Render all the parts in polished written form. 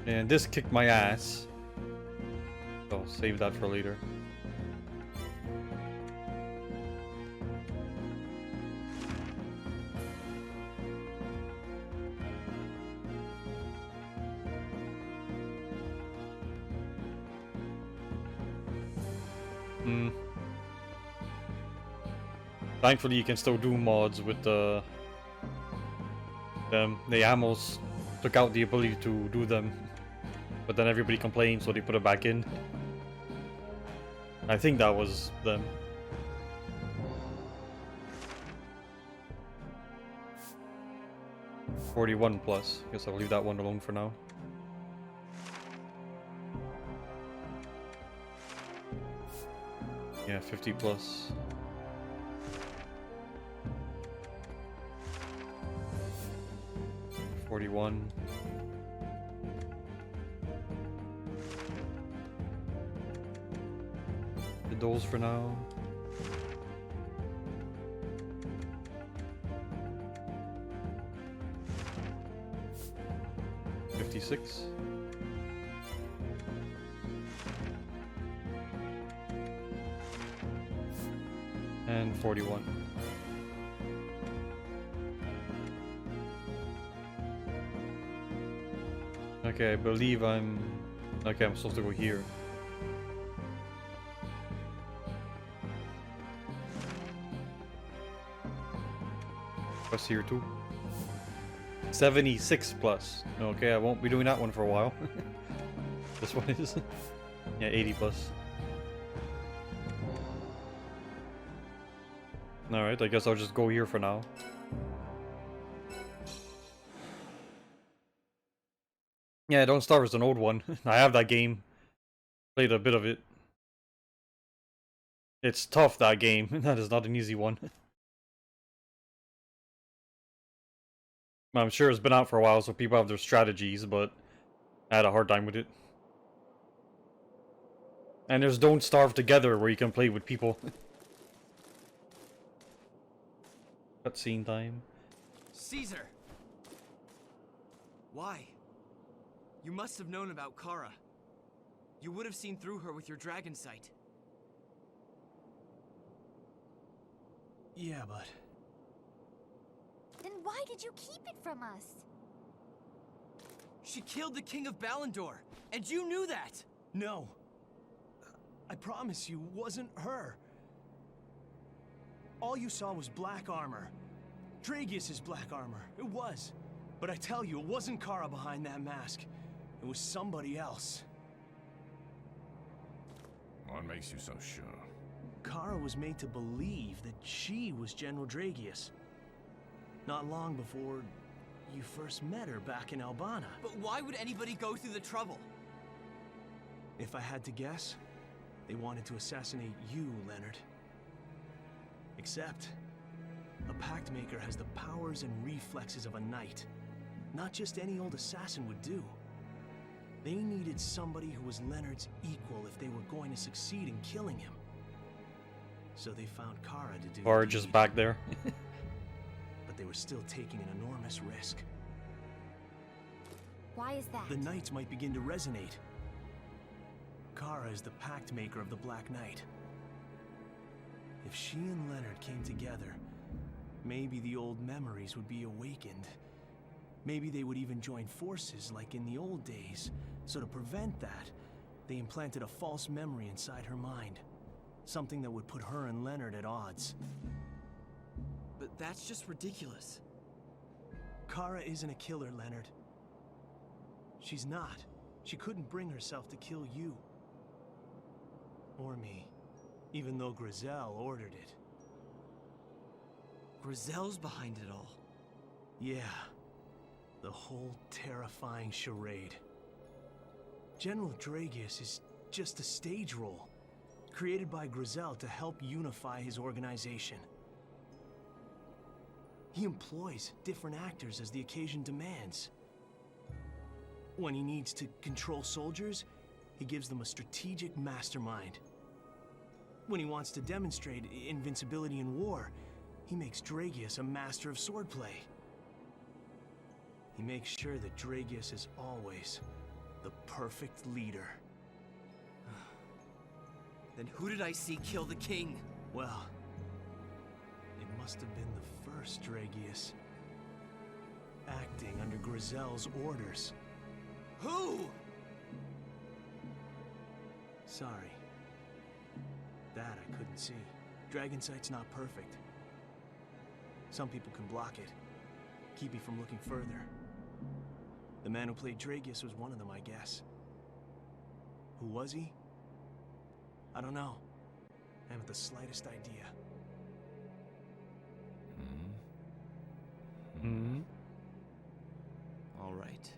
And this kicked my ass. So save that for later. Thankfully, you can still do mods with the Amos took out the ability to do them, but then everybody complained, so they put it back in. I think that was them. $41 plus. Guess I'll leave that one alone for now. Yeah, 50 plus. $41. The doles for now. $56. And 41. Okay, I believe I'm... Okay, I'm supposed to go here. Plus here too. 76 plus. Okay, I won't be doing that one for a while. This one is. Yeah, 80 plus. Alright, I guess I'll just go here for now. Yeah, Don't Starve is an old one. I have that game. Played a bit of it. It's tough, that game. That is not an easy one. I'm sure it's been out for a while, so people have their strategies, but I had a hard time with it. And there's Don't Starve Together, where you can play with people. Cutscene time. Caesar! Why? You must have known about Kara. You would have seen through her with your dragon sight. Yeah, but... Then why did you keep it from us? She killed the King of Ballandor, and you knew that! No. I promise you, wasn't her. All you saw was black armor. Dragius's black armor. It was. But I tell you, it wasn't Kara behind that mask. It was somebody else. What makes you so sure? Kara was made to believe that she was General Dragius. Not long before you first met her back in Albana. But why would anybody go through the trouble? If I had to guess, they wanted to assassinate you, Leonard. Except, a Pact Maker has the powers and reflexes of a knight. Not just any old assassin would do. They needed somebody who was Leonard's equal if they were going to succeed in killing him. So they found Kara to do Or just back there. But they were still taking an enormous risk. Why is that? The Knights might begin to resonate. Kara is the Pact Maker of the Black Knight. If she and Leonard came together, maybe the old memories would be awakened. Maybe they would even join forces like in the old days. So to prevent that, they implanted a false memory inside her mind. Something that would put her and Leonard at odds. But that's just ridiculous. Kara isn't a killer, Leonard. She's not. She couldn't bring herself to kill you. Or me. Even though Grizel ordered it. Grizel's behind it all. Yeah. The whole terrifying charade. General Dragius is just a stage role, created by Grizel to help unify his organization. He employs different actors as the occasion demands. When he needs to control soldiers, he gives them a strategic mastermind. When he wants to demonstrate invincibility in war, he makes Dragius a master of swordplay. He makes sure that Dragius is always The perfect leader. Then who did I see kill the king? Well, it must have been the first Dragius. Acting under Grizel's orders. Who? Sorry. That I couldn't see. Dragon Sight's not perfect. Some people can block it. Keep you from looking further. The man who played Dragius was one of them, I guess. Who was he? I don't know. I haven't the slightest idea. Hmm. All right.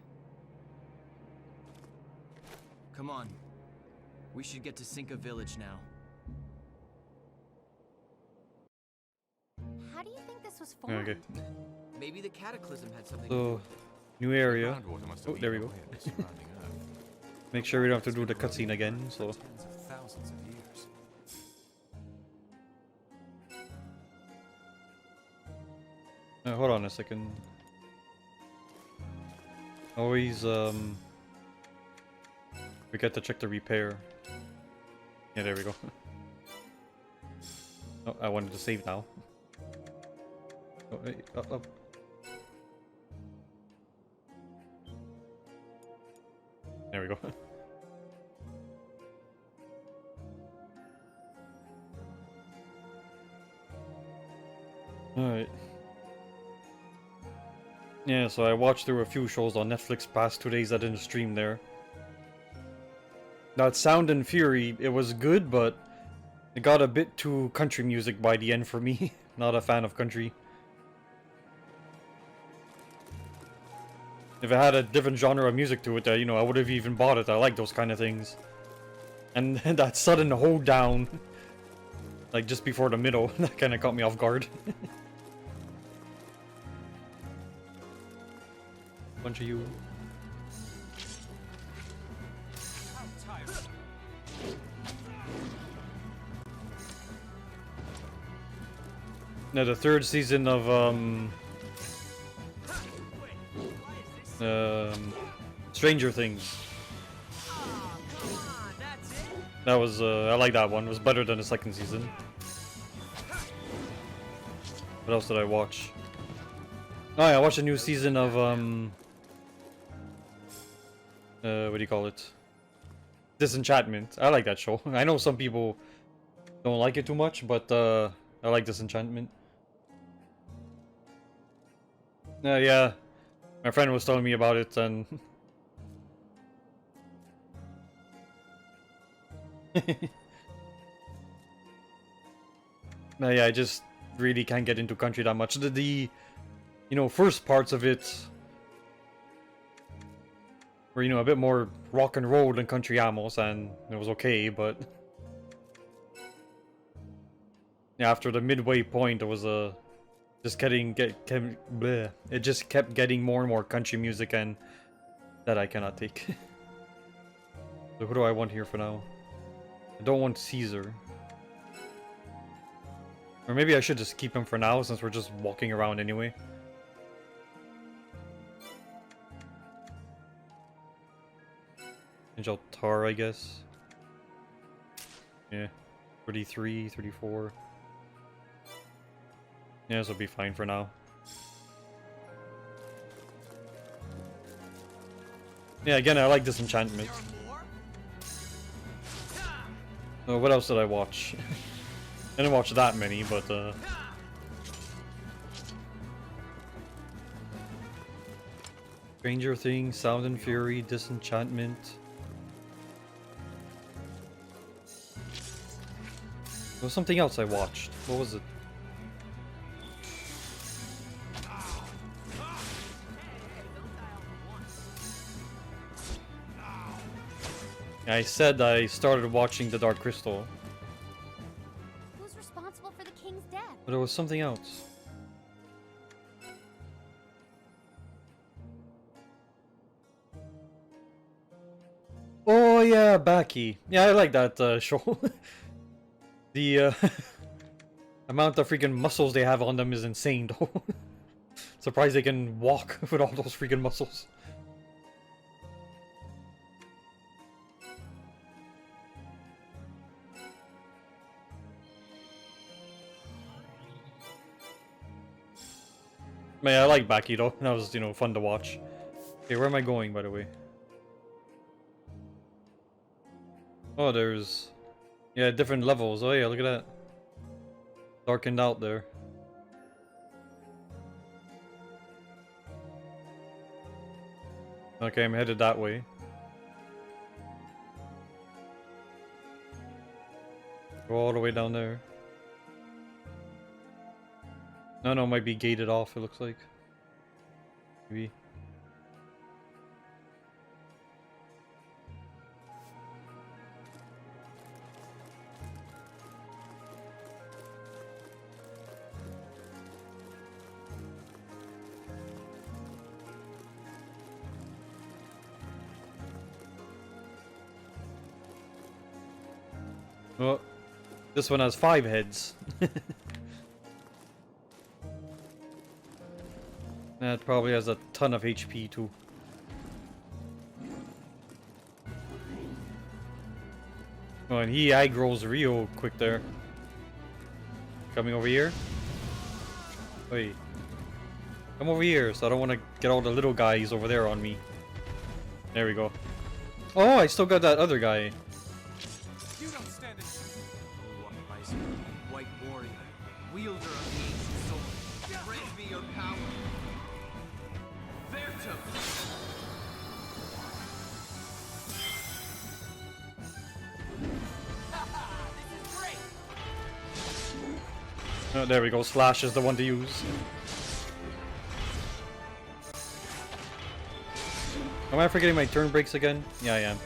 Come on. We should get to Cinca Village now. How do you think this was formed? Okay. Maybe the cataclysm had something to do So, with it. new area. Groundwater must Oh, have there we eaten go. away at the surrounding earth. Make sure we don't have to do the cutscene again. So, Tens of thousands of years. hold on a second. Always forget to check the repair. Yeah, there we go. Oh, I wanted to save now. Oh, hey, up, up. There we go. Alright. Yeah, so I watched through a few shows on Netflix past 2 days I didn't stream there. That Sound and Fury, it was good, but it got a bit too country music by the end for me. Not a fan of country. If it had a different genre of music to it, you know, I would have even bought it. I like those kind of things. And that sudden hold down, like just before the middle, that kind of caught me off guard. Bunch of you. No, the third season of Stranger Things. That was I like that one. It was better than the second season. What else did I watch? Oh yeah, I watched a new season of what do you call it? Disenchantment. I like that show. I know some people don't like it too much, but I like Disenchantment. Yeah, my friend was telling me about it, and no, yeah, I just really can't get into country that much. The you know, first parts of it were, you know, a bit more rock and roll than country almost, and it was okay, but yeah, after the midway point, it was just it just kept getting more and more country music, and that I cannot take. So who do I want here for now? I don't want Caesar. Or maybe I should just keep him for now, since we're just walking around anyway. Change out Tar, I guess. Yeah. 33, 34. Yeah, this will be fine for now. Yeah, again, I like Disenchantment. Oh, what else did I watch? I didn't watch that many, but Stranger Things, Sound and Fury, Disenchantment. There was something else I watched. What was it? I said I started watching The Dark Crystal, Who's responsible for the king's death? but it was something else. Oh yeah, Baki. Yeah, I like that show. The amount of freaking muscles they have on them is insane, though. Surprised they can walk with all those freaking muscles. Man, I like Baki though. That was, you know, fun to watch. Okay, where am I going, by the way? Oh, there's... Yeah, different levels. Oh yeah, look at that. Darkened out there. Okay, I'm headed that way. Go all the way down there. No, it might be gated off, it looks like. Maybe. Oh, this one has 5 heads. That probably has a ton of HP too. Oh, and he aggroes real quick there. Coming over here. Wait. Come over here, so I don't want to get all the little guys over there on me. There we go. Oh, I still got that other guy. You don't stand it. White warrior, wielder of the ancient sword, grant me your power. Verto! This is great! Oh, there we go. Slash is the one to use. Am I forgetting my turn breaks again? Yeah, I am.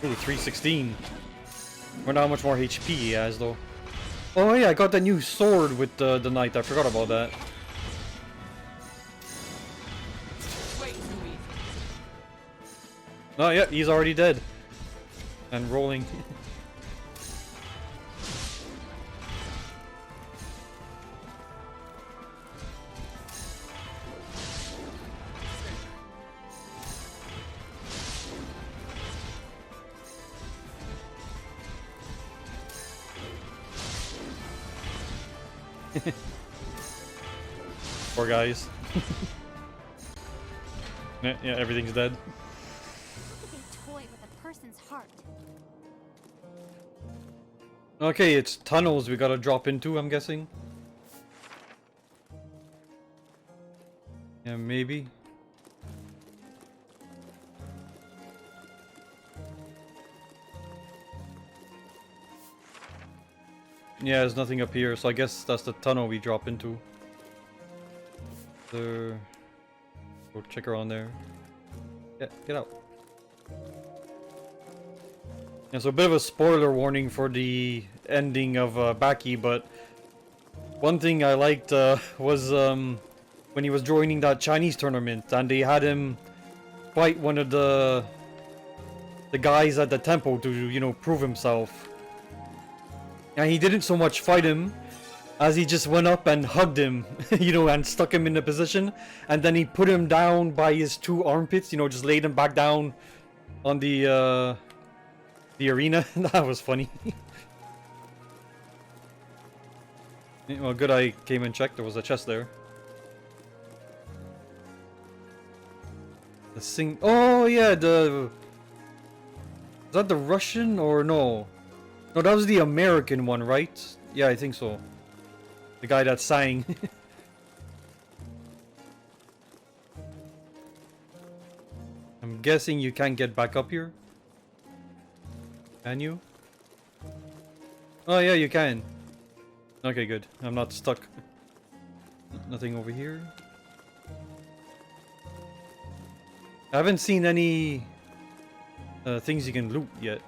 Ooh, 316. Wonder how much more HP he has, though. Oh yeah, I got that new sword with the knight. I forgot about that. Way too easy. Oh yeah, he's already dead. And rolling. Poor guys. Yeah, everything's dead. How could they toy with a person's heart? Okay, it's tunnels we gotta drop into, I'm guessing. Yeah, maybe. Yeah, there's nothing up here, so I guess that's the tunnel we drop into. There. Go check around there. Yeah, get out. Yeah, so a bit of a spoiler warning for the ending of Baki, but one thing I liked was when he was joining that Chinese tournament and they had him fight one of the guys at the temple to, you know, prove himself. And he didn't so much fight him as he just went up and hugged him, you know, and stuck him in the position. And then he put him down by his 2 armpits, you know, just laid him back down on the arena. That was funny. Well, good I came and checked. There was a chest there. The sing. Oh yeah, the. Is that the Russian or no? No, that was the American one, right? Yeah, I think so. The guy that sang. I'm guessing you can't get back up here. Can you? Oh yeah, you can. Okay, good. I'm not stuck. Nothing over here. I haven't seen any things you can loot yet.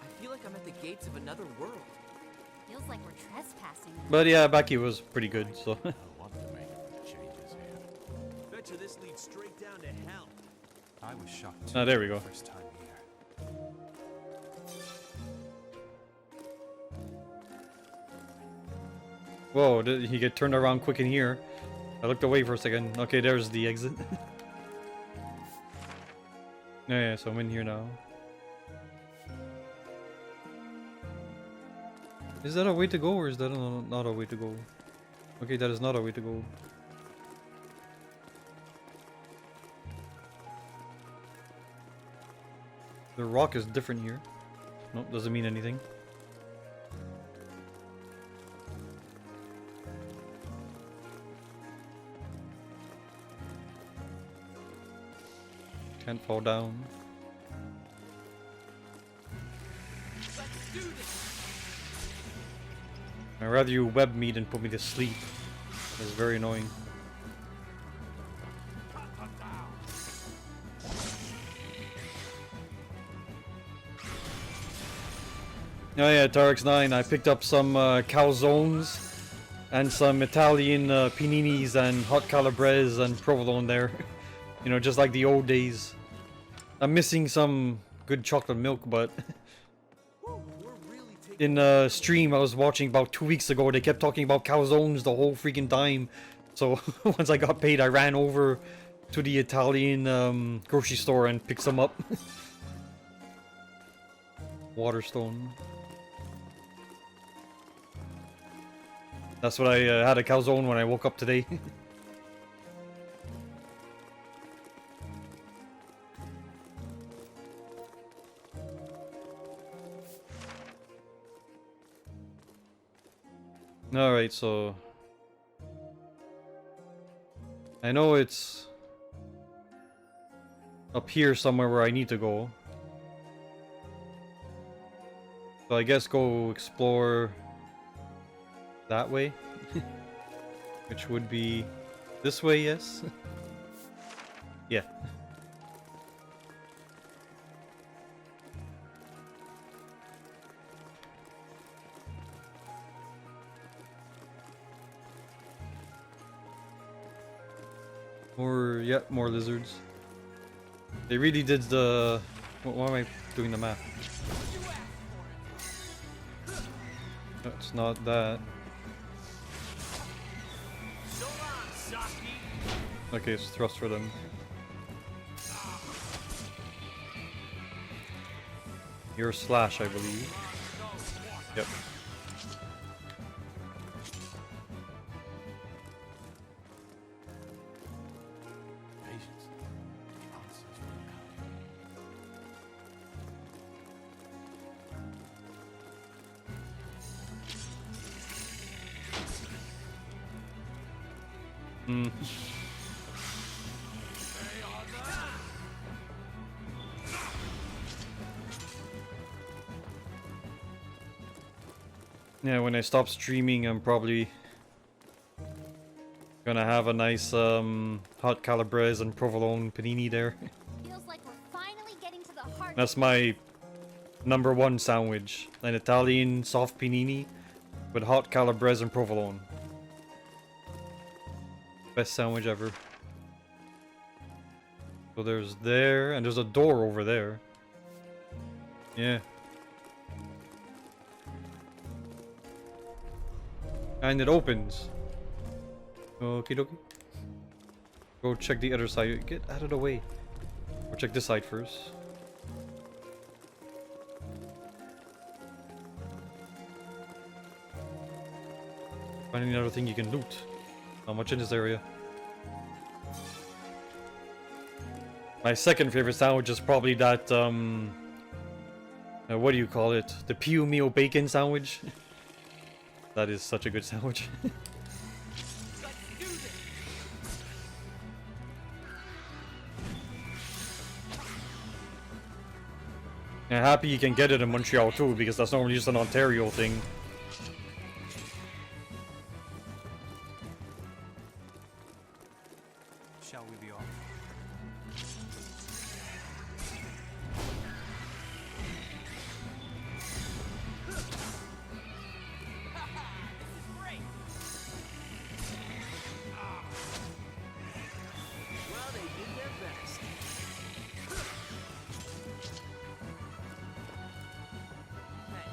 I feel like I'm at the gates of another world. Feels like we're trespassing. But yeah, Baki was pretty good, so. I want to make changes here. Bet you this leads straight down to hell. I was shocked Ah, there we go. first time here. Whoa, did he get turned around quick in here? I looked away for a second. Okay, there's the exit. Yeah, so I'm in here now. Is that a way to go, or is that not a way to go? Okay, that is not a way to go. The rock is different here. Nope, doesn't mean anything. Can't fall down. I'd rather you web me than put me to sleep. It's very annoying. Oh yeah, Tarex 9, I picked up some calzones and some Italian paninis and hot calabrese and provolone there. You know, just like the old days. I'm missing some good chocolate milk, but in a stream I was watching about 2 weeks ago, they kept talking about calzones the whole freaking time. So once I got paid, I ran over to the Italian grocery store and picked some up. Waterstone. That's what I had a calzone when I woke up today. Alright, so I know it's up here somewhere where I need to go. So I guess go explore that way. Which would be this way, yes? Yeah. More lizards. They really did the... Why am I doing the map? It's not that. Okay, it's thrust for them. You're Slash, I believe. Yep. Patience. Answers will come. Hmm. Yeah, when I stop streaming, I'm probably gonna have a nice hot calabrese and provolone panini there. Feels like we're finally getting to the heart. That's my #1 sandwich. An Italian soft panini with hot calabrese and provolone. Best sandwich ever. So there's there, and there's a door over there. Yeah. And it opens. Okie dokie. Go check the other side. Get out of the way. Or check this side first. Find another thing you can loot. How much in this area? My second favorite sandwich is probably that, what do you call it? The Pio Mio bacon sandwich. That is such a good sandwich. I'm happy you can get it in Montreal too, because that's normally just an Ontario thing. Shall we be off? Well, they did their best. Hey,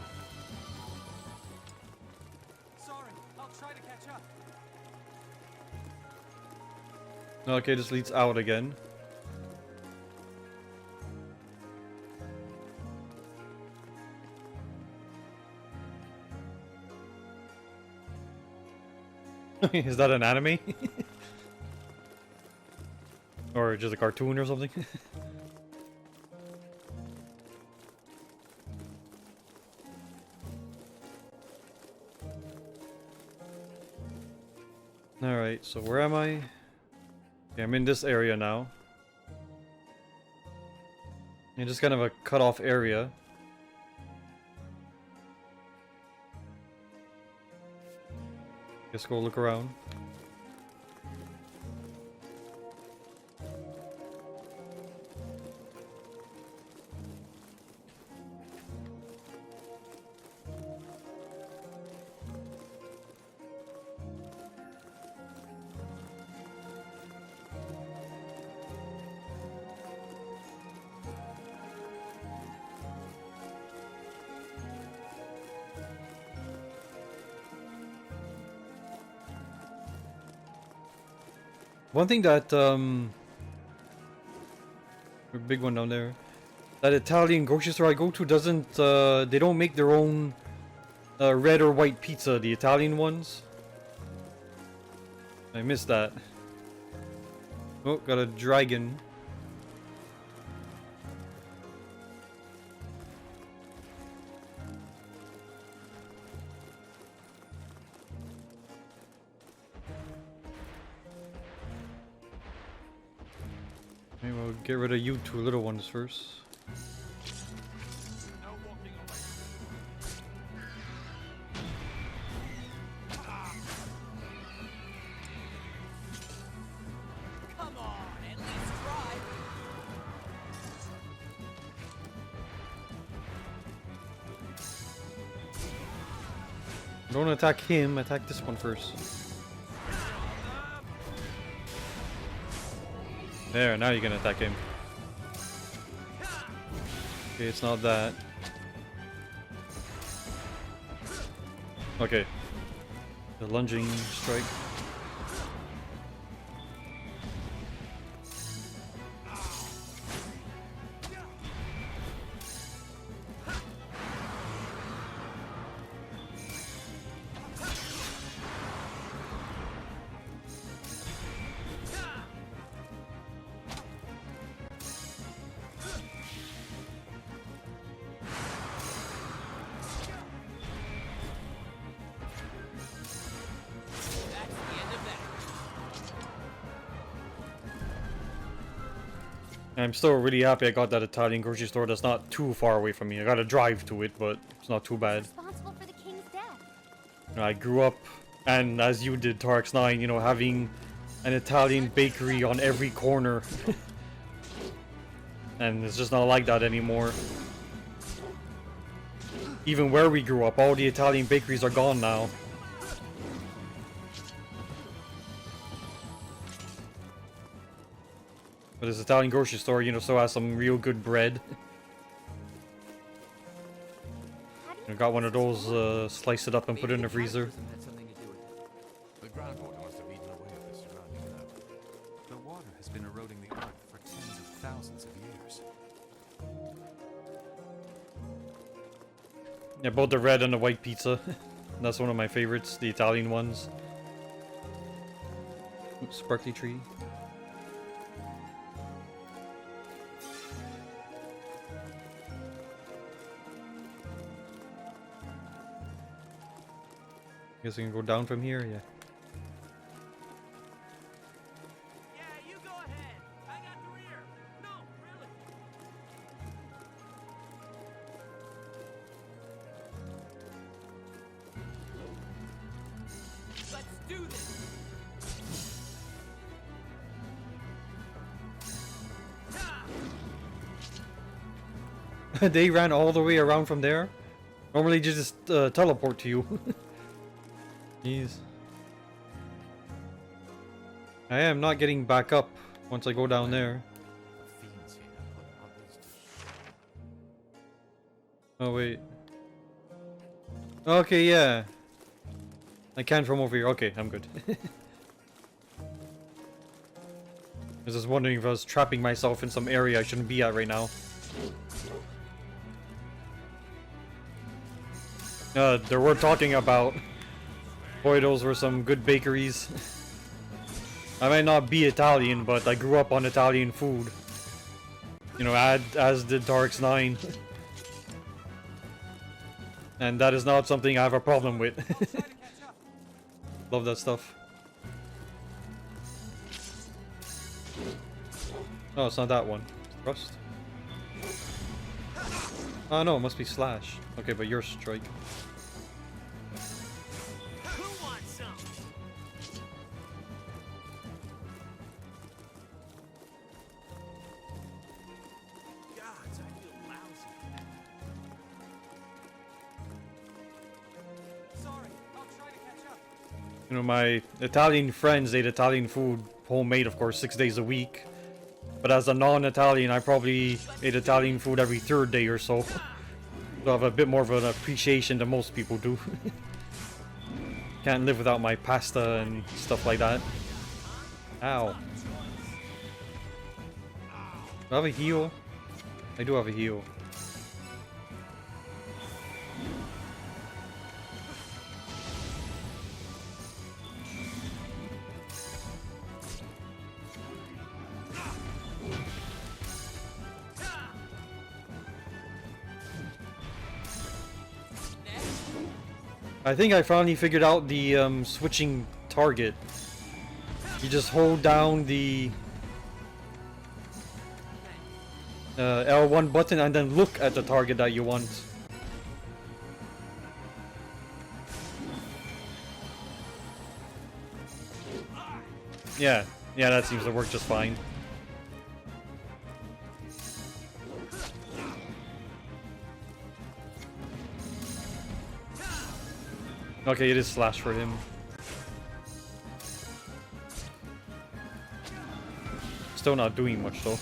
Sorry, I'll try to catch up. Okay, this leads out again. Is that an anime? Or just a cartoon or something? Alright, so where am I? Okay, I'm in this area now. And just kind of a cut off area. Guess go look around. One thing that, a big one down there, that Italian grocery store I go to doesn't, they don't make their own red or white pizza, the Italian ones. I missed that. Oh, got a dragon. Maybe we'll get rid of you two little ones first. Come on, at least try. Don't attack him, attack this one first. There, now you can attack him. Okay, it's not that. Okay. The lunging strike. That's the end of that. I'm still really happy I got that Italian grocery store that's not too far away from me. I gotta drive to it, but it's not too bad. Responsible for the king's death. You know, I grew up, and as you did, Tarx9, you know, having an Italian bakery on every corner. And it's just not like that anymore. Even where we grew up, all the Italian bakeries are gone now. But this Italian grocery store, you know, still has some real good bread. I got one of those, slice it up and put it in the freezer. Had something to do with it. The groundwater must have eaten away at the surrounding land. The water has been eroding the earth for tens of thousands of years. Yeah, both the red and the white pizza. That's one of my favorites, the Italian ones. Oops, sparkly tree. Guess we can go down from here, yeah. Yeah, you go ahead. I got the rear. No, really. Let's do this. They ran all the way around from there? Normally just teleport to you. Jeez. I am not getting back up once I go down there. The fiends here put others to shame. Oh wait. Okay, yeah. I can from over here. Okay, I'm good. I was just wondering if I was trapping myself in some area I shouldn't be at right now. They were talking about Boy, those were some good bakeries. I might not be Italian, but I grew up on Italian food. You know, as did Dark's 9. And that is not something I have a problem with. Love that stuff. Oh, it's not that one. Thrust. Oh no, it must be slash. Okay, but your strike. Who wants some? Gods, I feel lousy. Sorry, I'll try to catch up. You know, my Italian friends ate Italian food, homemade of course, 6 days a week. But as a non-Italian, I probably ate Italian food every third day or so. So I have a bit more of an appreciation than most people do. Can't live without my pasta and stuff like that. Ow. Do I have a heal? I do have a heal. I think I finally figured out the switching target. You just hold down the L1 button and then look at the target that you want. Yeah, that seems to work just fine. Okay, it is slash for him. Still not doing much though.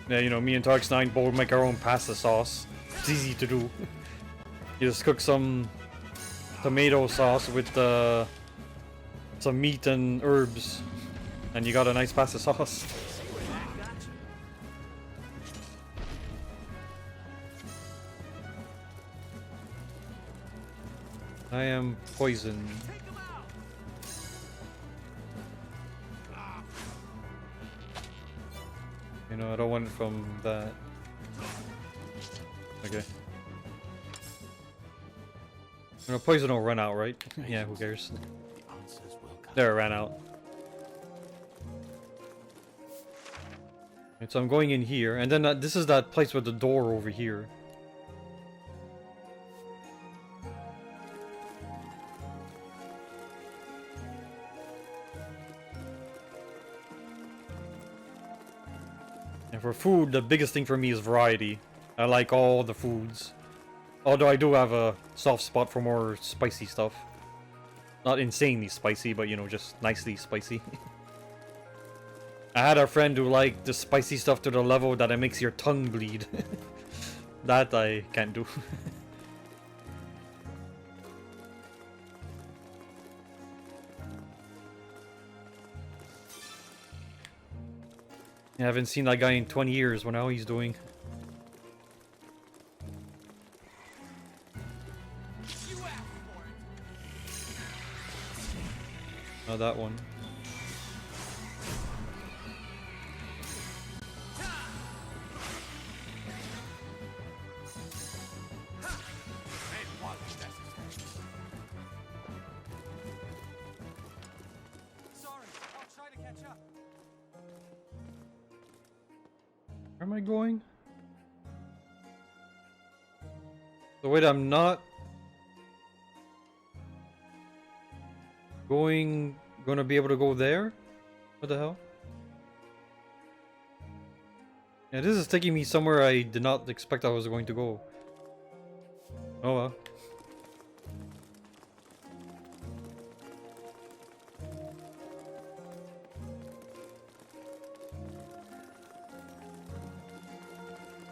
Yeah, you know, me and Tarx9 both make our own pasta sauce. It's easy to do. You just cook some tomato sauce with some meat and herbs, and you got a nice pasta sauce. I am poisoned. You know, I don't want it from that. Okay. You know, poison will run out, right? Yeah, who cares? The answers will come. There, it ran out. Right, so I'm going in here, and then this is that place with the door over here. And for food, the biggest thing for me is variety. I like all the foods. Although I do have a soft spot for more spicy stuff. Not insanely spicy, but you know, just nicely spicy. I had a friend who liked the spicy stuff to the level that it makes your tongue bleed. That I can't do. I haven't seen that guy in 20 years. What now he's doing? Not that one. Sorry, I'll try to catch up. Where am I going? So wait, I'm not gonna be able to go there? What the hell? Yeah, this is taking me somewhere I did not expect I was going to go. Oh well.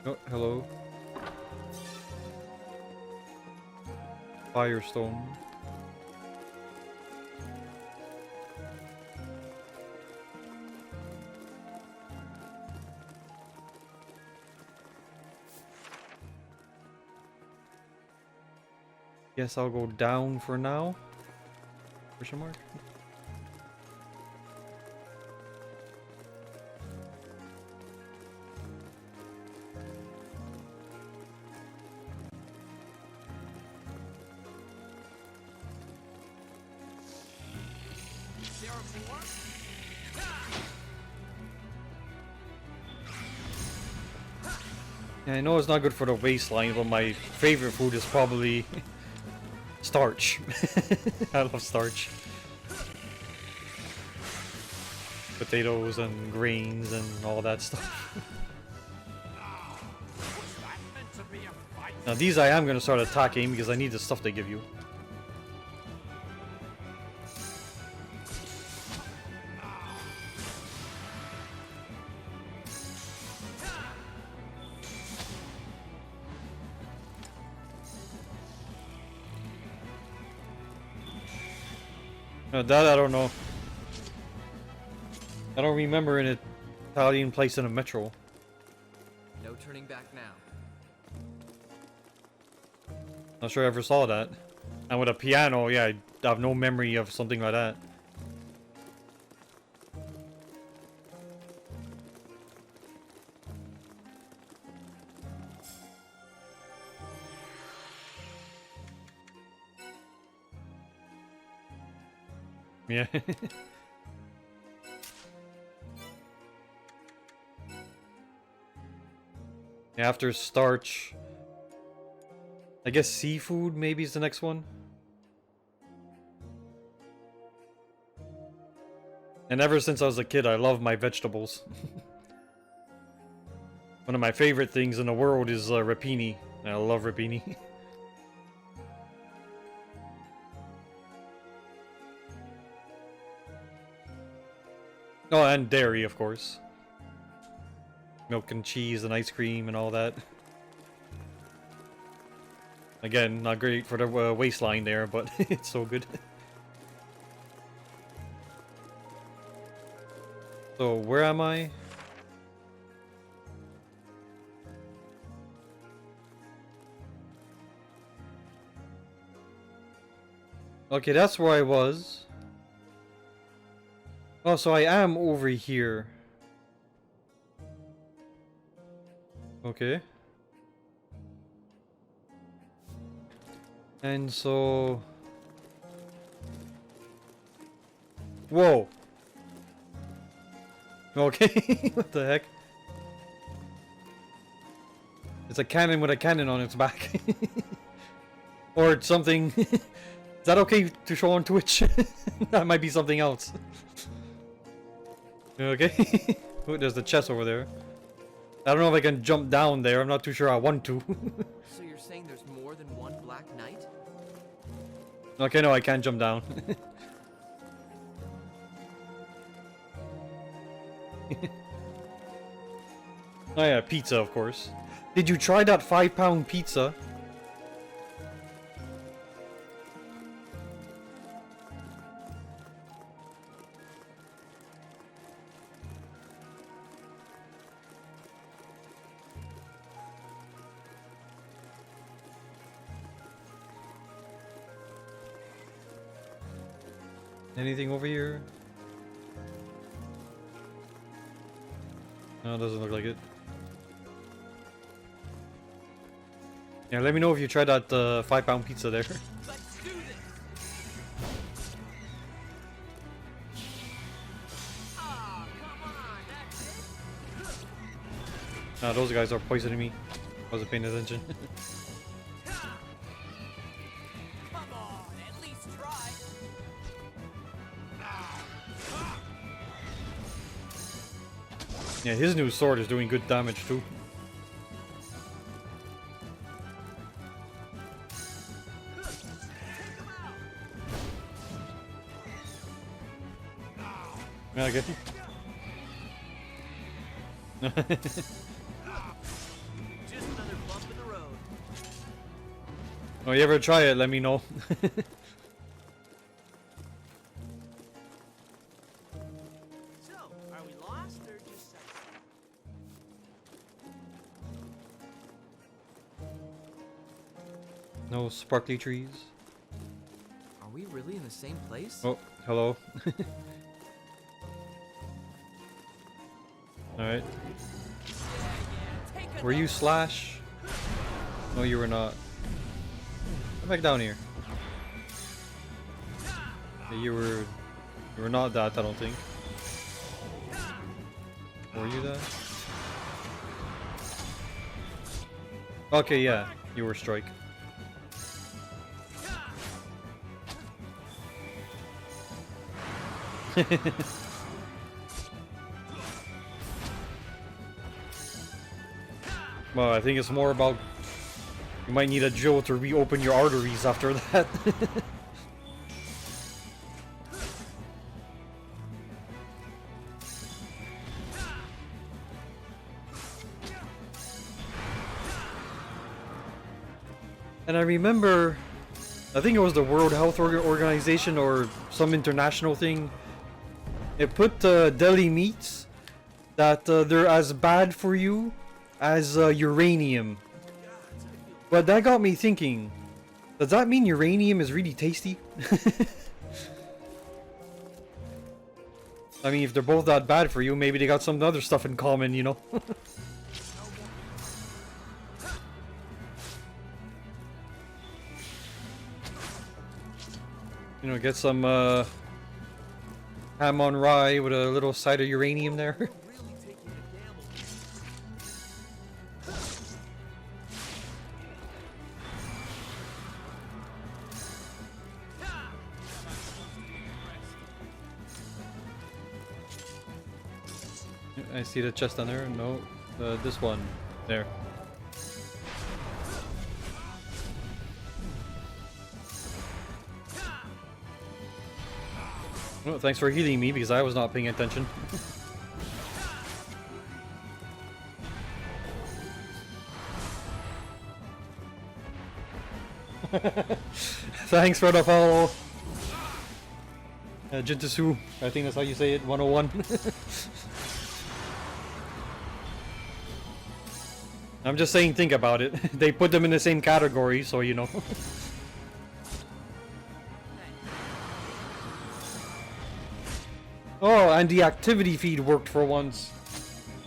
Oh, hello. Firestone. Guess I'll go down for now. Question mark? There are more? Yeah, I know it's not good for the waistline, but my favorite food is probably starch. I love starch. Potatoes and grains and all that stuff. Now these I am going to start attacking because I need the stuff they give you. That I don't know. I don't remember an Italian place in a metro. No turning back now. Not sure I ever saw that. And with a piano, yeah, I have no memory of something like that. Yeah. After starch, I guess seafood maybe is the next one. And ever since I was a kid, I love my vegetables. One of my favorite things in the world is rapini. I love rapini. Oh, and dairy, of course. Milk and cheese and ice cream and all that. Again, not great for the waistline there, but it's so good. So, where am I? Okay, that's where I was. Oh, so I am over here. Okay. And so... Whoa! Okay, what the heck? It's a cannon with a cannon on its back. Or something. Is that okay to show on Twitch? That might be something else. Okay. Oh, there's the chest over there. I don't know if I can jump down there. I'm not too sure I want to. So you're saying there's more than one Black Knight? Okay, no, I can't jump down. Oh yeah, pizza, of course. Did you try that 5-pound pizza? Anything over here? No, it doesn't look like it. Yeah, let me know if you tried that 5-pound pizza there. Let's do this! Ah, come on, that's it? Those guys are poisoning me. I wasn't paying attention. Come on, at least try. Yeah, his new sword is doing good damage too. Yeah, okay. Just another bump in the road. Oh, you ever try it? Let me know. So, are we lost or just No sparkly trees. Are we really in the same place? Oh, hello. Alright. Were you Slash? No, you were not. Come back down here. Yeah, you were not that, I don't think. Were you that? Okay, yeah, you were Strike. Well, I think it's more about you might need a drill to reopen your arteries after that. And I remember, I think it was the World Health Organization or some international thing. It put deli meats that they're as bad for you as uranium. But that got me thinking, does that mean uranium is really tasty? I mean, if they're both that bad for you, maybe they got some other stuff in common, you know? You know, get some ham on rye with a little side of uranium there. I see the chest on there. No, this one. There. Well, thanks for healing me because I was not paying attention. Thanks for the follow. Jintasu, I think that's how you say it, 101. I'm just saying, think about it. They put them in the same category, so you know. Oh, and the activity feed worked for once.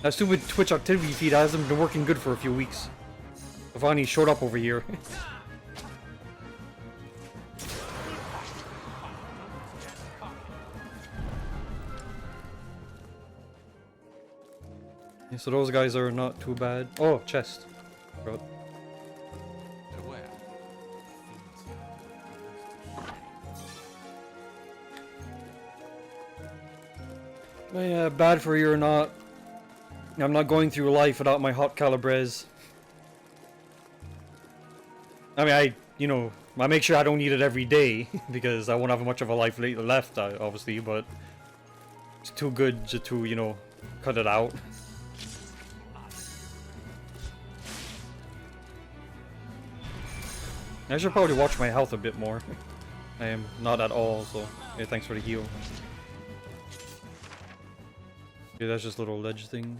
That stupid Twitch activity feed hasn't been working good for a few weeks. It finally showed up over here. Yeah, so those guys are not too bad. Oh, chest. Bro. Beware. But yeah, bad for you or not. I'm not going through life without my hot calibres. I mean, I make sure I don't eat it every day because I won't have much of a life left, obviously, but it's too good to, you know, cut it out. I should probably watch my health a bit more. I am not at all, so yeah, thanks for the heal. Yeah, that's just a little ledge thing.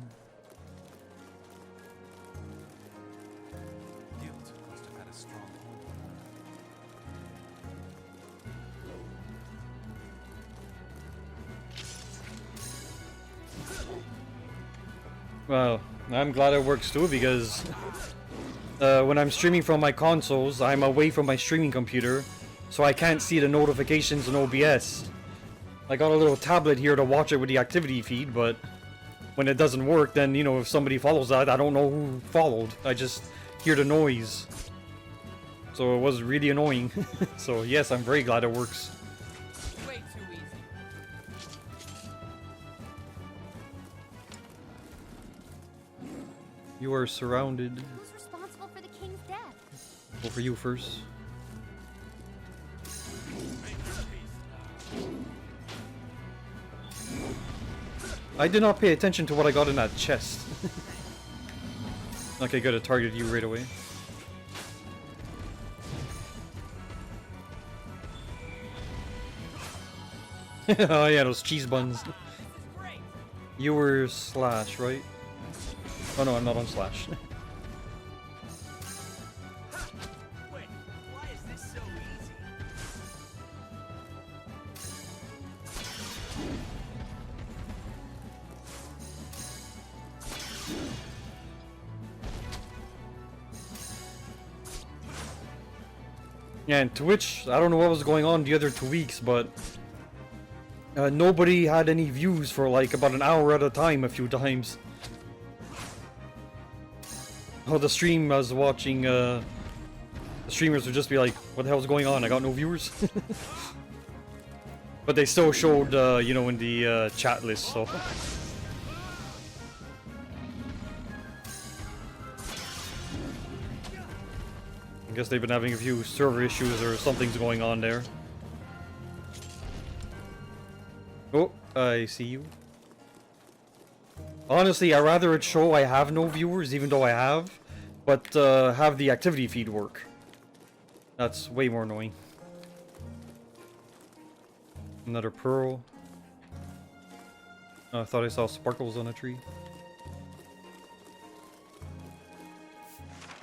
Guild must have had a strong hold on her. Well, I'm glad it works too because when I'm streaming from my consoles, I'm away from my streaming computer, so I can't see the notifications in OBS. I got a little tablet here to watch it with the activity feed, but when it doesn't work, then, you know, if somebody follows that, I don't know who followed. I just hear the noise. So it was really annoying. So yes, I'm very glad it works. Way too easy. You are surrounded. Who's responsible for the king's death? Go for you first. I did not pay attention to what I got in that chest. Okay, good. It targeted you right away. Oh yeah, those cheese buns. You were Slash, right? Oh no, I'm not on Slash. Yeah, and Twitch, I don't know what was going on the other 2 weeks, but nobody had any views for like about an hour at a time a few times. Oh, the stream I was watching, the streamers would just be like, what the hell's going on? I got no viewers. But they still showed, you know, in the chat list, so. I guess they've been having a few server issues or something's going on there. Oh, I see you. Honestly, I'd rather it show I have no viewers, even though I have, but have the activity feed work. That's way more annoying. Another pearl. Oh, I thought I saw sparkles on a tree.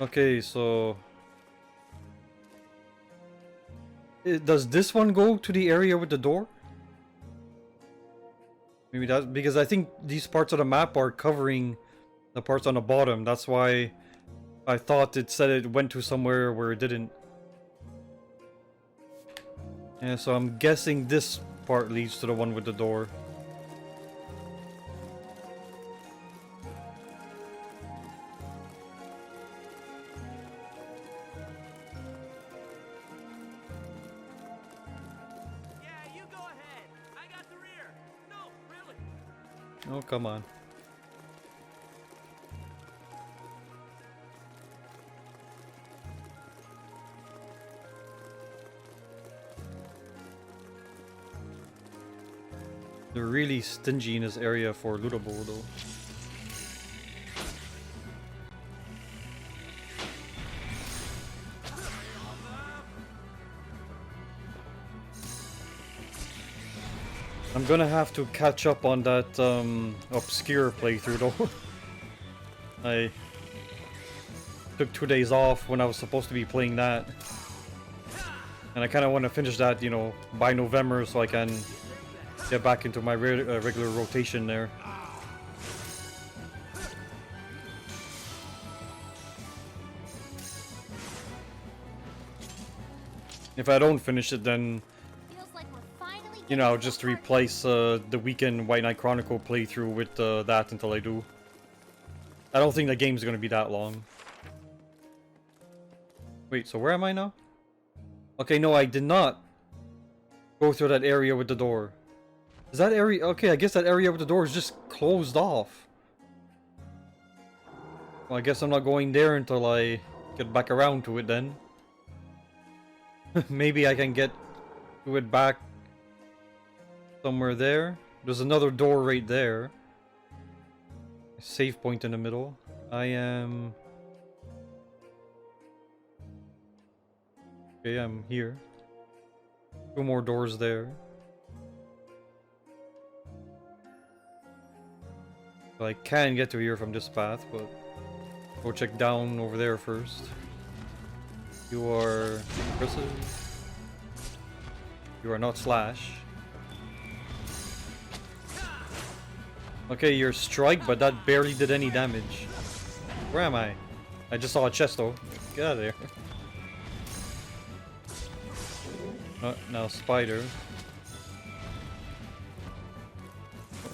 Okay, so... does this one go to the area with the door? Maybe that, because I think these parts of the map are covering the parts on the bottom. That's why I thought it said it went to somewhere where it didn't. Yeah, so I'm guessing this part leads to the one with the door. Oh, come on. They're really stingy in this area for lootable, though. I'm gonna have to catch up on that obscure playthrough though. I took 2 days off when I was supposed to be playing that. And I kind of want to finish that, you know, by November so I can get back into my regular rotation there. If I don't finish it, then you know, just to replace the weekend White Knight Chronicle playthrough with that until I do. I don't think the game's gonna be that long. Wait, so where am I now? Okay, no, I did not go through that area with the door. Is that area... Okay, I guess that area with the door is just closed off. Well, I guess I'm not going there until I get back around to it then. Maybe I can get to it back somewhere there. There's another door right there. A save point in the middle. I am... Okay, I'm here. 2 more doors there. So I can get to here from this path, but go check down over there first. You are aggressive. You are not slash. Okay, you're strike, but that barely did any damage. Where am I? I just saw a chest though. Get out of there. Oh, now spider.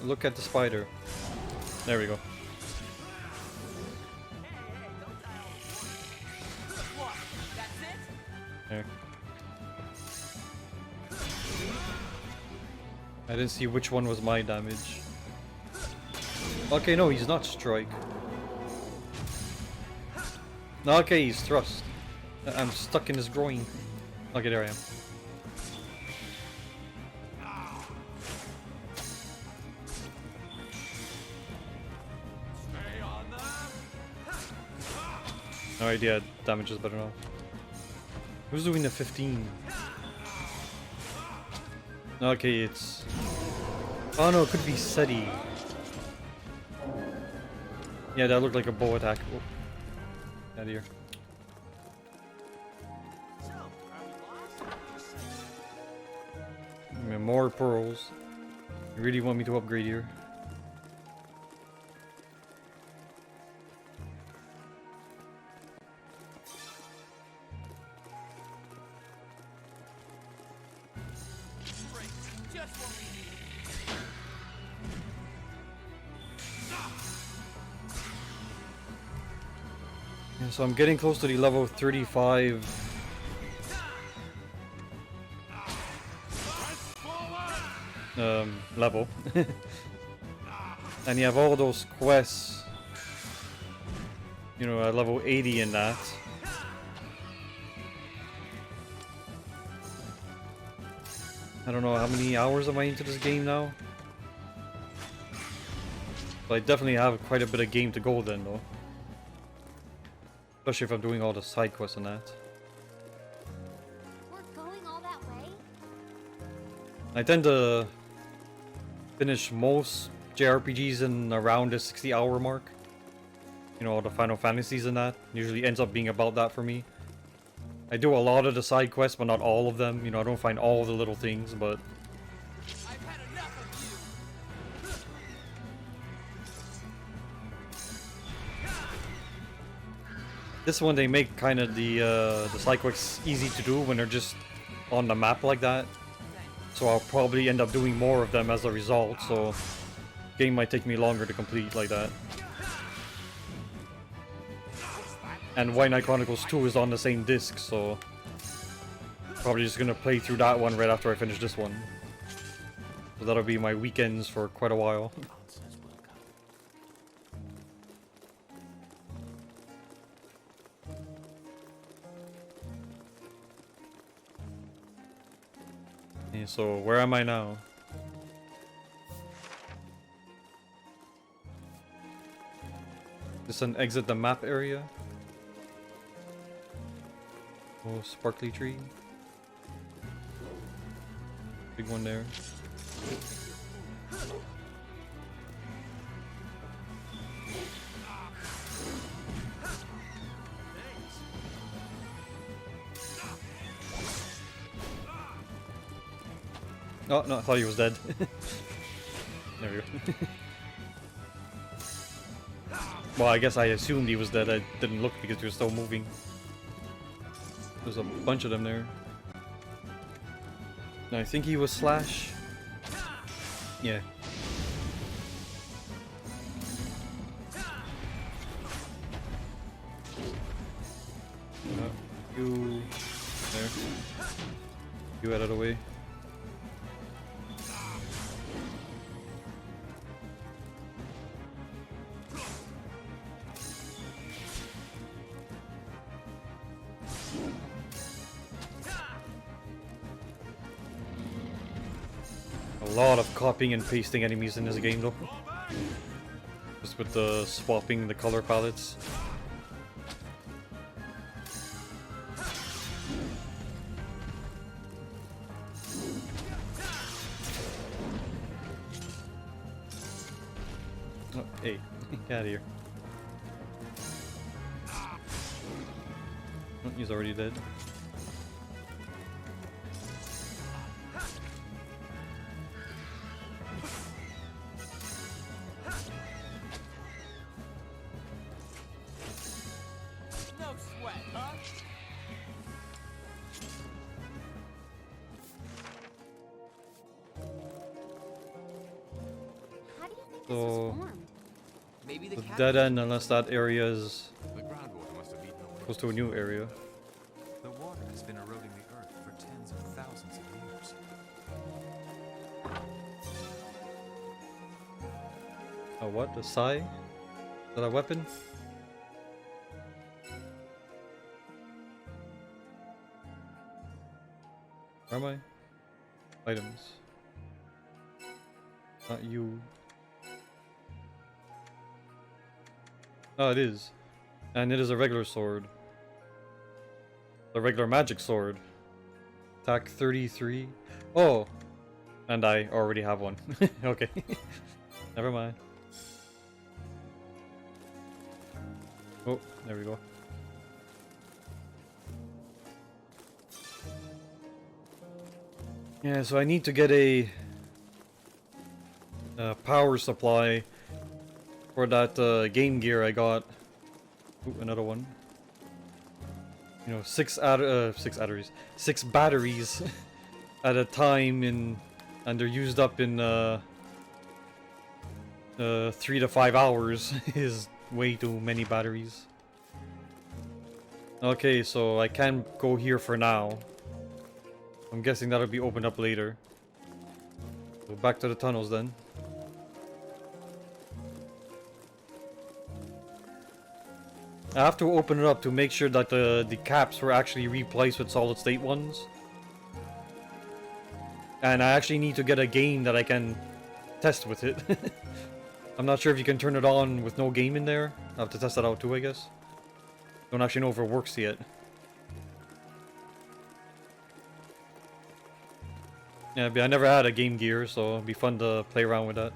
Look at the spider. There we go. There. I didn't see which one was my damage. Okay, no, he's not strike. No, okay, he's thrust. I'm stuck in his groin. Okay, there I am. No idea, damage is better now. Who's doing the 15? Okay, it's... Oh no, it could be SETI. Yeah, that looked like a bow attack. Oh. Out of here. More pearls. You really want me to upgrade here? Yeah, so I'm getting close to the level 35. Level. And you have all those quests, you know, at level 80 in that. I don't know how many hours am I into this game now. But I definitely have quite a bit of game to go then though. Especially if I'm doing all the side quests and that. We're going all that way? I tend to finish most JRPGs in around the 60-hour mark. You know, all the Final Fantasies and that. Usually ends up being about that for me. I do a lot of the side quests, but not all of them. You know, I don't find all the little things, but... I've had enough of you. This one, they make kind of the side quests easy to do when they're just on the map like that. So I'll probably end up doing more of them as a result, so... Game might take me longer to complete like that. And White Knight Chronicles 2 is on the same disc, so... Probably just gonna play through that one right after I finish this one. So that'll be my weekends for quite a while. Okay, so where am I now? This an exit the map area? Oh, sparkly tree. Big one there. Oh, no, I thought he was dead. There we go. Well, I guess I assumed he was dead. I didn't look because he was still moving. There's a bunch of them there. No, I think he was Slash. Yeah. You... There. You out of the way. A lot of copying and pasting enemies in this game though. Just with the swapping the color palettes. Oh, hey, get out of here. Oh, he's already dead. So, Maybe the dead end unless that area is The groundwater must have eaten away. close to a new area. The water has been eroding the earth for tens of thousands of years. A what? A sai? Is that a weapon? Where am I? Items. Not you. Oh, it is. And it is a regular sword. A regular magic sword. Attack 33. Oh! And I already have one. Okay. Never mind. Oh, there we go. Yeah, so I need to get a power supply for that Game Gear I got. Ooh, another one. You know, six batteries at a time in and they're used up in 3 to 5 hours is way too many batteries. Okay, so I can't go here for now. I'm guessing that'll be opened up later. So back to the tunnels then. I have to open it up to make sure that the caps were actually replaced with solid state ones. And I actually need to get a game that I can test with it. I'm not sure if you can turn it on with no game in there. I'll have to test that out too, I guess. Don't actually know if it works yet. Yeah, but I never had a Game Gear, so it'd be fun to play around with that.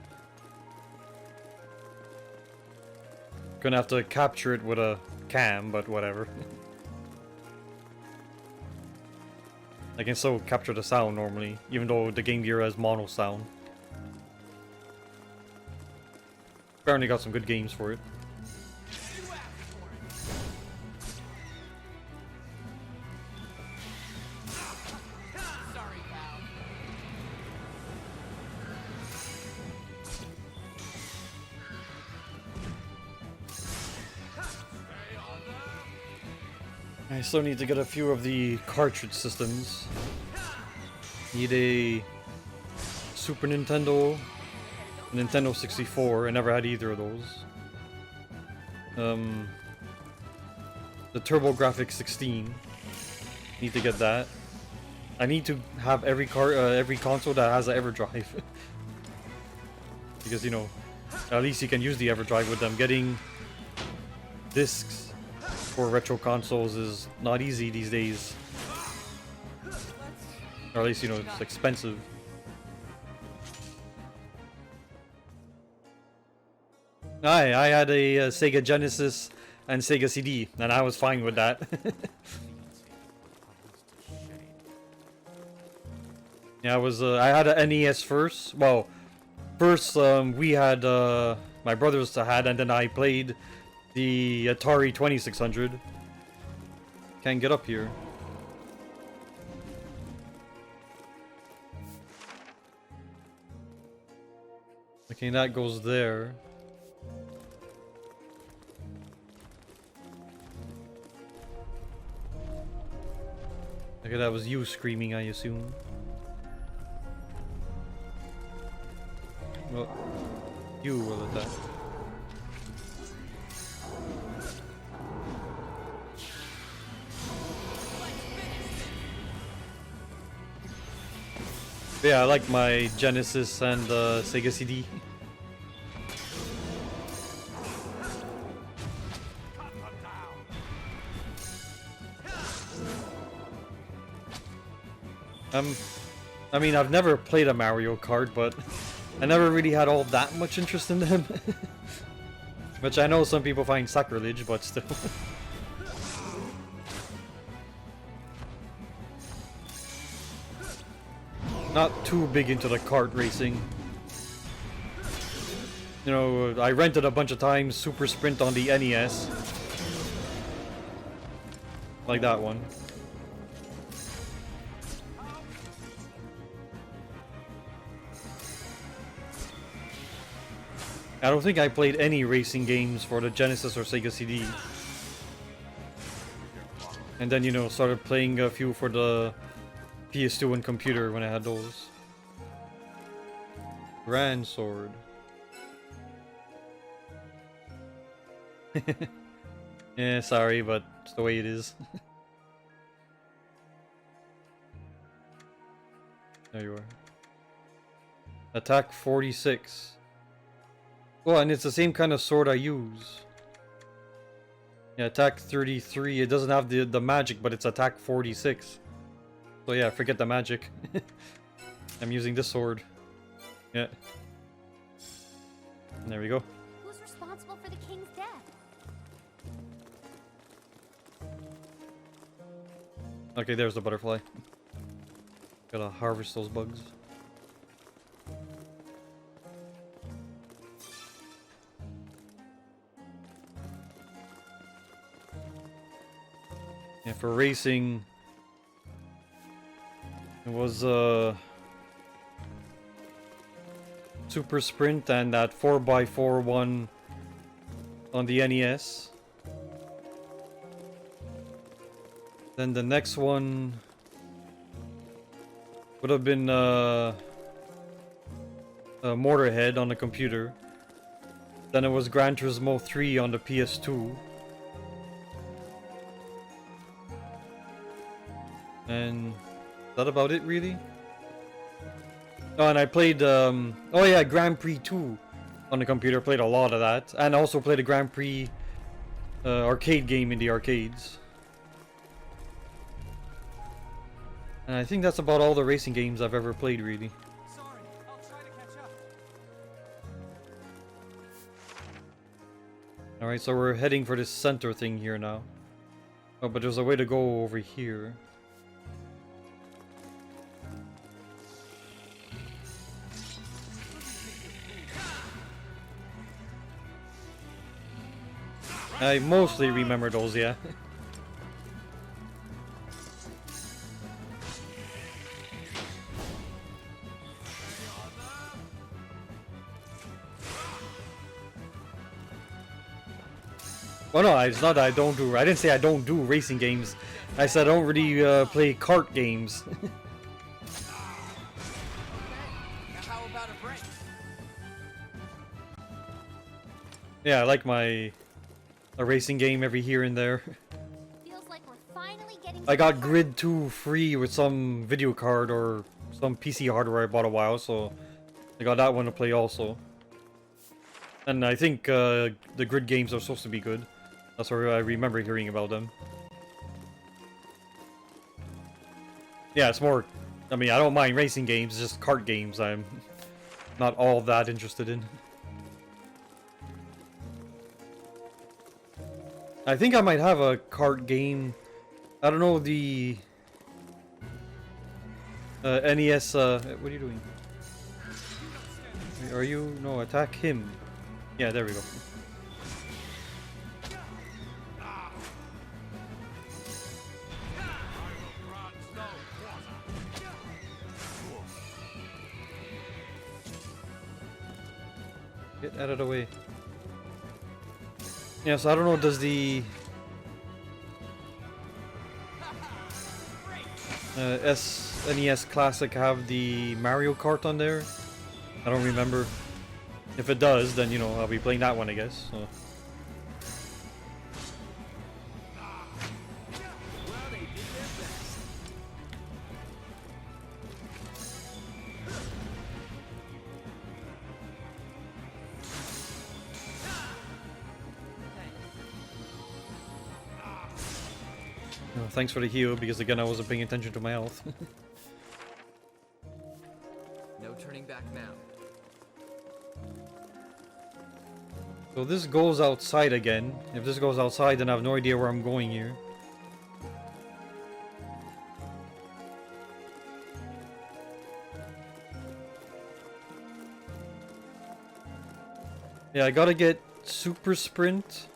Gonna have to capture it with a cam, but whatever. I can still capture the sound normally, even though the Game Gear has mono sound. Apparently got some good games for it. I still need to get a few of the cartridge systems. Need a Super Nintendo, a Nintendo 64. I never had either of those. The TurboGrafx 16. Need to get that. I need to have every console that has an EverDrive. Because, you know, at least you can use the EverDrive with them. Getting discs for retro consoles is not easy these days. Or at least, you know, it's expensive. I had a Sega Genesis and Sega CD, and I was fine with that. Yeah, I had an NES first. Well, first we had my brothers had, and then I played the Atari 2600. Can't get up here. Okay, that goes there. Okay, that was you screaming, I assume. Well, you will attack. Yeah, I like my Genesis and Sega CD. I mean, I've never played a Mario Kart, but I never really had all that much interest in them. Which I know some people find sacrilege, but still. Not too big into the kart racing. You know, I rented a bunch of times Super Sprint on the NES. Like that one. I don't think I played any racing games for the Genesis or Sega CD. And then, you know, started playing a few for the PS2 and computer when I had those. Grand Sword. Yeah, sorry, but it's the way it is. There you are. Attack 46. Well, and it's the same kind of sword I use. Yeah, attack 33. It doesn't have the magic, but it's attack 46. So yeah, forget the magic. I'm using this sword. Yeah. And there we go. Who's responsible for the king's death? Okay, there's the butterfly. Gotta harvest those bugs. Yeah, for racing, it was Super Sprint and that 4x4 one on the NES. Then the next one would have been Motorhead on the computer. Then it was Gran Turismo 3 on the PS2. And is that about it, really? Oh, and I played, oh yeah, Grand Prix 2 on the computer. Played a lot of that. And I also played a Grand Prix arcade game in the arcades. And I think that's about all the racing games I've ever played, really. Sorry, I'll try to catch up. Alright, so we're heading for this center thing here now. Oh, but there's a way to go over here. I mostly remember those, yeah. Well, no, it's not that I don't do. I didn't say I don't do racing games. I said I don't really play kart games. Now how about a break? Yeah, I like a racing game every here and there. Feels like we're finally getting I to got the Grid 2 free with some video card or some PC hardware I bought a while, so I got that one to play also. And I think the Grid games are supposed to be good. That's where I remember hearing about them. Yeah, it's more... I mean, I don't mind racing games, it's just kart games I'm not all that interested in. I think I might have a kart game. I don't know, the... NES... what are you doing? Are you... No, attack him. Yeah, there we go. Get out of the way. Yeah, so I don't know, does the NES Classic have the Mario Kart on there? I don't remember. If it does, then, you know, I'll be playing that one, I guess. So. Oh, thanks for the heal, because again I wasn't paying attention to my health. No turning back now. So this goes outside again. If this goes outside, then I have no idea where I'm going here. Yeah, I gotta get Super Sprint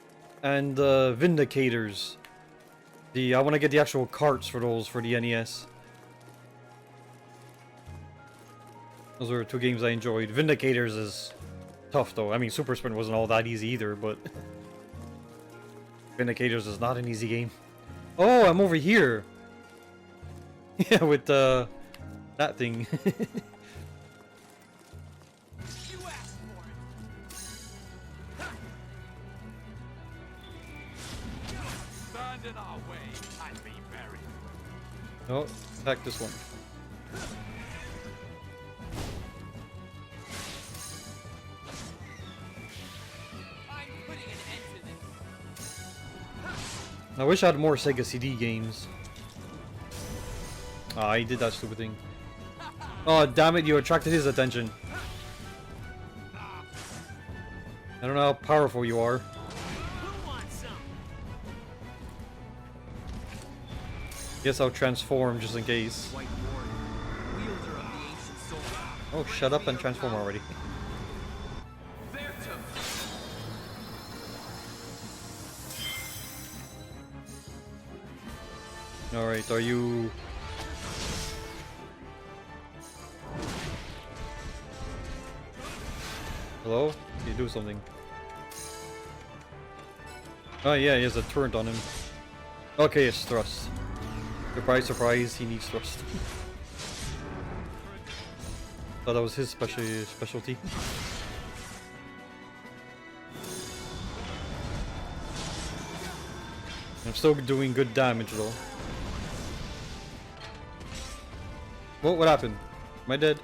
and Vindicators. I want to get the actual carts for those for the NES. Those are two games I enjoyed. Vindicators is tough though. I mean, Super Sprint wasn't all that easy either, but Vindicators is not an easy game. Oh, I'm over here. Yeah, with that thing. You asked for it. Stand in our way and be buried. Oh, attack this one. I'm putting an end to this. I wish I had more Sega CD games. Ah, he did that stupid thing. Oh, damn it, you attracted his attention. I don't know how powerful you are. Who wants some? Guess I'll transform just in case. White warrior, wielder of the ancient sword. Oh, shut up and transform already. There to Alright, are you... Hello? Can you do something? Oh yeah, he has a turret on him. Okay, it's thrust. Surprise, surprise, he needs thrust. Thought that was his specialty. I'm still doing good damage though. What happened? Am I dead?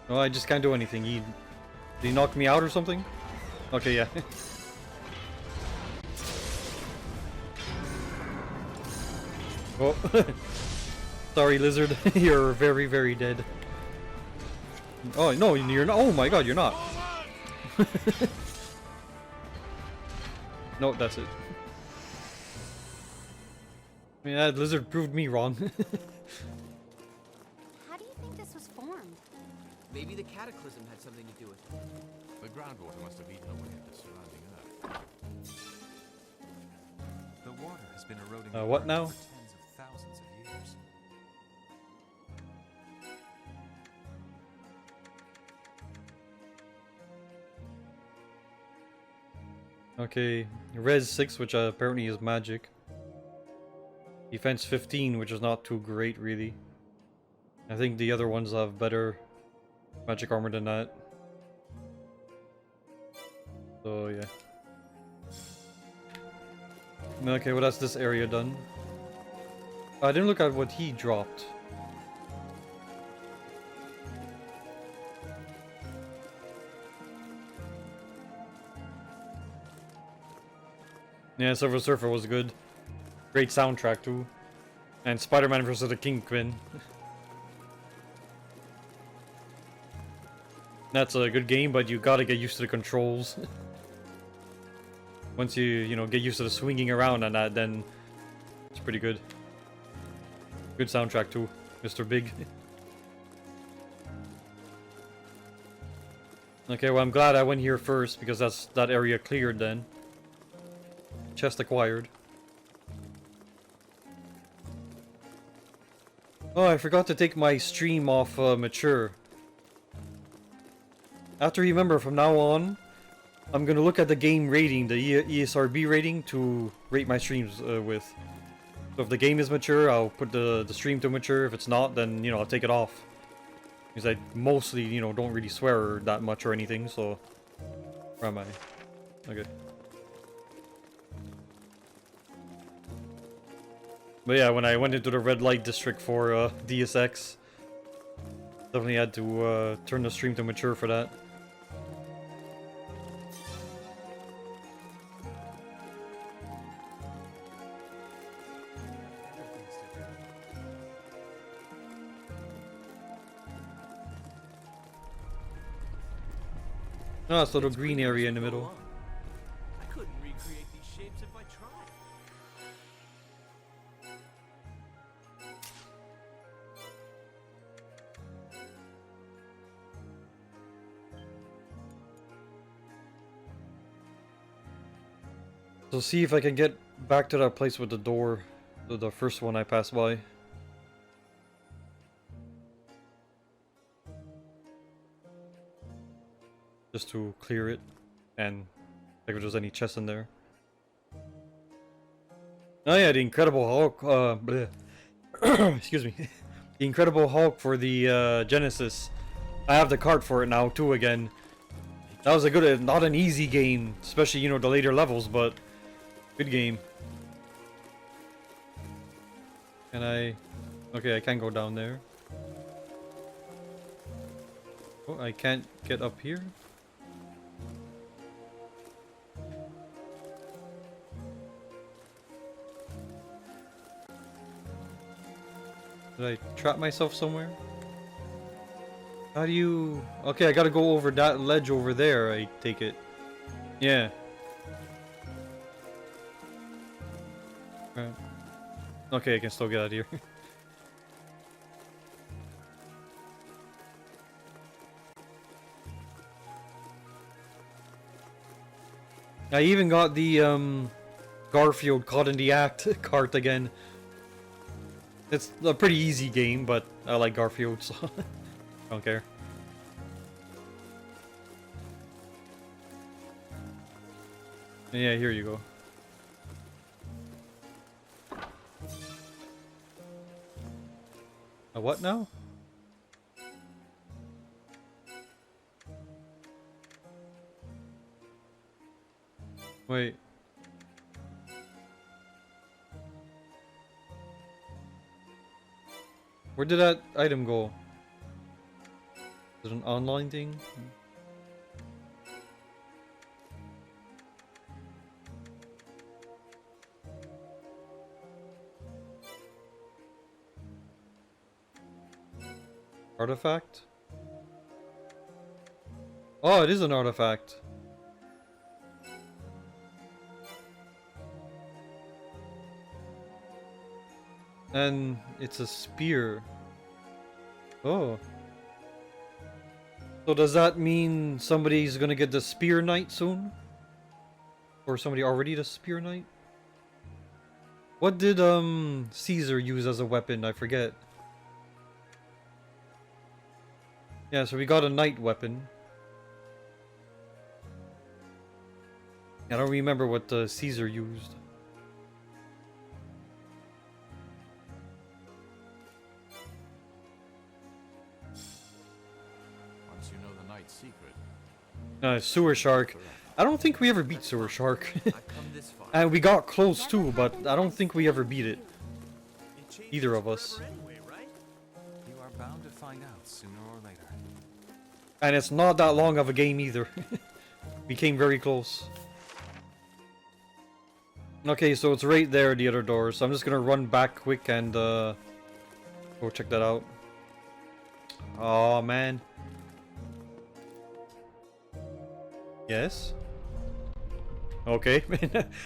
No, I just can't do anything. Did he knock me out or something? Okay, yeah. Oh, sorry, lizard. You're very, very dead. Oh no, you're not. Oh my god, you're not. No, that's it. I mean, that lizard proved me wrong. How do you think this was formed? Maybe the cataclysm had something to do with it. The groundwater must have eaten away at the surrounding earth. The water has been eroding What the now? earth for tens of thousands of years. Okay, Res 6, which apparently is magic. Defense 15, which is not too great, really. I think the other ones have better magic armor than that. So, yeah. Okay, well that's this area done. I didn't look at what he dropped. Yeah, Silver Surfer was good. Great soundtrack too. And Spider-Man vs. the Kingpin. That's a good game, but you gotta get used to the controls. Once you know, get used to the swinging around and that, then it's pretty good. Good soundtrack too, Mr. Big. Okay, well I'm glad I went here first because that area cleared then. Chest acquired. Oh, I forgot to take my stream off mature. I have to remember from now on, I'm gonna look at the game rating, the ESRB rating, to rate my streams with. So if the game is mature, I'll put the stream to mature. If it's not, then, you know, I'll take it off. Because I mostly, you know, don't really swear that much or anything, so... Where am I? Okay. But yeah, when I went into the red light district for DSX, definitely had to turn the stream to mature for that. Oh, it's a little green area in the middle. I couldn't recreate these shapes if I tried. So see if I can get back to that place with the door, the first one I passed by. Just to clear it and check if there's any chests in there. Oh yeah, the Incredible Hulk, excuse me. The Incredible Hulk for the Genesis. I have the card for it now too again. That was a good, not an easy game, especially, you know, the later levels, but good game. Can I... Okay, I can't go down there. Oh, I can't get up here? Did I trap myself somewhere? How do you... Okay, I gotta go over that ledge over there, I take it. Yeah. Right. Okay, I can still get out of here. I even got the Garfield Caught in the Act cart again. It's a pretty easy game, but I like Garfield, so I don't care. Yeah, here you go. A what now? Wait. Where did that item go? Is it an online thing? Artifact? Oh, it is an artifact. And it's a spear. Oh. So does that mean somebody's gonna get the spear knight soon? Or somebody already the spear knight? What did Caesar use as a weapon? I forget. Yeah, so we got a knight weapon. I don't remember what Caesar used. Once you know the knight's secret. Sewer Shark. I don't think we ever beat Sewer Shark. I've come this far. And we got close too, but I don't think we ever beat it. It changes Either of us. forever anyway, right? You are bound to find out sooner or later. And it's not that long of a game either. We came very close. Okay, so it's right there, the other door. So I'm just gonna run back quick and go check that out. Oh man. Yes? Okay.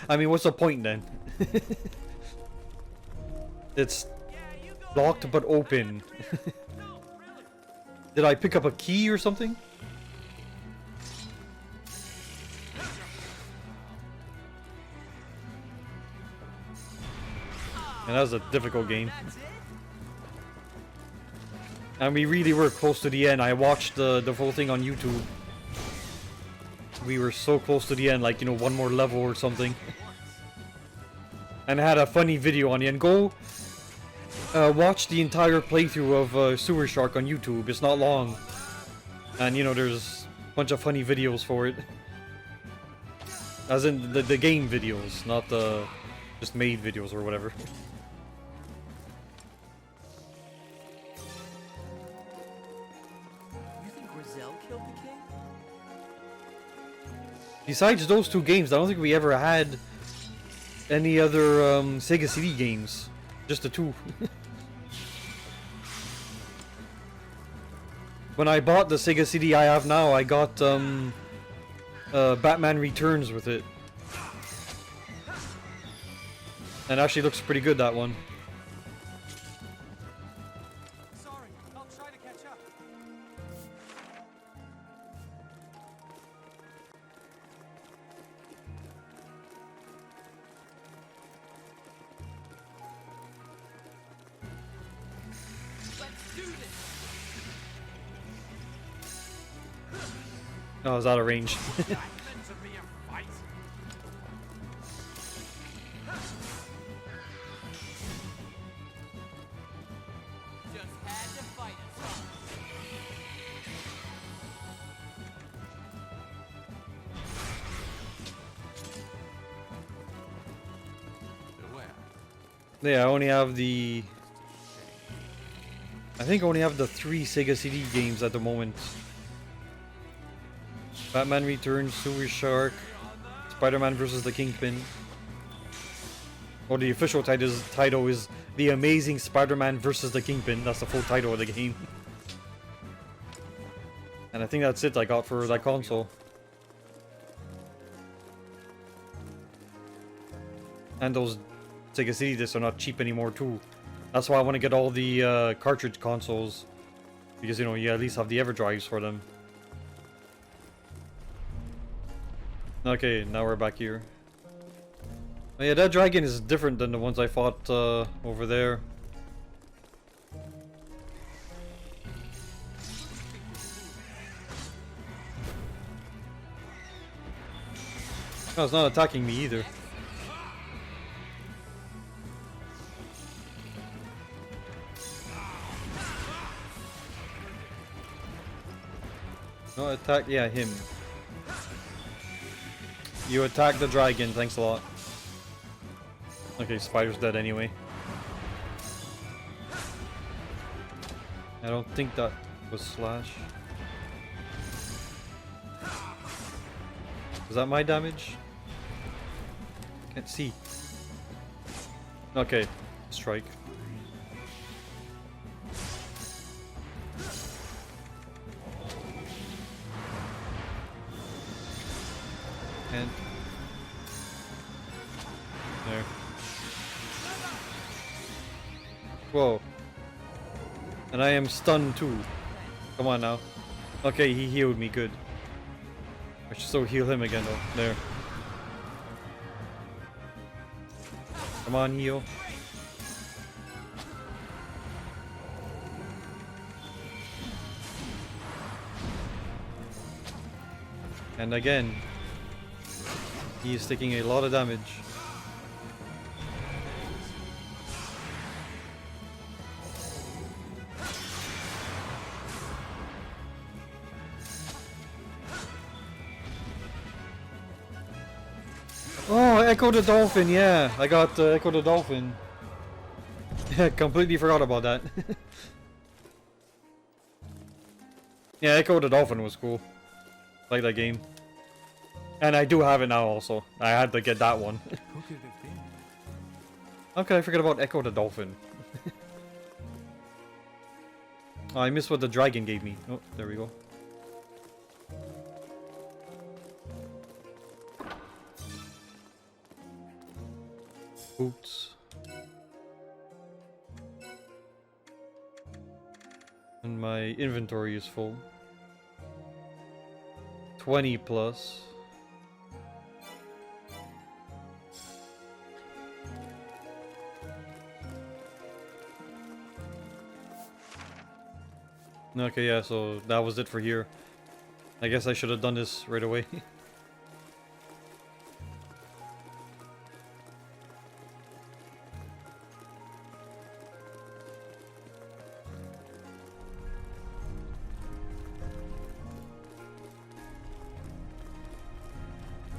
I mean, what's the point then? It's locked but open. Did I pick up a key or something? And that was a difficult game. And we really were close to the end. I watched the full thing on YouTube. We were so close to the end, like, you know, one more level or something. And I had a funny video on the end. Go watch the entire playthrough of Sewer Shark on YouTube. It's not long. And, you know, there's a bunch of funny videos for it. As in the game videos, not the just made videos or whatever. You think Grizel killed the king? Besides those two games, I don't think we ever had any other Sega CD games. Just the two. When I bought the Sega CD I have now, I got Batman Returns with it. And actually looks pretty good, that one. Sorry, I'll try to catch up. Let's do this. Oh, I was out of range. Meant to be a fight. Just had to fight us. Beware. Yeah, I only have the... I think I only have the 3 Sega CD games at the moment. Batman Returns, Sewer Shark, Spider-Man vs. the Kingpin. Or the official title is The Amazing Spider-Man vs. the Kingpin. That's the full title of the game. And I think that's it I got for that console. And those Sega CD discs are not cheap anymore too. That's why I want to get all the cartridge consoles. Because, you know, you at least have the EverDrives for them. Okay, now we're back here. Oh, yeah, that dragon is different than the ones I fought over there. No, it's not attacking me either. No attack, yeah, him. You attack the dragon, thanks a lot. Okay, spider's dead anyway. I don't think that was slash. Is that my damage? Can't see. Okay, strike. And there. Whoa. And I am stunned too. Come on now. Okay, he healed me, good. I should still heal him again though. There. Come on, heal. And again, he is taking a lot of damage. Oh, Echo the Dolphin, yeah. I got Echo the Dolphin. Yeah, completely forgot about that. Yeah, Echo the Dolphin was cool. Like that game. And I do have it now also. I had to get that one. Who could it have been? How could I forget about Echo the Dolphin? Oh, I missed what the dragon gave me. Oh, there we go. Boots. And my inventory is full. 20 plus. Okay, yeah, so that was it for here. I guess I should have done this right away.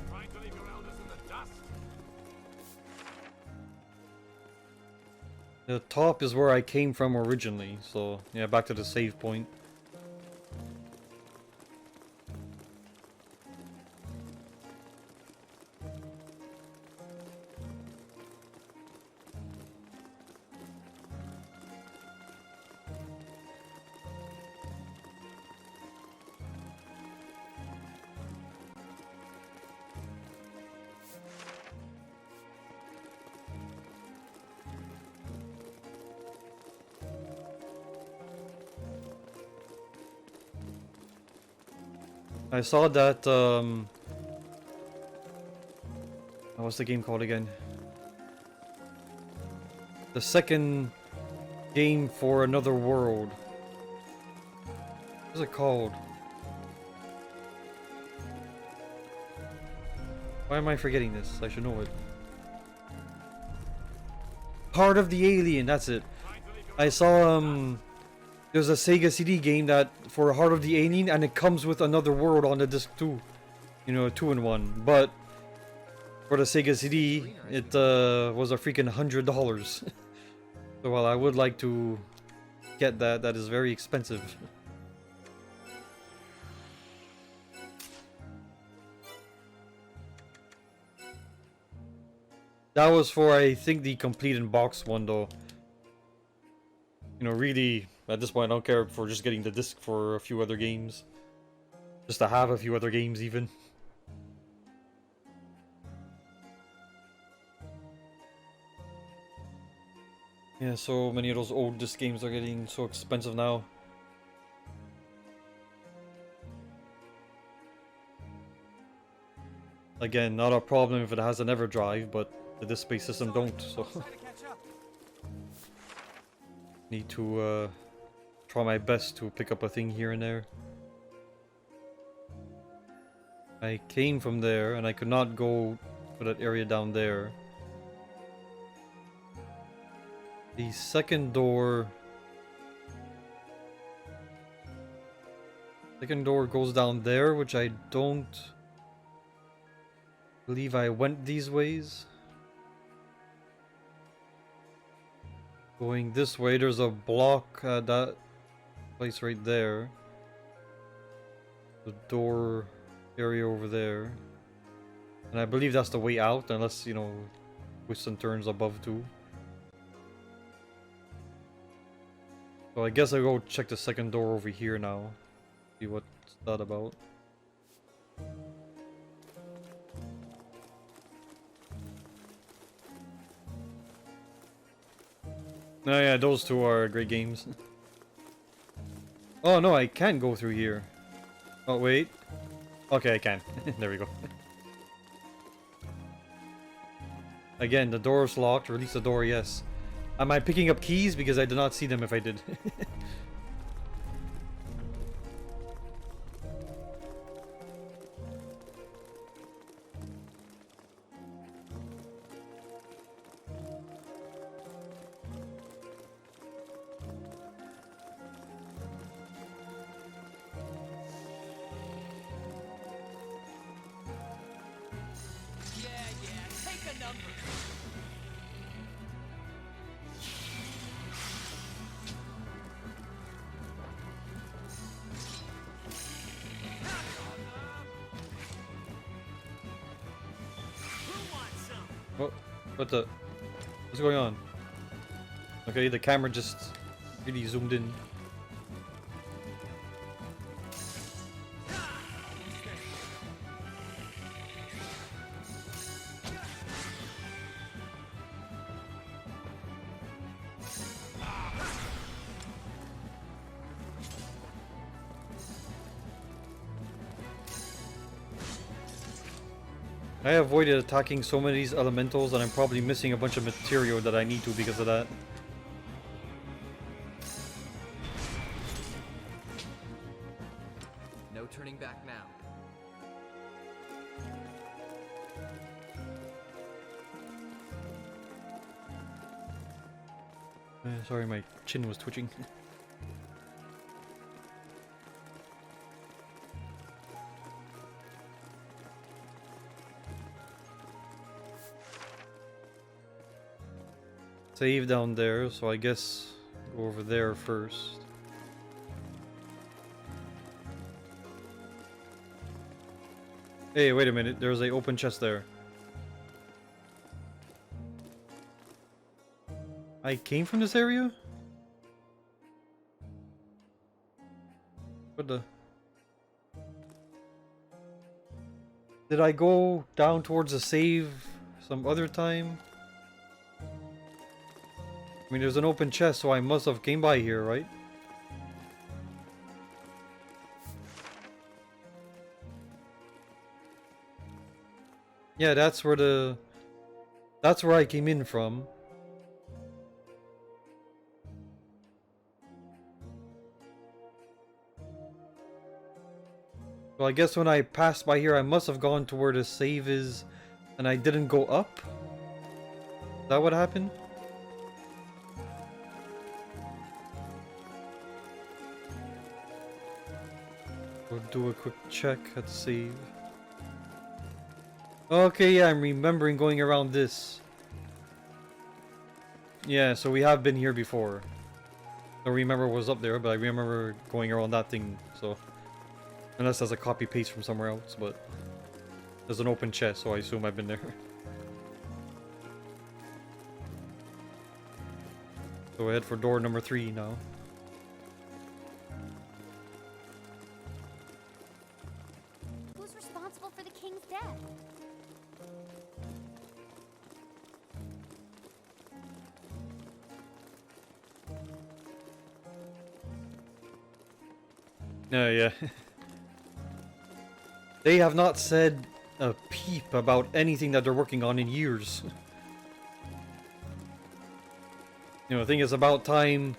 Trying to leave your elders in the dust? The top is where I came from originally, so yeah, back to the save point. I saw that, what's the game called again? The second game for Another World. What's it called? Why am I forgetting this? I should know it. Heart of the Alien, that's it. I saw, there's a Sega CD game that for Heart of the Alien, and it comes with Another World on the disc too. You know, 2-in-1. But for the Sega CD, it was a freaking $100. So while I would like to get that, that is very expensive. That was for, I think, the complete in box one though. You know, really, at this point I don't care for just getting the disc for a few other games. Just to have a few other games even. Yeah, so many of those old disc games are getting so expensive now. Again, not a problem if it has an EverDrive, but the disc-based system don't, so... Need to try my best to pick up a thing here and there. I came from there, and I could not go to that area down there. The second door... Second door goes down there, which I don't believe I went these ways. Going this way, there's a block at that place right there. The door area over there. And I believe that's the way out, unless, you know, twists and turns above too. So I guess I'll go check the second door over here now. See what's that about. Oh yeah, those two are great games. Oh no, I can't go through here. Oh wait. Okay, I can. There we go. Again, the door's locked. Release the door, yes. Am I picking up keys? Because I did not see them if I did. Take a number. What the? What's going on? Okay, the camera just really zoomed in. I avoided attacking so many of these elementals, and I'm probably missing a bunch of material that I need to because of that. No turning back now. Sorry, my chin was twitching. Save down there, so I guess go over there first. Hey, wait a minute, there's an open chest there. I came from this area? What the? Did I go down towards the save some other time? I mean, there's an open chest, so I must have came by here, right? Yeah, that's where the... That's where I came in from. Well, I guess when I passed by here, I must have gone to where the save is, and I didn't go up? Is that what happened? We'll do a quick check at save. Okay, yeah, I'm remembering going around this. Yeah, so we have been here before. I don't remember what was up there, but I remember going around that thing, so... Unless that's a copy-paste from somewhere else, but... There's an open chest, so I assume I've been there. So I head for door number 3 now. Who's responsible for the king's death? No, yeah. They have not said a peep about anything that they're working on in years. You know, I think it's about time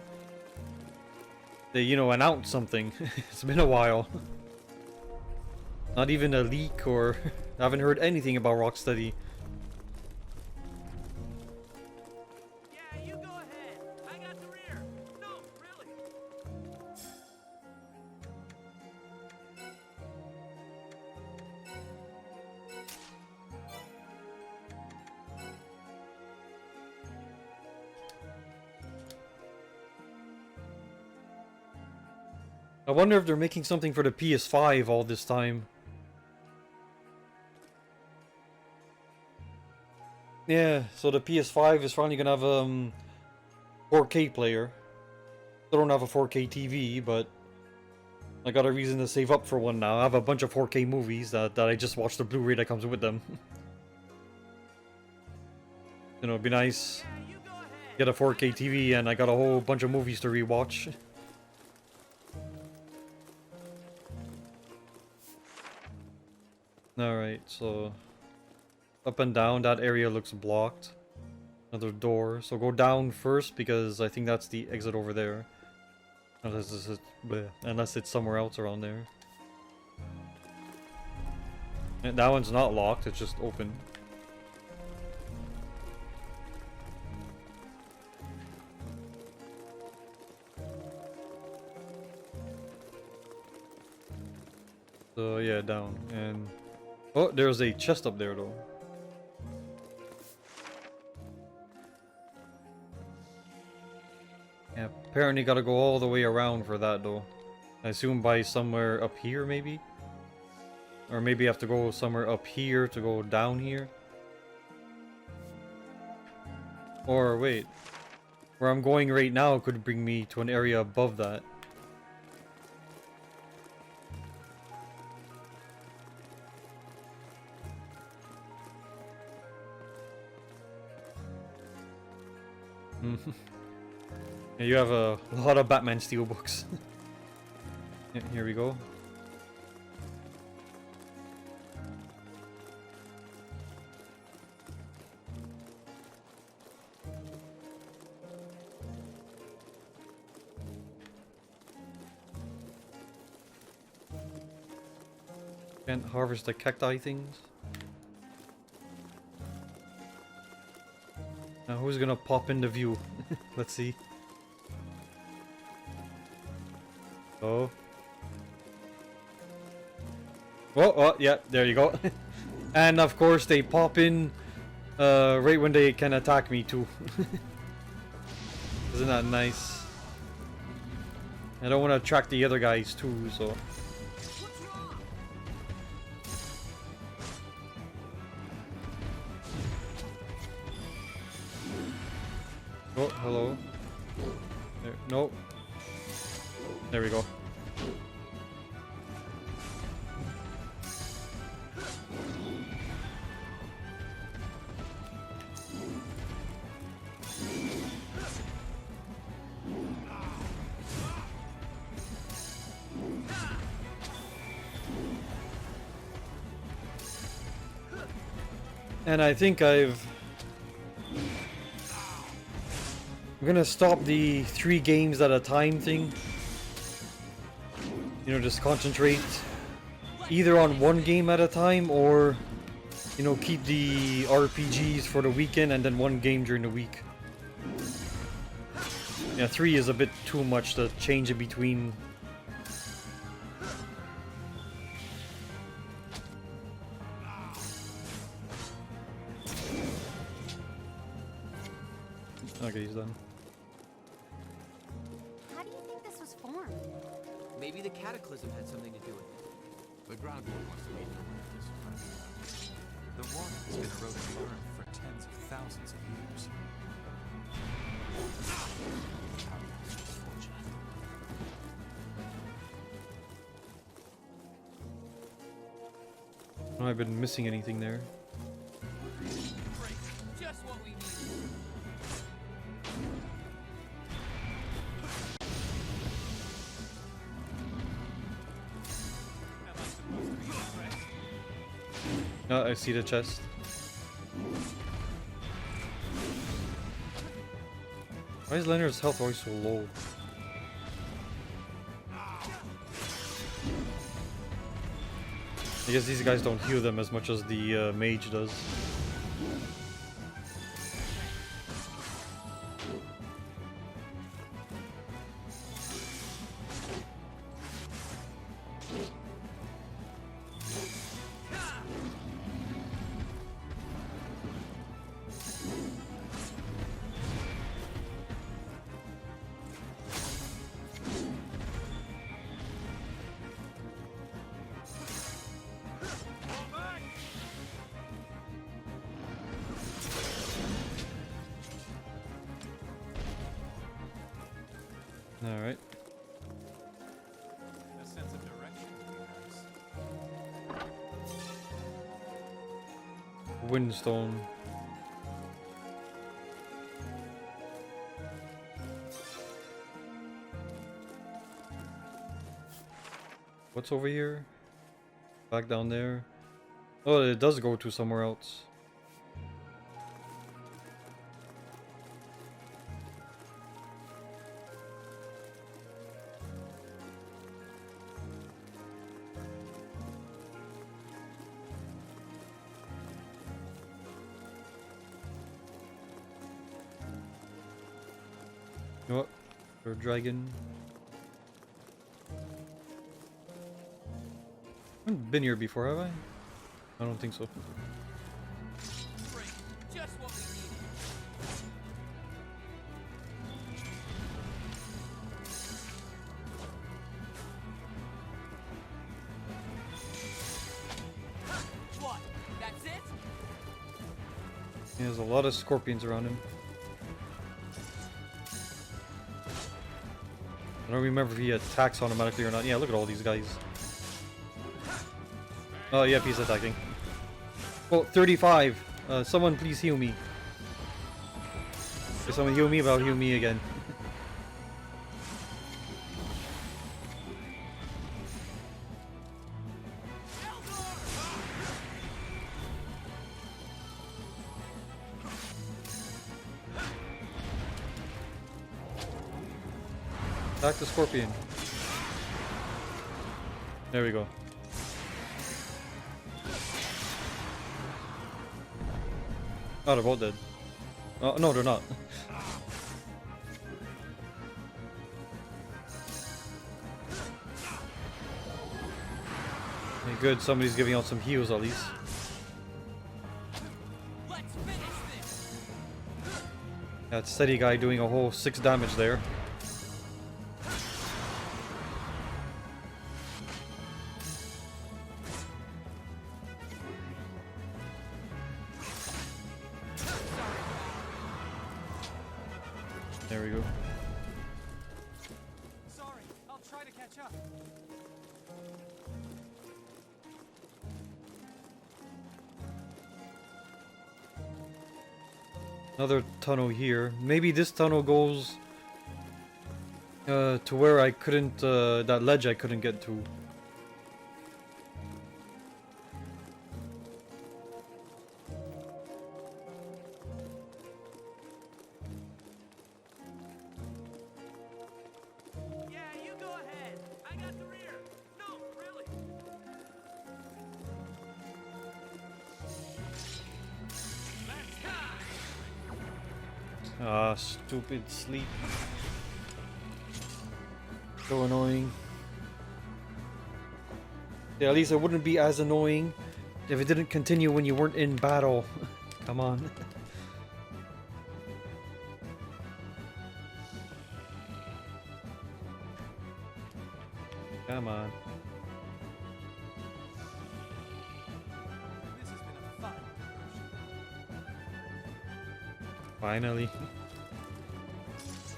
they, you know, announce something. It's been a while. Not even a leak, or I haven't heard anything about Rocksteady. Yeah, you go ahead. I got the rear. No, really. I wonder if they're making something for the PS5 all this time. Yeah, so the PS5 is finally gonna have a 4K player. Still don't have a 4K TV, but I got a reason to save up for one now. I have a bunch of 4K movies that I just watched the Blu-ray that comes with them. You know, it'd be nice. Yeah, you go ahead. Get a 4K TV and I got a whole bunch of movies to rewatch. Alright, so up and down, that area looks blocked. Another door, so go down first because I think that's the exit over there. Unless it's somewhere else around there. And that one's not locked, it's just open. So yeah, down. And oh, there's a chest up there though. Yeah, apparently gotta go all the way around for that though. I assume by somewhere up here maybe? Or maybe I have to go somewhere up here to go down here? Or wait, where I'm going right now could bring me to an area above that. Yeah, you have a lot of Batman steelbooks. Yeah, here we go. Can't harvest the cacti things. Now who's gonna pop into view? Let's see. Oh. Oh, yeah, there you go. And of course they pop in right when they can attack me too. Isn't that nice? I don't want to attract the other guys too, so. Oh, hello. There, no. There we go. And I think I'm gonna stop the 3 games at a time thing. You know, just concentrate either on one game at a time or, you know, keep the RPGs for the weekend and then one game during the week. Yeah, 3 is a bit too much to change in between. Okay, he's done. How do you think this was formed? Maybe the cataclysm had something to do with it. The groundwork must be this. The water has been eroding the earth for tens of thousands of years. How misfortunate. Oh, I've been missing anything there. Great. Just what we need. Oh, I see the chest. Why is Leonard's health always so low? guess these guys don't heal them as much as the mage does. Alright. A sense of direction would be nice. Windstone. What's over here? Back down there. Oh, it does go to somewhere else. You know what? For a dragon. I haven't been here before, have I? I don't think so. Great. Just what we needed. What? That's it? Yeah, there's a lot of scorpions around him. I don't remember if he attacks automatically or not. Yeah, look at all these guys. Oh, yep, he's attacking. Oh, 35. Someone please heal me. If someone heal me, but I'll heal me again. Attack the scorpion. There we go. Oh, they're both dead. Oh, no, they're not. Okay, good, somebody's giving out some heals at least. Let's finish this. That steady guy doing a whole 6 damage there. There we go. Sorry, I'll try to catch up. Another tunnel here. Maybe this tunnel goes to where I couldn't, that ledge I couldn't get to. Yeah, you go ahead. I got the rear. No, really. Ah, stupid sleep. So annoying. Yeah, at least it wouldn't be as annoying if it didn't continue when you weren't in battle. Come on. Come on. This has been a fun diversion. Finally.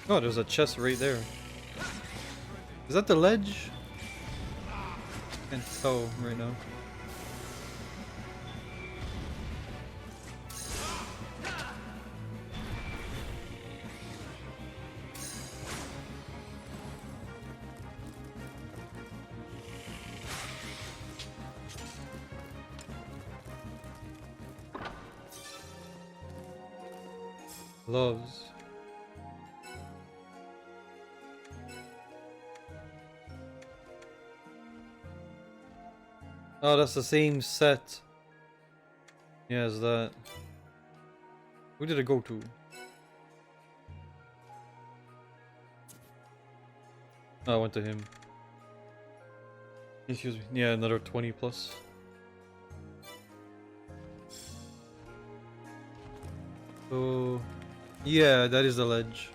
Oh, there's a chest right there. Is that the ledge? Can't tell right now. Gloves. Oh, that's the same set. Yeah, it's that. Who did it go to? Oh, I went to him. Excuse me. Yeah, another 20 plus. So, yeah, that is the ledge.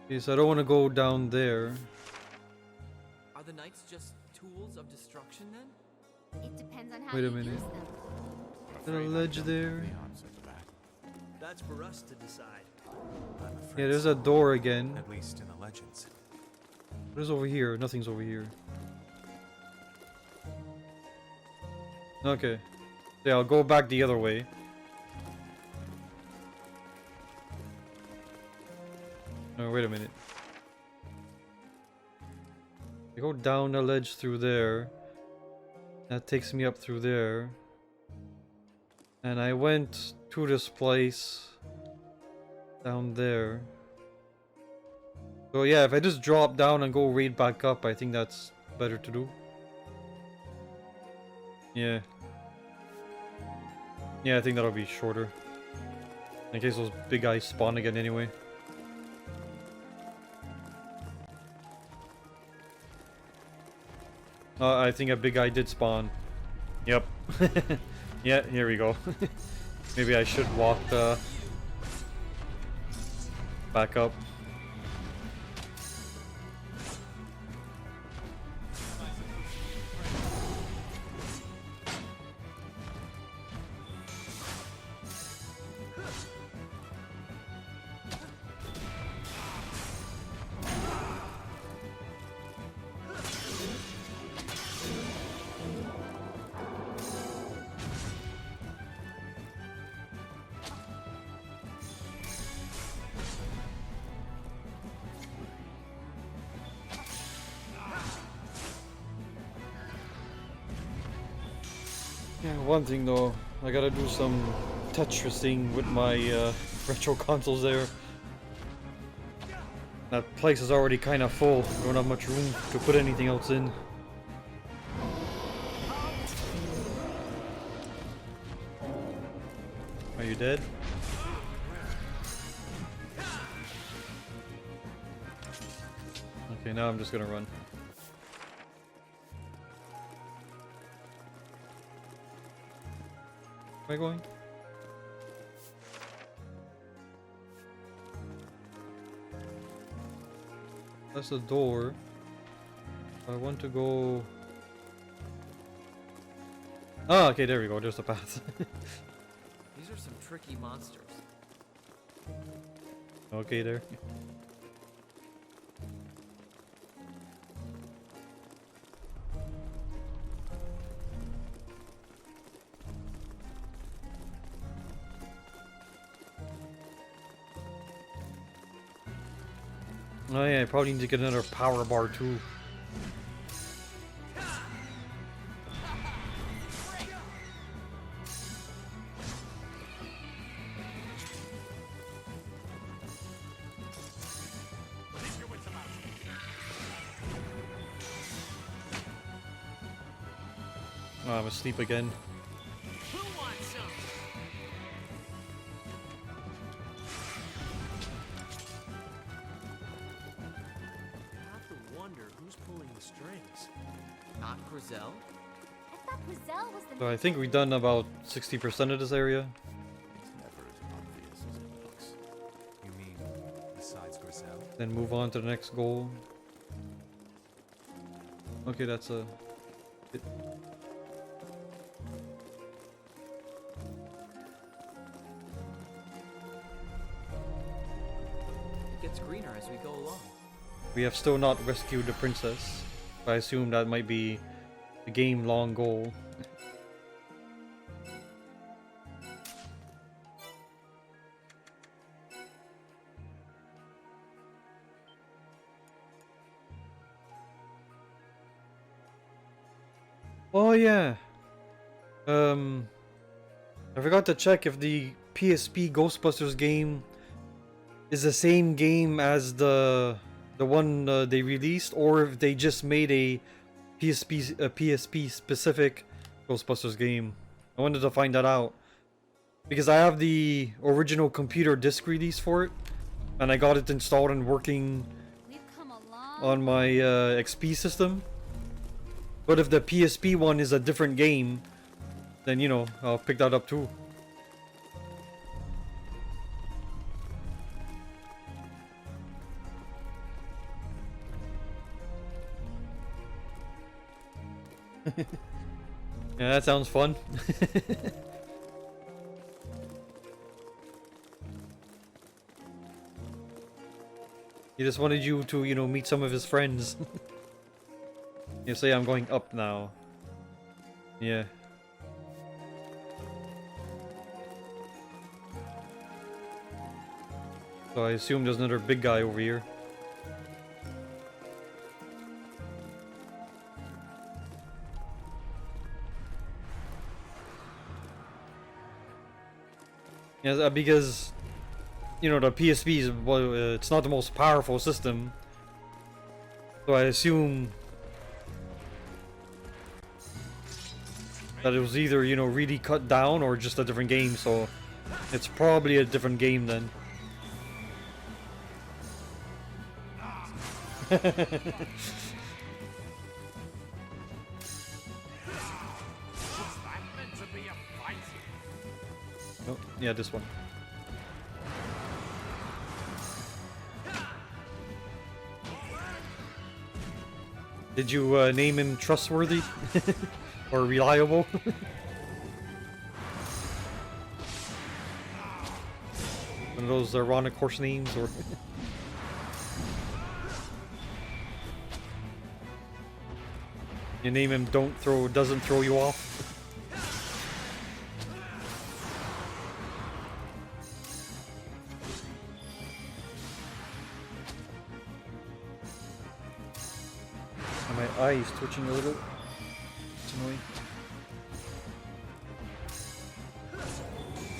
Okay, so I don't want to go down there. Are the knights just tools of destruction then? It depends on how Wait a you minute. use them. Is there a ledge there? The answer to that. That's for us to decide. I'm afraid Yeah, there's so. a door again. At least in the legends. What is over here? Nothing's over here. Okay. Yeah, I'll go back the other way. No, wait a minute. I go down the ledge through there. That takes me up through there. And I went to this place down there. So yeah, if I just drop down and go right back up, I think that's better to do. Yeah. Yeah, I think that'll be shorter. In case those big guys spawn again anyway. I think a big guy did spawn. Yep. Yeah, here we go. Maybe I should walk back up. Yeah, one thing though, I gotta do some Tetrising with my retro consoles there. That place is already kind of full. Don't have much room to put anything else in. Are you dead? Okay, now I'm just gonna run. Where am I going? That's the door. I want to go... Ah, okay, there we go. There's the path. These are some tricky monsters. Okay, there. Oh yeah, I probably need to get another power bar too. Oh, I'm asleep again. Who wants some? I have to wonder who's pulling the strings. Not Grizel? I thought Grizel was the So I think we've done about 60% of this area. It's never as obvious as it looks. You mean, besides Grizel? Then move on to the next goal. Okay, that's a... It. It gets greener as we go along. We have still not rescued the princess. I assume that might be a game-long goal. Oh yeah. I forgot to check if the PSP Ghostbusters game is the same game as the one they released, or if they just made a PSP specific Ghostbusters game. I wanted to find that out because I have the original computer disc release for it, and I got it installed and working We've come a long on my XP system. But if the PSP one is a different game, then you know I'll pick that up too. Yeah, that sounds fun. He just wanted you to, you know, meet some of his friends. You say I'm going up now. Yeah. So I assume there's another big guy over here. Yeah, because, you know, the PSP is, well, it's not the most powerful system. So I assume that it was either, you know, really cut down or just a different game, so it's probably a different game then. Oh, yeah, this one. Did you name him Trustworthy? Or Reliable? One of those ironic horse names, or... You name him doesn't throw you off? My eye is twitching a little. It's annoying.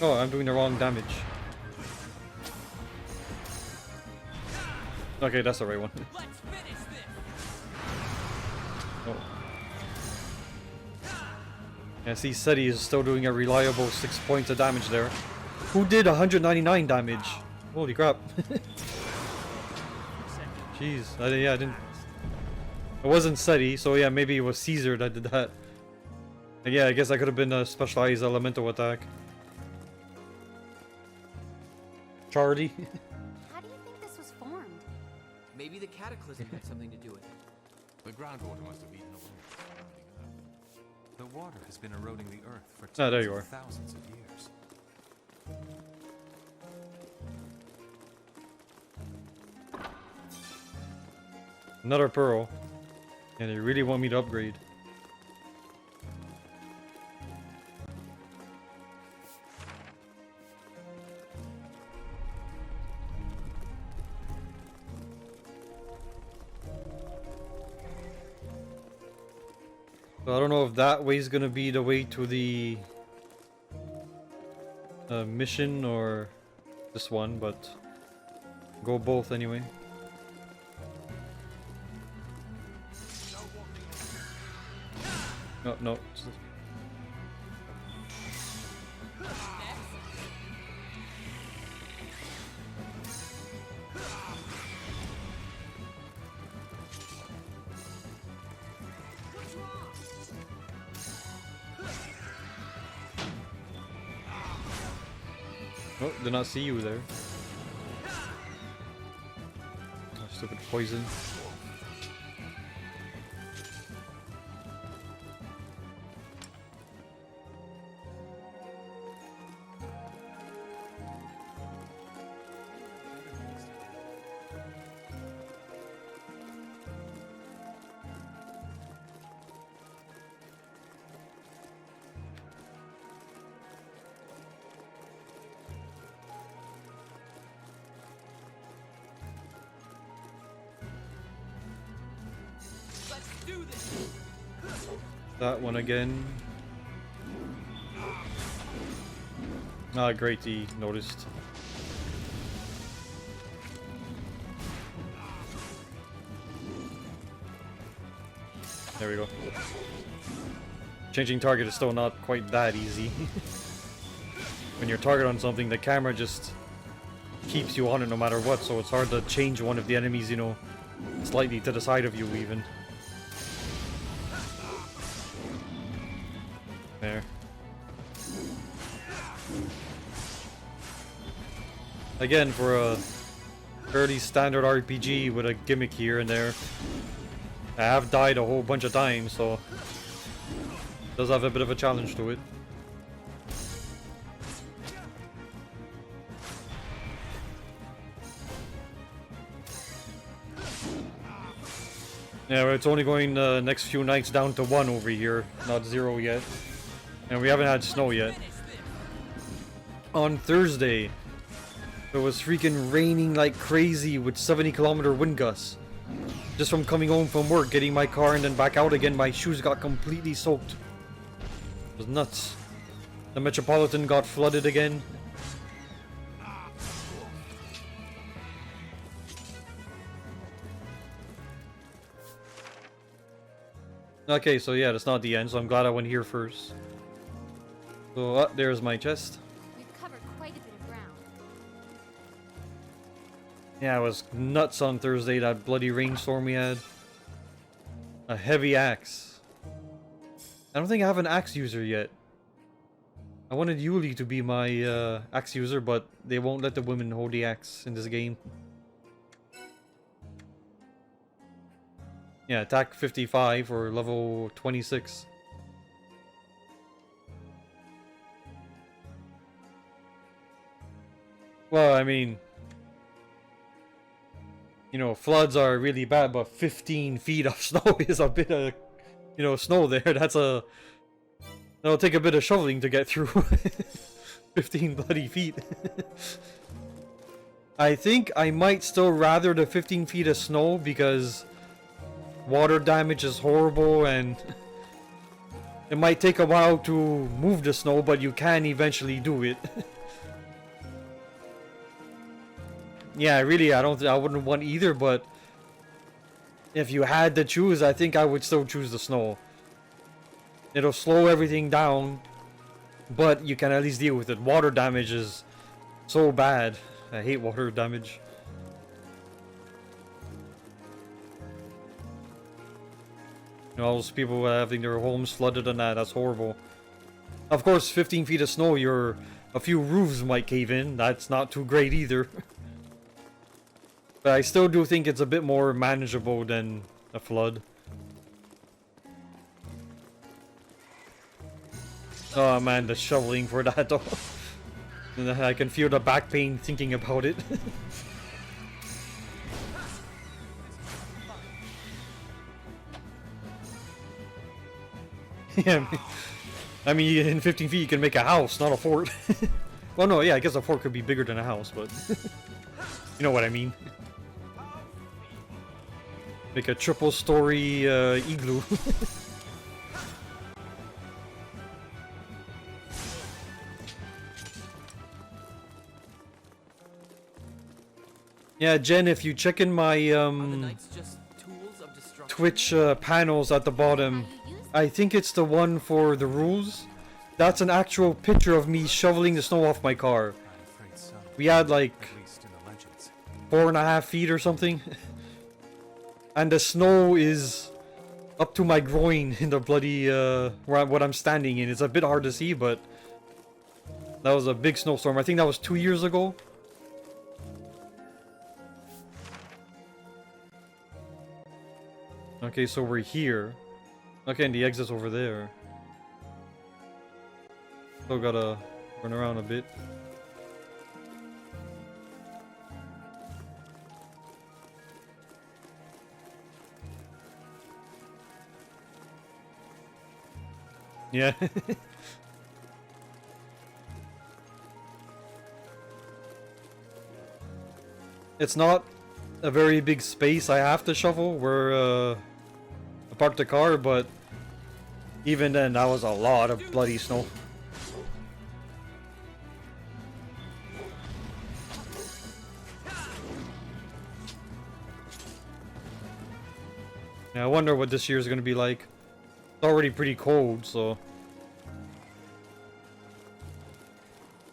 Oh, I'm doing the wrong damage. Okay, that's the right one. Let's finish this. Oh. Yeah, see, Seti is still doing a reliable 6 points of damage there. Who did 199 damage? Holy crap. Jeez, yeah, I didn't... It wasn't Seti, so yeah, maybe it was Caesar that did that. Yeah, I guess that could have been a specialized elemental attack. Chardy. How do you think this was formed? Maybe the cataclysm had something to do with it. The groundwater must have eaten away the surrounding earth. The water has been eroding the earth for Ah, there tens you of are. thousands of years. Another pearl. And they really want me to upgrade. So I don't know if that way is gonna be the way to the mission or this one, but go both anyway. No, no. Oh, did not see you there. Oh, stupid poison. Let's do this. That one again. Ah, great, he noticed. There we go. Changing target is still not quite that easy. When you're target on something, the camera just keeps you on it no matter what, so it's hard to change one of the enemies, you know, slightly to the side of you even. There. Again, for a fairly standard RPG with a gimmick here and there, I have died a whole bunch of times, so it does have a bit of a challenge to it. Yeah, it's only going the next few nights down to 1 over here, not 0 yet. And we haven't had snow yet. On Thursday, it was freaking raining like crazy with 70-kilometer wind gusts. Just from coming home from work, getting my car and then back out again, my shoes got completely soaked. It was nuts. The Metropolitan got flooded again. Okay, so yeah, that's not the end, so I'm glad I went here first. So, there's my chest. We've covered quite a bit of ground. Yeah, it was nuts on Thursday, that bloody rainstorm we had. A heavy axe. I don't think I have an axe user yet. I wanted Yuli to be my axe user, but they won't let the women hold the axe in this game. Yeah, attack 55 or level 26. Well, I mean, you know, floods are really bad, but 15 feet of snow is a bit of, you know, snow there. That'll take a bit of shoveling to get through. 15 bloody feet. I think I might still rather the 15 feet of snow because water damage is horrible and it might take a while to move the snow, but you can eventually do it. Yeah, really, I wouldn't want either, but if you had to choose, I think I would still choose the snow. It'll slow everything down, but you can at least deal with it. Water damage is so bad. I hate water damage. You know, all those people having their homes flooded and that's horrible. Of course, 15 feet of snow, a few roofs might cave in. That's not too great either. But I still do think it's a bit more manageable than a flood. Oh man, the shoveling for that though. And I can feel the back pain thinking about it. Yeah, I mean, in 15 feet you can make a house, not a fort. Well, no, yeah, I guess a fort could be bigger than a house, but you know what I mean. Make a triple-story igloo. Yeah, Jen, if you check in my Twitch panels at the bottom, I think it's the one for the rules. That's an actual picture of me shoveling the snow off my car. We had like 4.5 feet or something. And the snow is up to my groin in the bloody, what I'm standing in. It's a bit hard to see, but that was a big snowstorm. I think that was 2 years ago. Okay, so we're here. Okay, and the exit's over there. Still gotta run around a bit. Yeah. It's not a very big space I have to shovel where I parked the car, but even then that was a lot of bloody snow. Yeah, I wonder what this year is gonna be like. It's already pretty cold, so.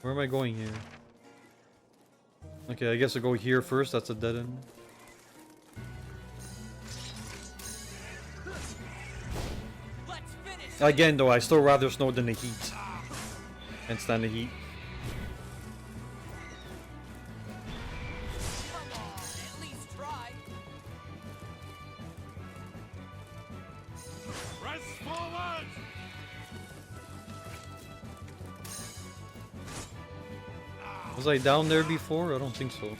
Where am I going here? Okay, I guess I'll go here first. That's a dead end. Let's finish. Again, though, I still rather snow than the heat. Can't stand the heat. Come on, at least try. Press forward! Was I down there before? I don't think so.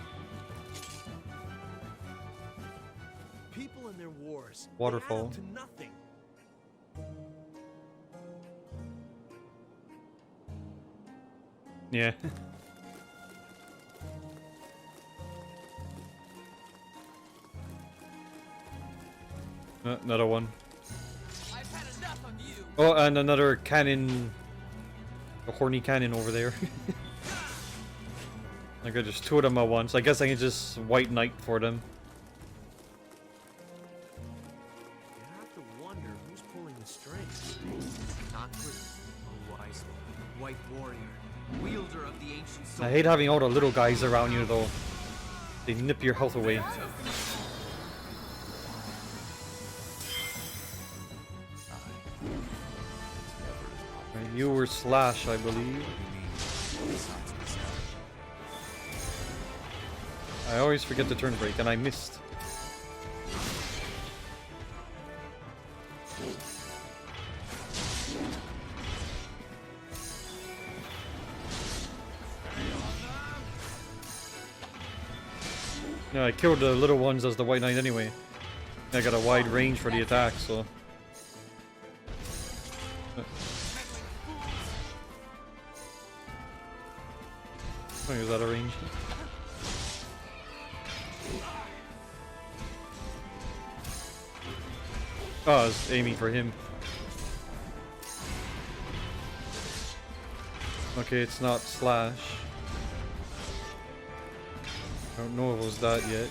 People and their wars. they Waterfall. add up to nothing. Yeah. Another one. I've had enough of you. Oh, and another cannon. A horny cannon over there. I got just two of them at once. I guess I can just white knight for them. You have to wonder who's pulling the strings. Not Groot. A wise white warrior, wielder of the ancient sword. I hate having all the little guys around you though. They nip your health away. Right, you were Slash, I believe. You mean the sides Grisel? I always forget the turn break, and I missed. No, I killed the little ones as the White Knight anyway. I got a wide range for the attack, so. Oh, he was out of range. Oh, I was aiming for him. Okay, it's not Slash. I don't know if it was that yet.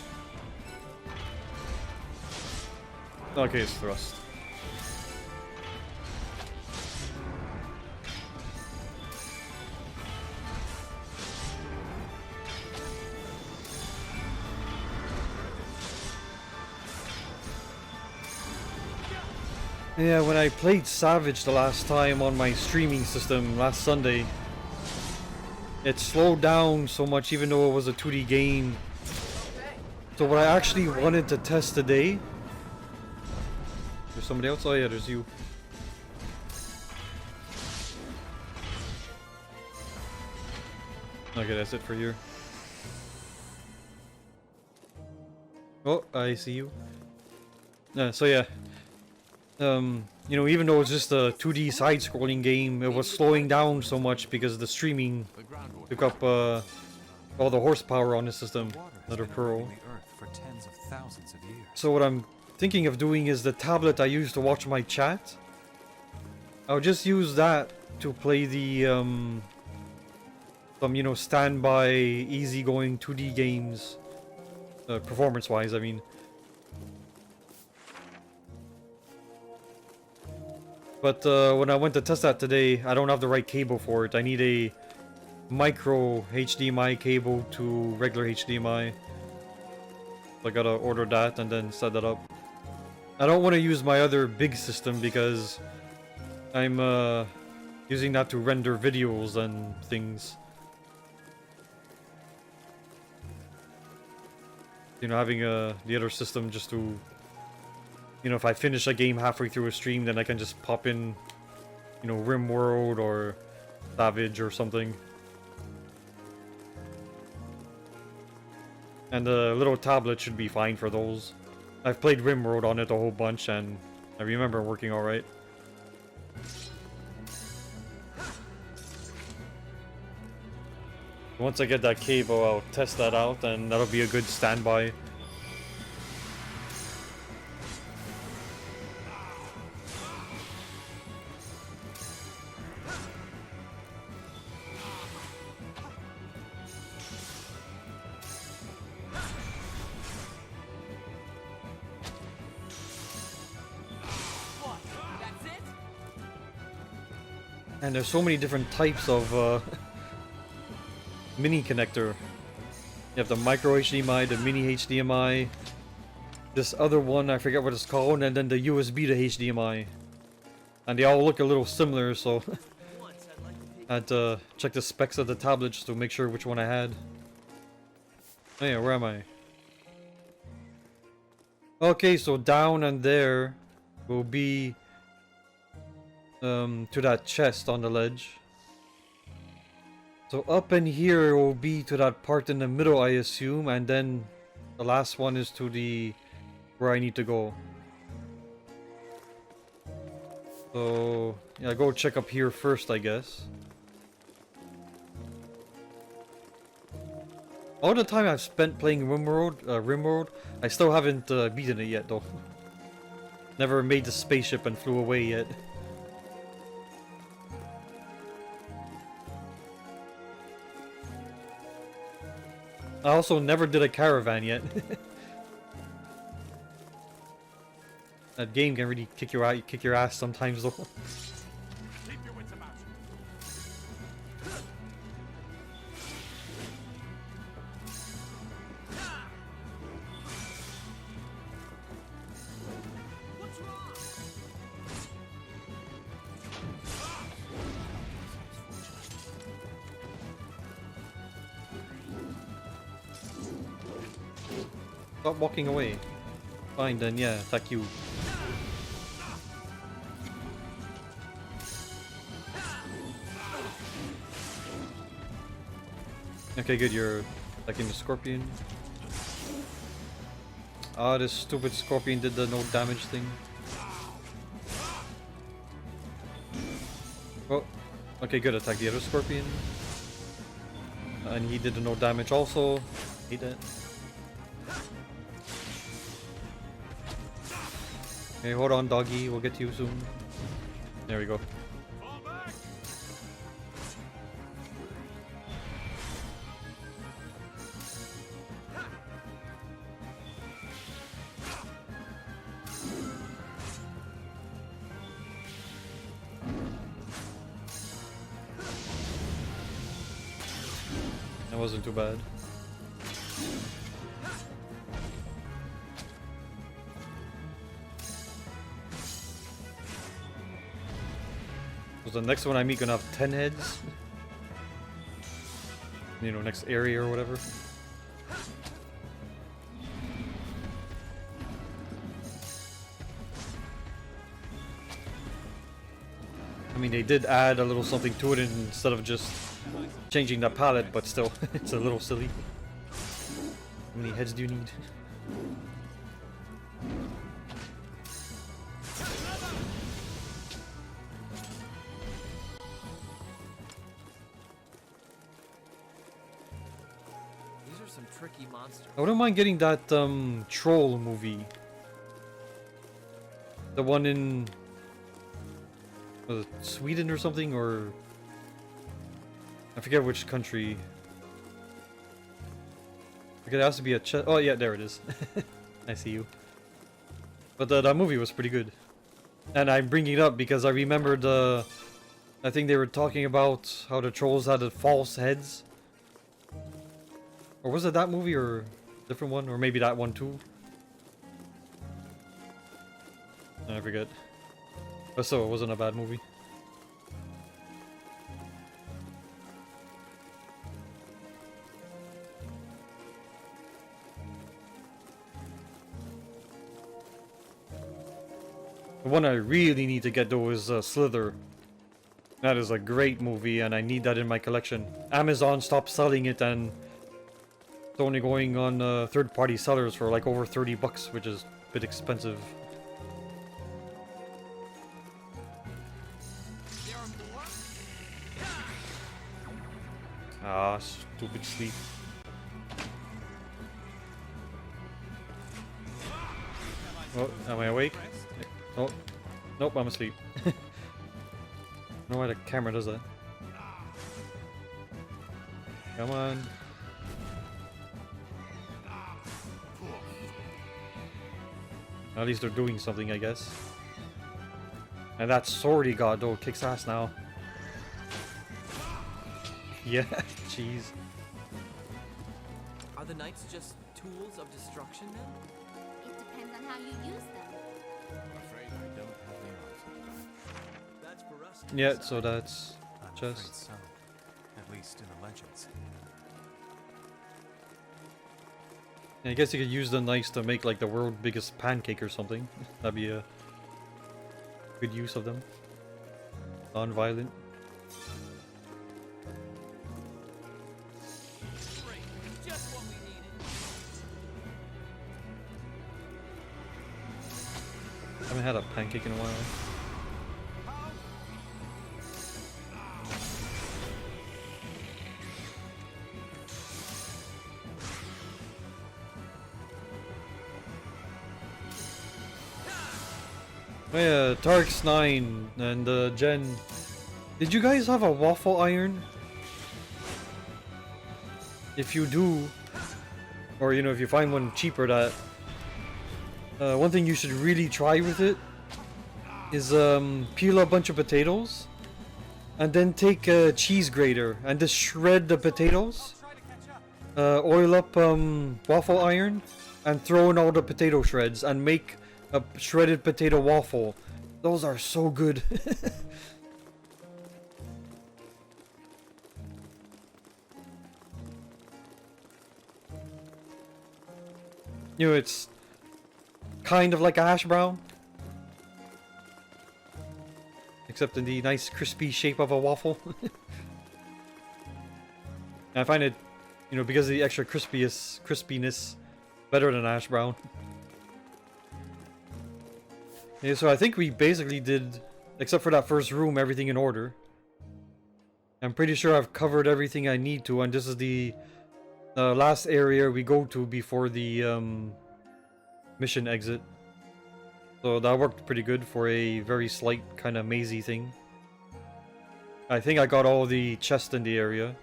Okay, it's Thrust. Yeah, when I played Savage the last time on my streaming system last Sunday, it slowed down so much even though it was a 2D game. So what I actually wanted to test today... There's somebody else? Oh yeah, there's you. Okay, that's it for you. Oh, I see you. So yeah. You know, even though it's just a 2D side-scrolling game, it was slowing down so much because the streaming The groundwater. took up all the horsepower on the system. Water has Another been pearl. eroding the earth for tens of thousands of years. So what I'm thinking of doing is the tablet I use to watch my chat. I'll just use that to play the some, you know, standby, easygoing 2D games, performance-wise, I mean. But when I went to test that today, I don't have the right cable for it. I need a micro HDMI cable to regular HDMI. So I gotta order that and then set that up. I don't want to use my other big system because I'm using that to render videos and things. You know, having the other system just to... You know, if I finish a game halfway through a stream, then I can just pop in, you know, RimWorld or Savage or something. And the little tablet should be fine for those. I've played RimWorld on it a whole bunch, and I remember it working alright. Once I get that cable, I'll test that out, and that'll be a good standby. And there's so many different types of mini connector. You have the micro HDMI, the mini HDMI, this other one, I forget what it's called, and then the USB to HDMI. And they all look a little similar, so I had to check the specs of the tablets to make sure which one I had. Oh yeah, where am I? Okay, so down and there will be to that chest on the ledge. So up in here will be to that part in the middle, I assume, and then the last one is to the where I need to go. So yeah, go check up here first, I guess. All the time I've spent playing Rimworld, I still haven't beaten it yet, though. Never made the spaceship and flew away yet. I also never did a caravan yet. That game can really kick your ass sometimes, though. Keep your wits about you. What's wrong? Stop walking away. Fine then, yeah, attack you. Okay, good, you're attacking the scorpion. Ah, this stupid scorpion did the no damage thing. Oh, okay, good, attack the other scorpion. And he did the no damage also. Hate that. Okay, hold on, doggy. We'll get to you soon. There we go. Fall back. That wasn't too bad. So the next one I meet gonna have 10 heads. You know, next area or whatever. I mean, they did add a little something to it instead of just changing the palette, but still, it's a little silly. How many heads do you need? These are some tricky monsters. I wouldn't mind getting that troll movie. The one in was it Sweden or something, or I forget which country. Okay, it has to be a chest. Oh yeah, there it is. I see you. But that movie was pretty good. And I'm bringing it up because I remembered I think they were talking about how the trolls had the false heads. Or was it that movie or a different one? Or maybe that one too? I forget. But so, it wasn't a bad movie. The one I really need to get though is Slither. That is a great movie and I need that in my collection. Amazon stopped selling it and it's only going on third-party sellers for like over 30 bucks, which is a bit expensive. There are more? Ah, stupid sleep. Oh, am I awake? Oh, nope, I'm asleep. I don't know why the camera does that. Come on. At least they're doing something, I guess. And that sword he got, though, kicks ass now. Yeah, jeez. Are the knights just tools of destruction then? It depends on how you use them. I'm afraid I don't have the answer. That's for us to Yeah, decide. so that's I'm afraid just. so. At least in the legends. I guess you could use the knives to make like the world's biggest pancake or something. That'd be a good use of them. Non-violent. Great, just what we needed. I haven't had a pancake in a while. Oh yeah, Tarks 9 and Jen. Did you guys have a waffle iron? If you do, or you know, if you find one cheaper, that one thing you should really try with it is peel a bunch of potatoes and then take a cheese grater and just shred the potatoes. Oil up waffle iron and throw in all the potato shreds and make a shredded potato waffle. Those are so good. You know, it's kind of like a hash brown, except in the nice crispy shape of a waffle. I find it, you know, because of the extra crispiness, better than hash brown. Yeah, so I think we basically did, except for that first room, everything in order. I'm pretty sure I've covered everything I need to, and this is the last area we go to before the mission exit. So that worked pretty good for a very slight kind of mazy thing. I think I got all the chests in the area.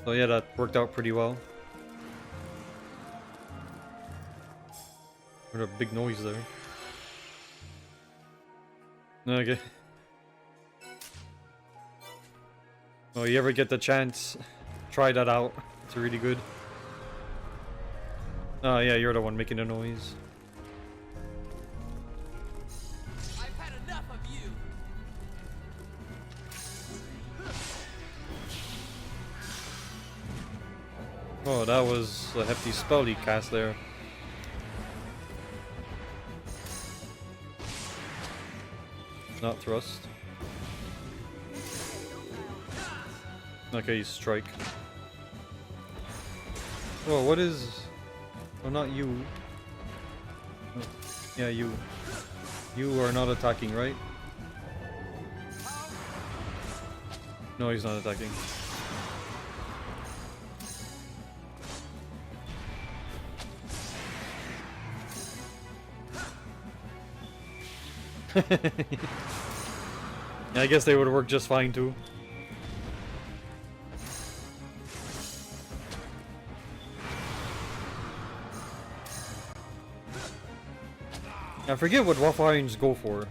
So yeah, that worked out pretty well. What a big noise there. Okay. Well, you ever get the chance, try that out. It's really good. Oh yeah, you're the one making the noise. I've had enough of you. Oh, that was a hefty spell he cast there. Not thrust. Okay, strike. Oh, what is... Oh, not you. Oh, yeah, you. You are not attacking, right? No, he's not attacking. Yeah, I guess they would work just fine too. I forget what waffle irons go for.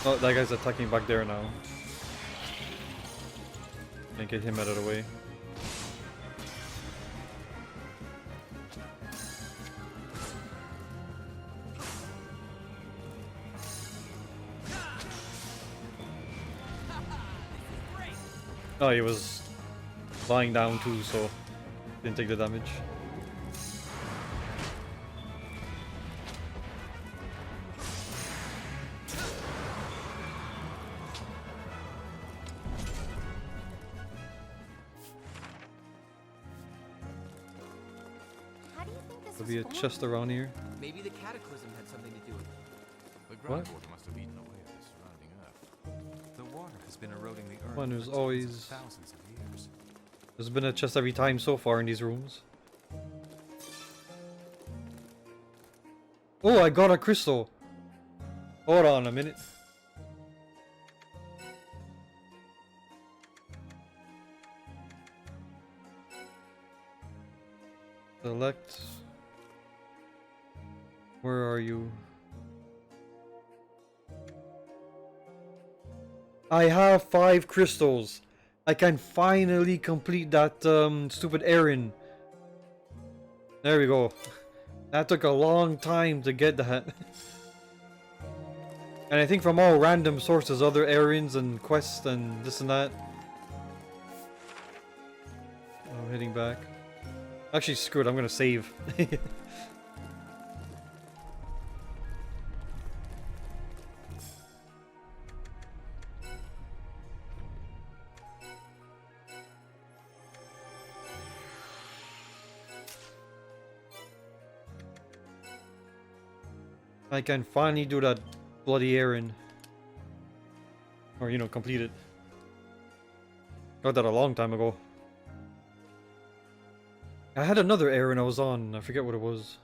Oh, that guy's attacking back there now. And get him out of the way. Oh, he was lying down too, so didn't take the damage. How do you think this There'll be a was formed? chest around here. Maybe the cataclysm had something to do with it. The What? groundwater must have eaten away at the surrounding earth. The water has been eroding the earth One for who's tens of always- thousands of years. There's been a chest every time so far in these rooms. Oh, I got a crystal! Hold on a minute. Select. Where are you? I have 5 crystals. I can finally complete that stupid errand. There we go. That took a long time to get that. And I think from all random sources, other errands and quests and this and that. I'm heading back. Actually, screw it, I'm gonna save. I can finally do that bloody errand. Or, you know, complete it. Got that a long time ago. I had another errand I was on. I forget what it was.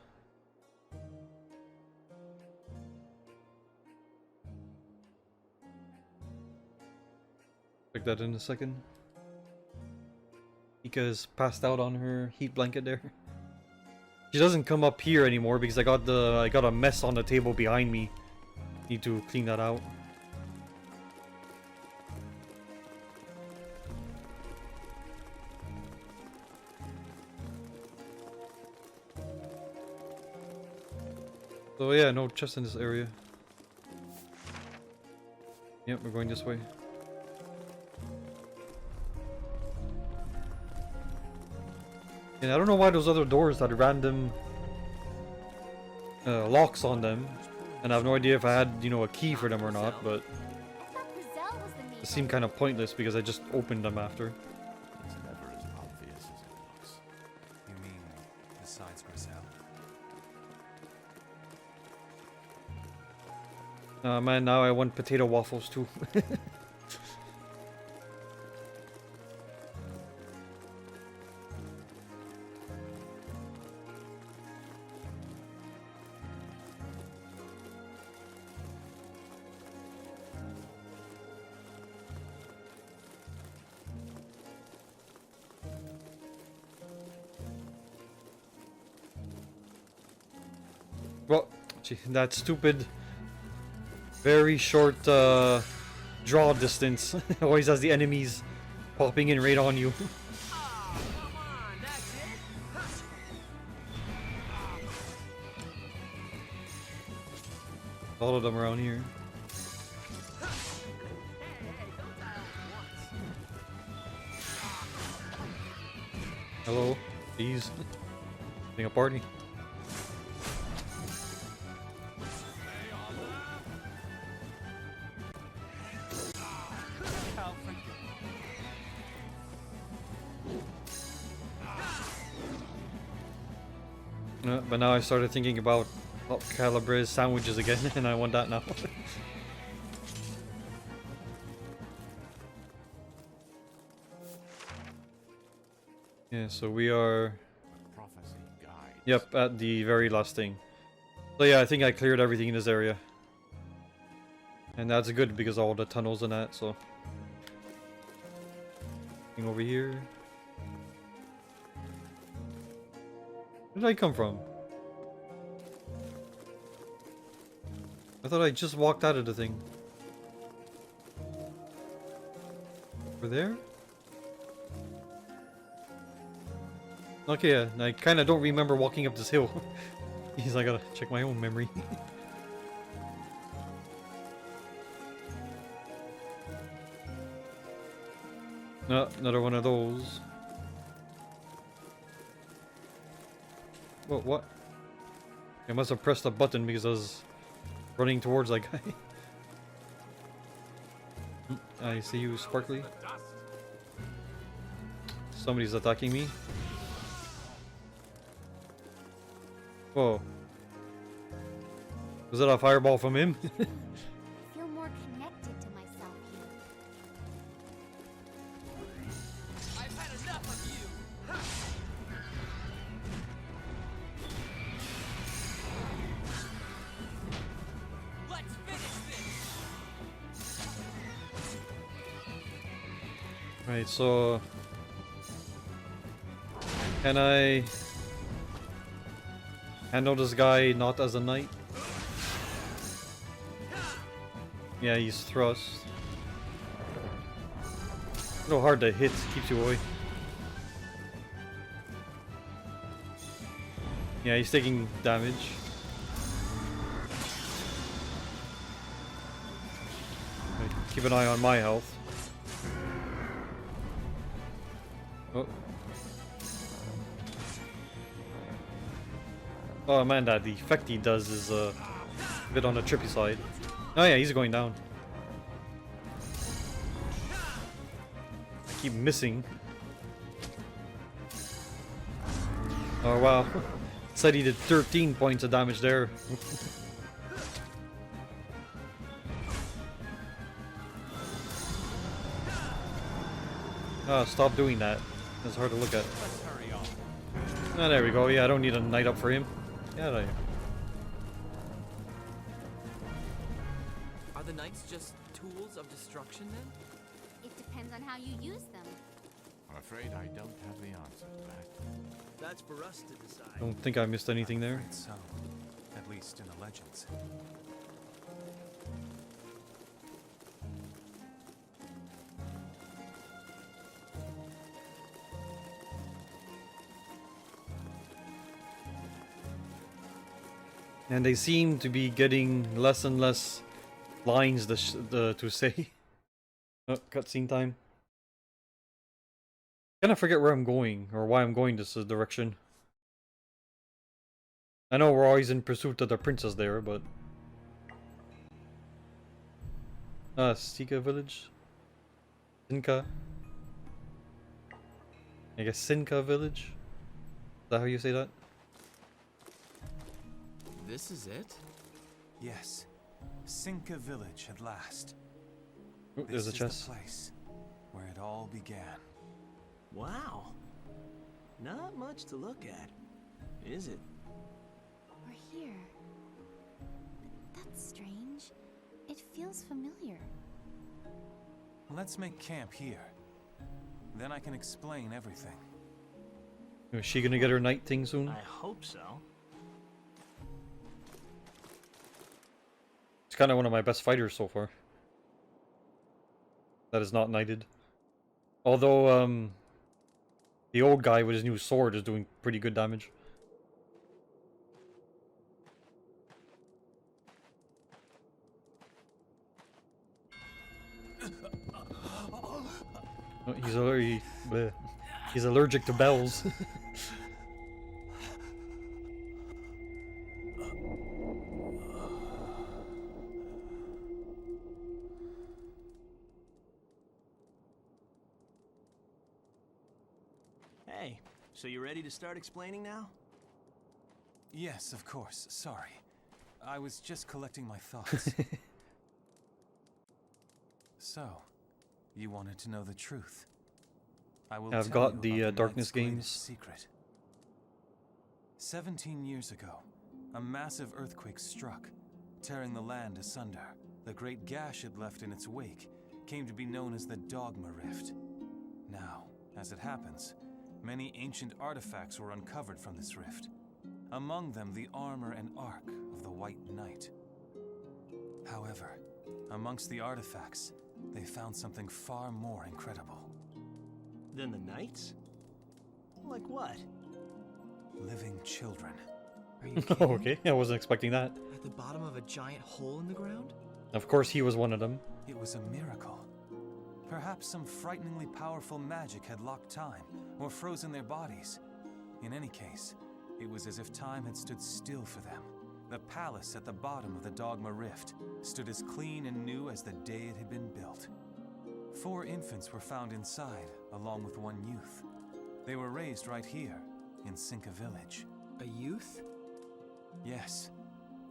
Check that in a second. Mika's passed out on her heat blanket there. She doesn't come up here anymore because I got a mess on the table behind me. Need to clean that out. So yeah, no chest in this area. Yep, we're going this way. And I don't know why those other doors had random locks on them. And I have no idea if I had, you know, a key for them or not, but I thought Grizel was the main it seemed kind of pointless because I just opened them after. It's never as obvious as it looks. You mean besides Griselle? Man, now I want potato waffles too. Well, gee, that stupid, very short draw distance always has the enemies popping in right on you. Oh, come on, that's it? All of them around here. Hey, don't die all at once. Hello, please. Having a party. But now I started thinking about Calibre's sandwiches again, and I want that now. Yeah, so we are... Prophecy guides. Yep, at the very last thing. So yeah, I think I cleared everything in this area. And that's good because all the tunnels and that, so... Thing over here. Where did I come from? I thought I just walked out of the thing. Over there? Okay, yeah, I kind of don't remember walking up this hill. Because I gotta check my own memory. No, another one of those. Whoa, what? I must have pressed a button because I was running towards that guy. I see you, Sparkly. Somebody's attacking me. Whoa. Was that a fireball from him? I feel more connected to myself here. I've had enough of you. Let's finish this. Right, so... Can I... handle this guy not as a knight? Yeah, he's thrust. A little hard to hit, keeps you away. Yeah, he's taking damage. Right, keep an eye on my health. Oh. Oh man, that the effect he does is a bit on the trippy side. Oh yeah, he's going down. I keep missing. Oh wow. Said he did 13 points of damage there. Oh, stop doing that. It's hard to look at. Let's hurry on. Oh, there we go. Yeah, I don't need a knight up for him. Get out of here. Are the knights just tools of destruction then? It depends on how you use them. I'm afraid I don't have the answer to that. That's for us to decide. Don't think I missed anything there. Afraid so, at least in the legends. And they seem to be getting less and less lines to say. Oh, cutscene time. Kind of forget where I'm going, or why I'm going this direction. I know we're always in pursuit of the princess there, but... Sika village? Sinka? I guess Sinka village? Is that how you say that? This is it? Yes. Sinka village at last. Ooh, there's a This is chest. the place where it all began. Wow. Not much to look at, is it? We're here. That's strange. It feels familiar. Let's make camp here. Then I can explain everything. Is she gonna get her knight thing soon? I hope so. It's kind of one of my best fighters so far. That is not knighted. Although, the old guy with his new sword is doing pretty good damage. Oh, he's allergic to bells. Hey, so you ready to start explaining now? Yes, of course. Sorry. I was just collecting my thoughts. So, you wanted to know the truth. I will I've tell got you the about Darkness Knight's games. greatest secret. 17 years ago, a massive earthquake struck, tearing the land asunder. The great gash it left in its wake came to be known as the Dogma Rift. Now, as it happens, many ancient artifacts were uncovered from this rift. Among them, the armor and arc of the White Knight. However, amongst the artifacts, they found something far more incredible. Than the knights? Like what? Living children. Are you kidding? Oh, okay, I wasn't expecting that. At the bottom of a giant hole in the ground? Of course he was one of them. It was a miracle. Perhaps some frighteningly powerful magic had locked time, or frozen their bodies. In any case, it was as if time had stood still for them. The palace at the bottom of the Dogma Rift stood as clean and new as the day it had been built. 4 infants were found inside, along with 1 youth. They were raised right here, in Sinka village. A youth? Yes.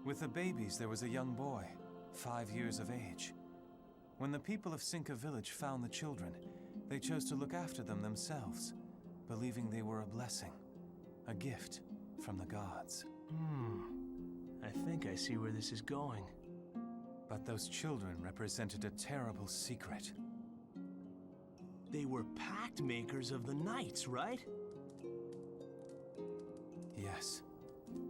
With the babies, there was a young boy, 5 years of age. When the people of Sinka village found the children, they chose to look after them themselves, believing they were a blessing, a gift from the gods. I think I see where this is going. But those children represented a terrible secret. They were pact makers of the knights, right? Yes,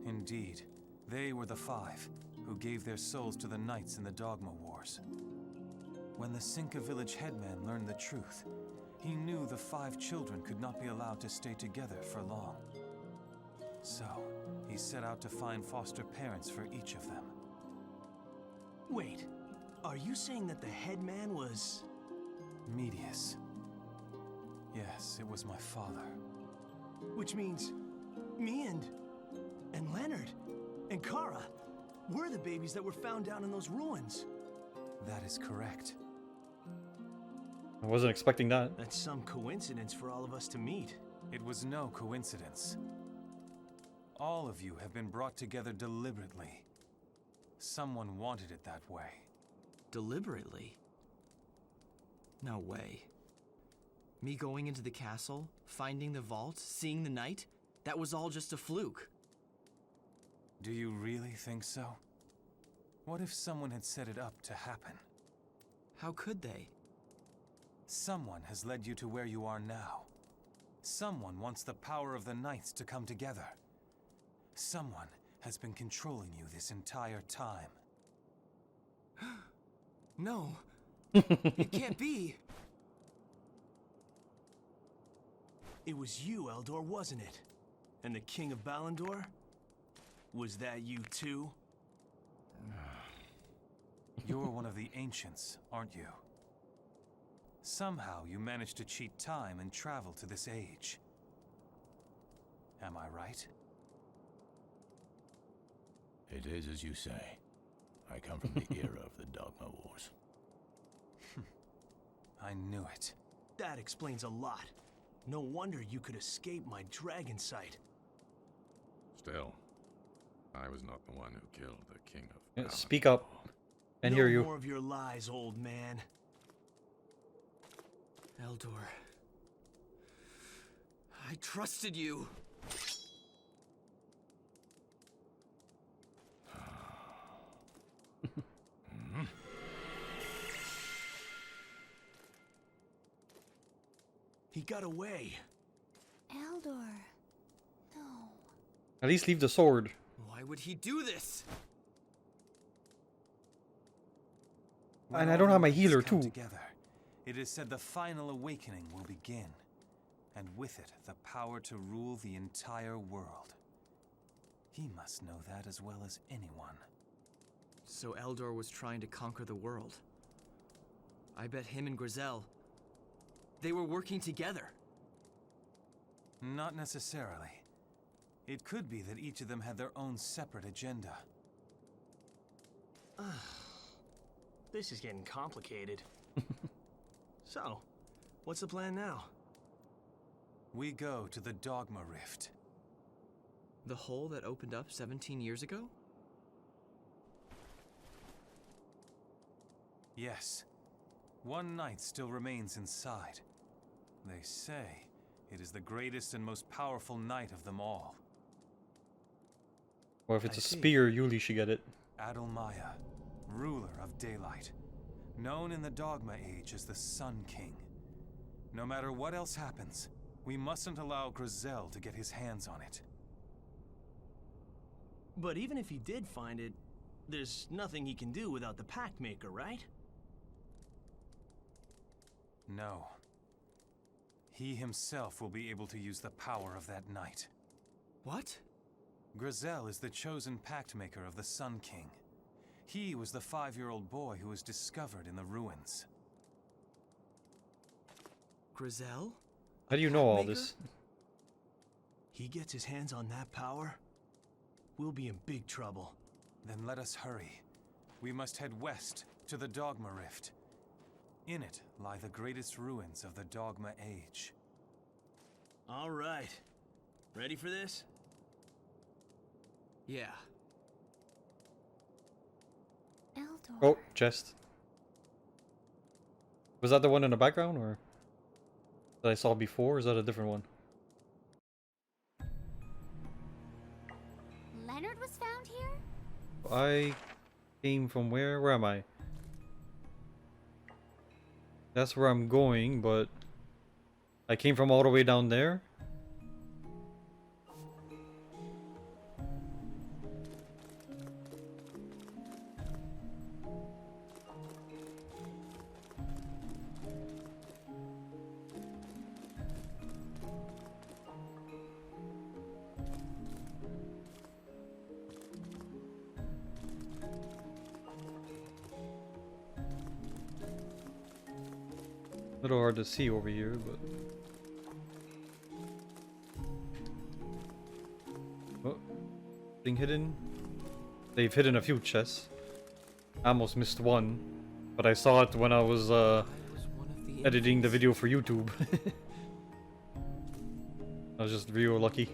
indeed. They were the 5 who gave their souls to the knights in the Dogma Wars. When the Sinka village headman learned the truth, He knew the 5 children could not be allowed to stay together for long. So, he set out to find foster parents for each of them. Wait, are you saying that the headman was... Medius. Yes, it was my father. Which means me and Leonard and Kara, we're the babies that were found down in those ruins. That is correct. I wasn't expecting that. That's some coincidence for all of us to meet. It was no coincidence. All of you have been brought together deliberately. Someone wanted it that way. Deliberately? No way. Me going into the castle, finding the vault, seeing the knight, that was all just a fluke. Do you really think so? What if someone had set it up to happen? How could they? Someone has led you to where you are now. Someone wants the power of the knights to come together. Someone has been controlling you this entire time. No. It can't be. It was you, Eldor, wasn't it? And the King of Balandor? Was that you too? You're one of the ancients, aren't you? Somehow you managed to cheat time and travel to this age. Am I right? It is as you say. I come from the era of the Dogma Wars. I knew it. That explains a lot. No wonder you could escape my dragon sight. Still, I was not the one who killed the King of Yeah, Balamon. speak up and hear No you. more of your lies, old man. Eldor. I trusted you. He got away. Eldor. No. At least leave the sword. Why would he do this? And I don't have my healer too. Together, it is said the final awakening will begin, and with it the power to rule the entire world. He must know that as well as anyone. So Eldor was trying to conquer the world. I bet him and Grizel, they were working together. Not necessarily. It could be that each of them had their own separate agenda. This is getting complicated. So, what's the plan now? We go to the Dogma Rift. The hole that opened up 17 years ago? Yes. One knight still remains inside. They say it is the greatest and most powerful knight of them all. Or if it's I a see. spear, Yuli should get it. Adalmaya, ruler of daylight, known in the Dogma Age as the Sun King. No matter what else happens, we mustn't allow Grizel to get his hands on it. But even if he did find it, there's nothing he can do without the Pact Maker, right? No. He himself will be able to use the power of that night. What? Grizel is the chosen Pact Maker of the Sun King. He was the 5-year-old boy who was discovered in the ruins. Grizel? How do you know all this? He gets his hands on that power, we'll be in big trouble. Then let us hurry. We must head west to the Dogma Rift. In it lie the greatest ruins of the Dogma Age. All right. Ready for this? Yeah. Eldor. Oh, chest. Was that the one in the background, or that I saw before? Or is that a different one? Leonard was found here? I came from where? Where am I? That's where I'm going, but I came from all the way down there. A little hard to see over here, but... Oh, thing hidden. They've hidden a few chests. I almost missed one, but I saw it when I was editing the video for YouTube. I was just real lucky.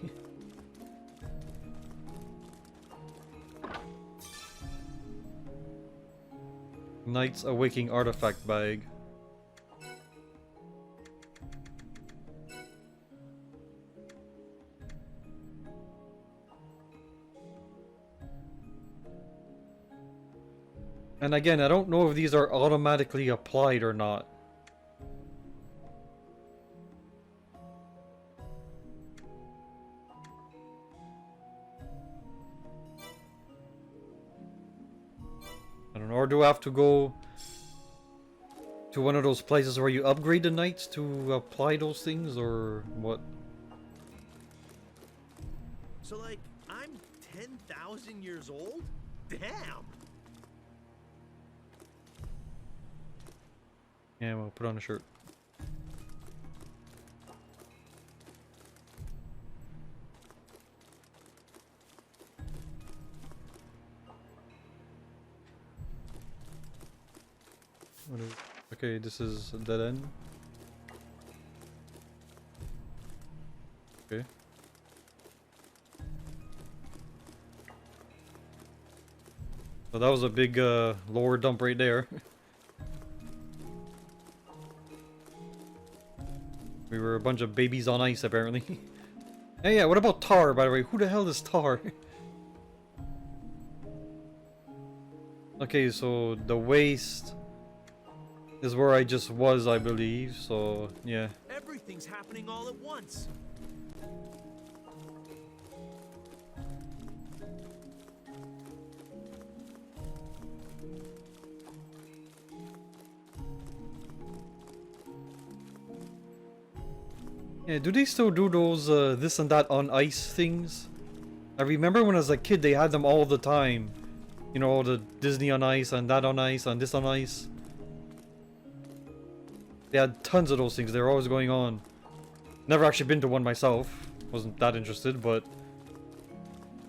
Knight's Awakening Artifact Bag. And again, I don't know if these are automatically applied or not. I don't know, or do I have to go to one of those places where you upgrade the knights to apply those things, or what? So, like, I'm 10,000 years old? Damn! Yeah, we'll put on a shirt. Okay, this is a dead end. Okay. So that was a big lower dump right there. We were a bunch of babies on ice, apparently. Hey, yeah, what about Tar, by the way? Who the hell is Tar? Okay, so the waste is where I just was, I believe, so yeah. Everything's happening all at once. Yeah, do they still do those this and that on ice things? I remember when I was a kid they had them all the time. You know, the Disney on ice and that on ice and this on ice. They had tons of those things, they were always going on. Never actually been to one myself. Wasn't that interested, but...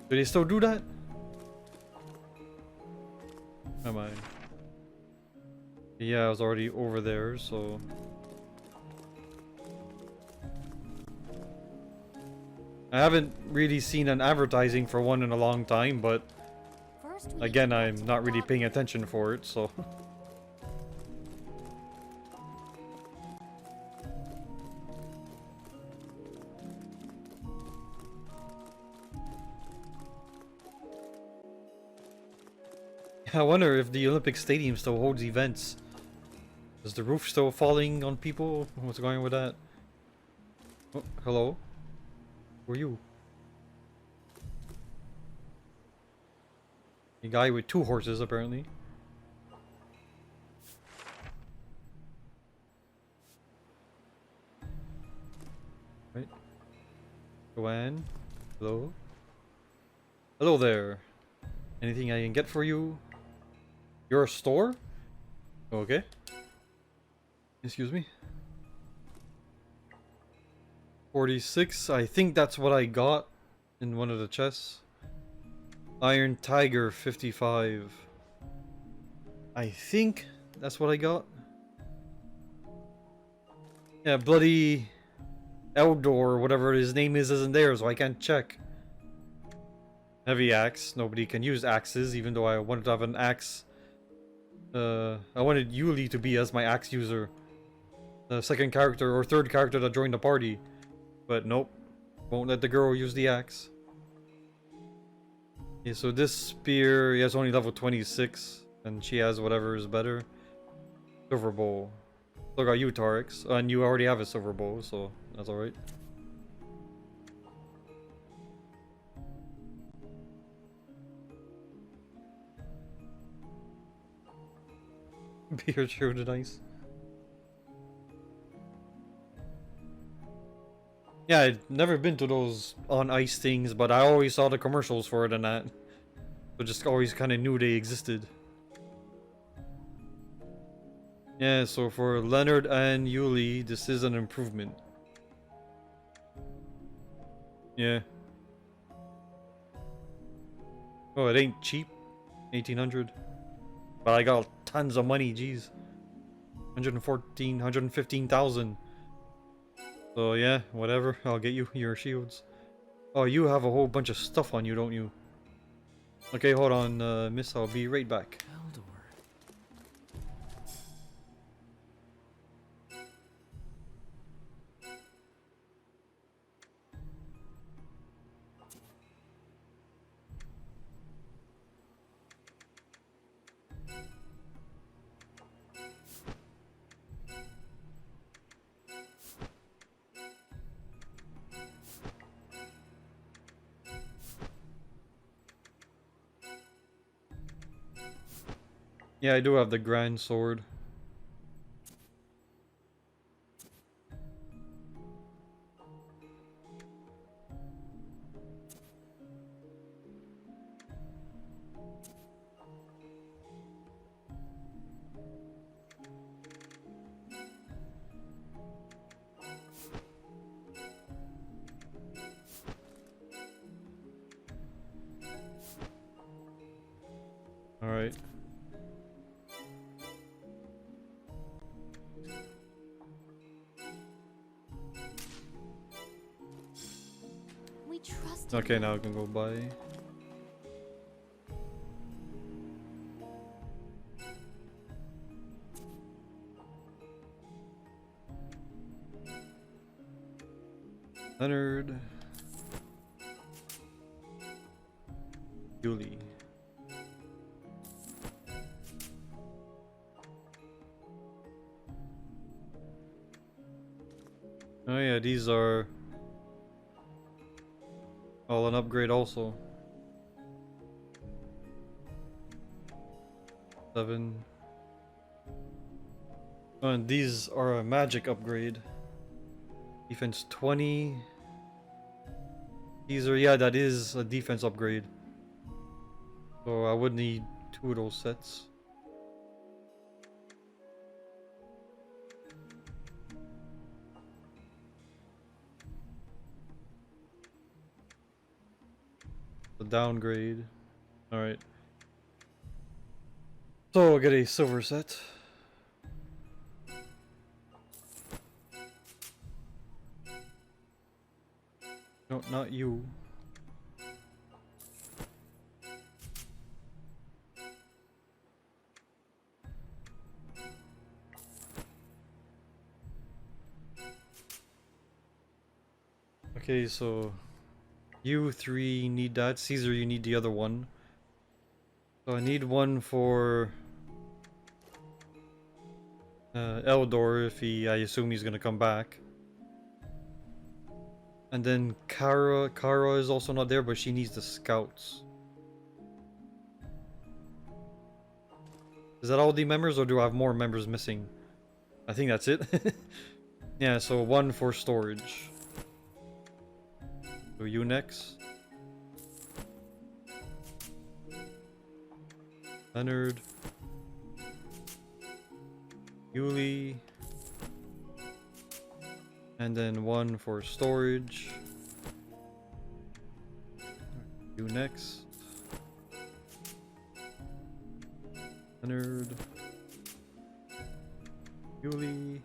Do they still do that? Am I? Yeah, I was already over there, so... I haven't really seen an advertising for one in a long time, but... Again, I'm not really paying attention for it, so... I wonder if the Olympic Stadium still holds events. Is the roof still falling on people? What's going on with that? Oh, hello? Who are you? A guy with 2 horses, apparently. Right. Joanne? Hello? Hello there. Anything I can get for you? You're a store? Okay. Excuse me. 46, I think that's what I got in one of the chests. Iron Tiger 55. I think that's what I got. Yeah, bloody Eldor or whatever his name is isn't there, so I can't check. Heavy axe. Nobody can use axes, even though I wanted to have an axe. I wanted Yuli to be as my axe user. The second character or third character that joined the party. But nope. Won't let the girl use the axe. Okay, so this spear, he has only level 26. And she has whatever is better. Silver bowl. Still got you, Tarix. And you already have a silver bowl, so that's alright. Beer shooted ice. Yeah, I'd never been to those on ice things, but I always saw the commercials for it and that. So just always kind of knew they existed. Yeah, so for Leonard and Yuli, this is an improvement. Yeah. Oh, it ain't cheap. 1800. But I got tons of money, jeez. 114, 115,000. So yeah, whatever. I'll get you your shields. Oh, you have a whole bunch of stuff on you, don't you? Okay, hold on, miss. I'll be right back. Eldor. Yeah, I do have the grand sword. Alright. We trust Okay, you. now I can go buy. Leonard. Yuli. Oh yeah, these are all an upgrade also. 7. Oh, and these are a magic upgrade. Defense 20. These are, yeah, that is a defense upgrade. So I would need 2 of those sets. The downgrade. Alright. So I'll get a silver set. No, not you. Okay, so you 3 need that. Caesar, you need the other one. So I need one for Eldor if I assume he's gonna come back. And then Kara is also not there, but she needs the scouts. Is that all the members, or do I have more members missing? I think that's it. Yeah, so 1 for storage. So you next. Leonard. Yuli. And then 1 for storage. You next. Leonard. Yuli.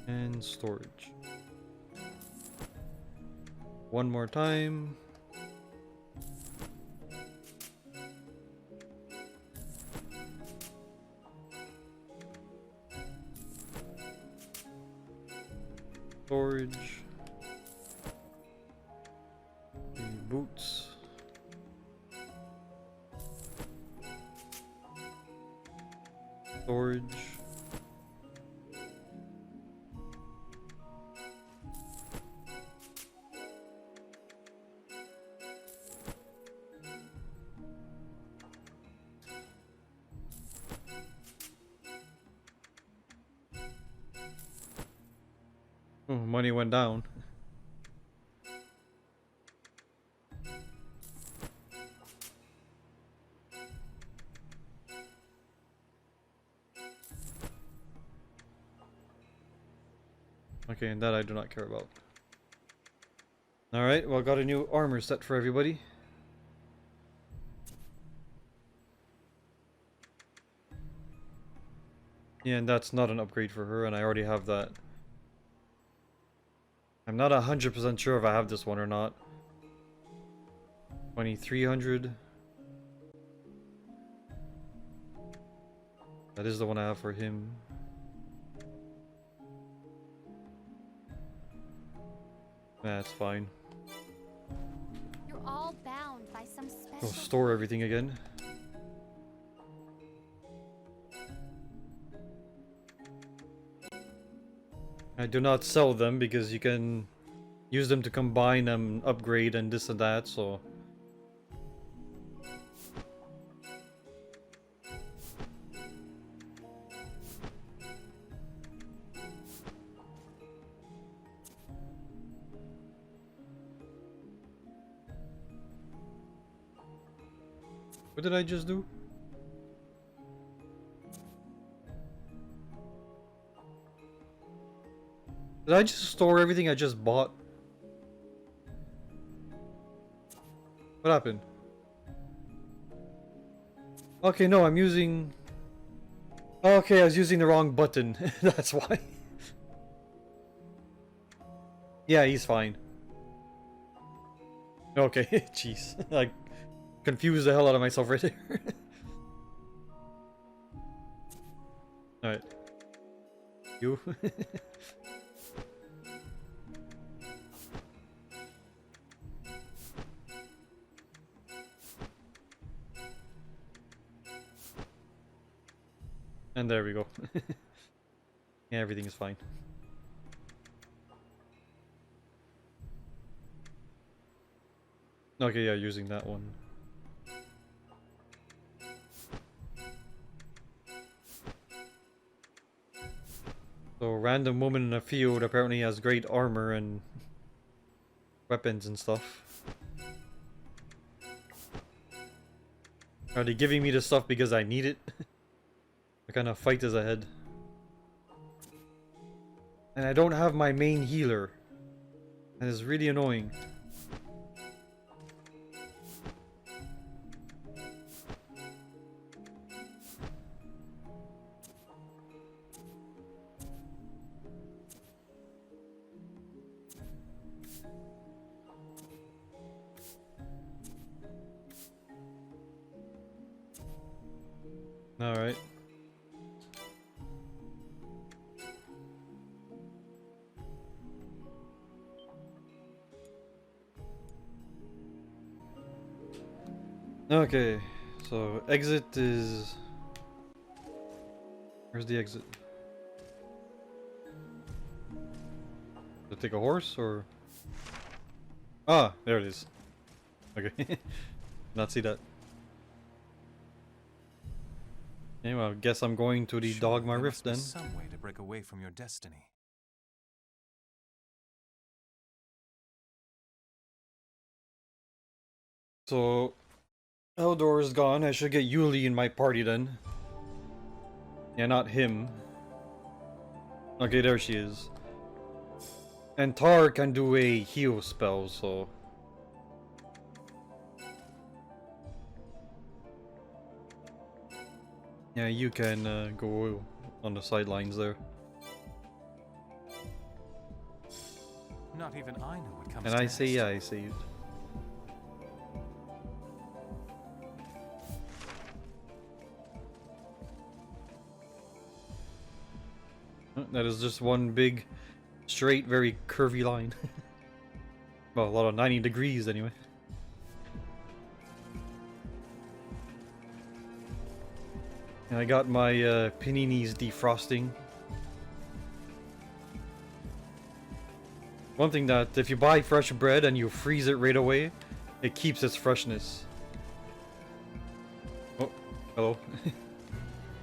And storage. One more time. Storage. The boots. Storage. Oh, money went down. Okay, and that I do not care about. Alright, well, got a new armor set for everybody. Yeah, and that's not an upgrade for her, and I already have that. I'm not 100% sure if I have this one or not. 2300. That is the one I have for him. That's fine. You're all bound by some We'll special. store everything again. I do not sell them because you can use them to combine and upgrade and this and that, so... What did I just do? Did I just store everything I just bought? What happened? Okay, no, I'm using... Okay, I was using the wrong button. That's why. Yeah, he's fine. Okay, jeez. I confused the hell out of myself right there. Alright. You. And there we go. Yeah, everything is fine. Okay, yeah, using that one. So, random woman in a field apparently has great armor and weapons and stuff. Are they giving me the stuff because I need it? What kind of fight is ahead? And I don't have my main healer. That is really annoying. Alright. Okay, so exit is... Where's the exit? To take a horse or... Ah, there it is. Okay. Not see that. Anyway, I guess I'm going to the Surely Dogma there Rift then. must be some way to break away from your destiny. So, Eldor is gone. I should get Yuli in my party then. Yeah, not him. Okay, there she is. And Tar can do a heal spell, so... Yeah, you can go on the sidelines there. Not even I know what comes And I next. say, yeah, I say it. That is just one big, straight, very curvy line. Well, a lot of 90 degrees anyway. And I got my paninis defrosting. One thing that if you buy fresh bread and you freeze it right away, it keeps its freshness. Oh, hello.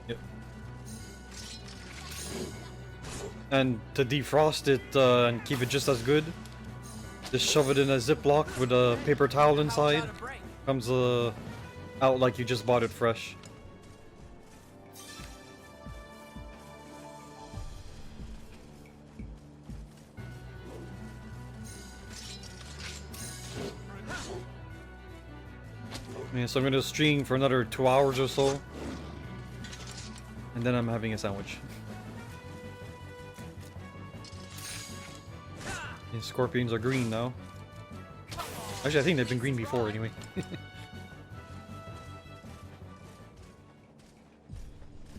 Yep. And to defrost it and keep it just as good, just shove it in a Ziploc with a paper towel inside. Comes out like you just bought it fresh. Yeah, so I'm gonna stream for another 2 hours or so. And then I'm having a sandwich. The scorpions are green now. Actually, I think they've been green before anyway. Is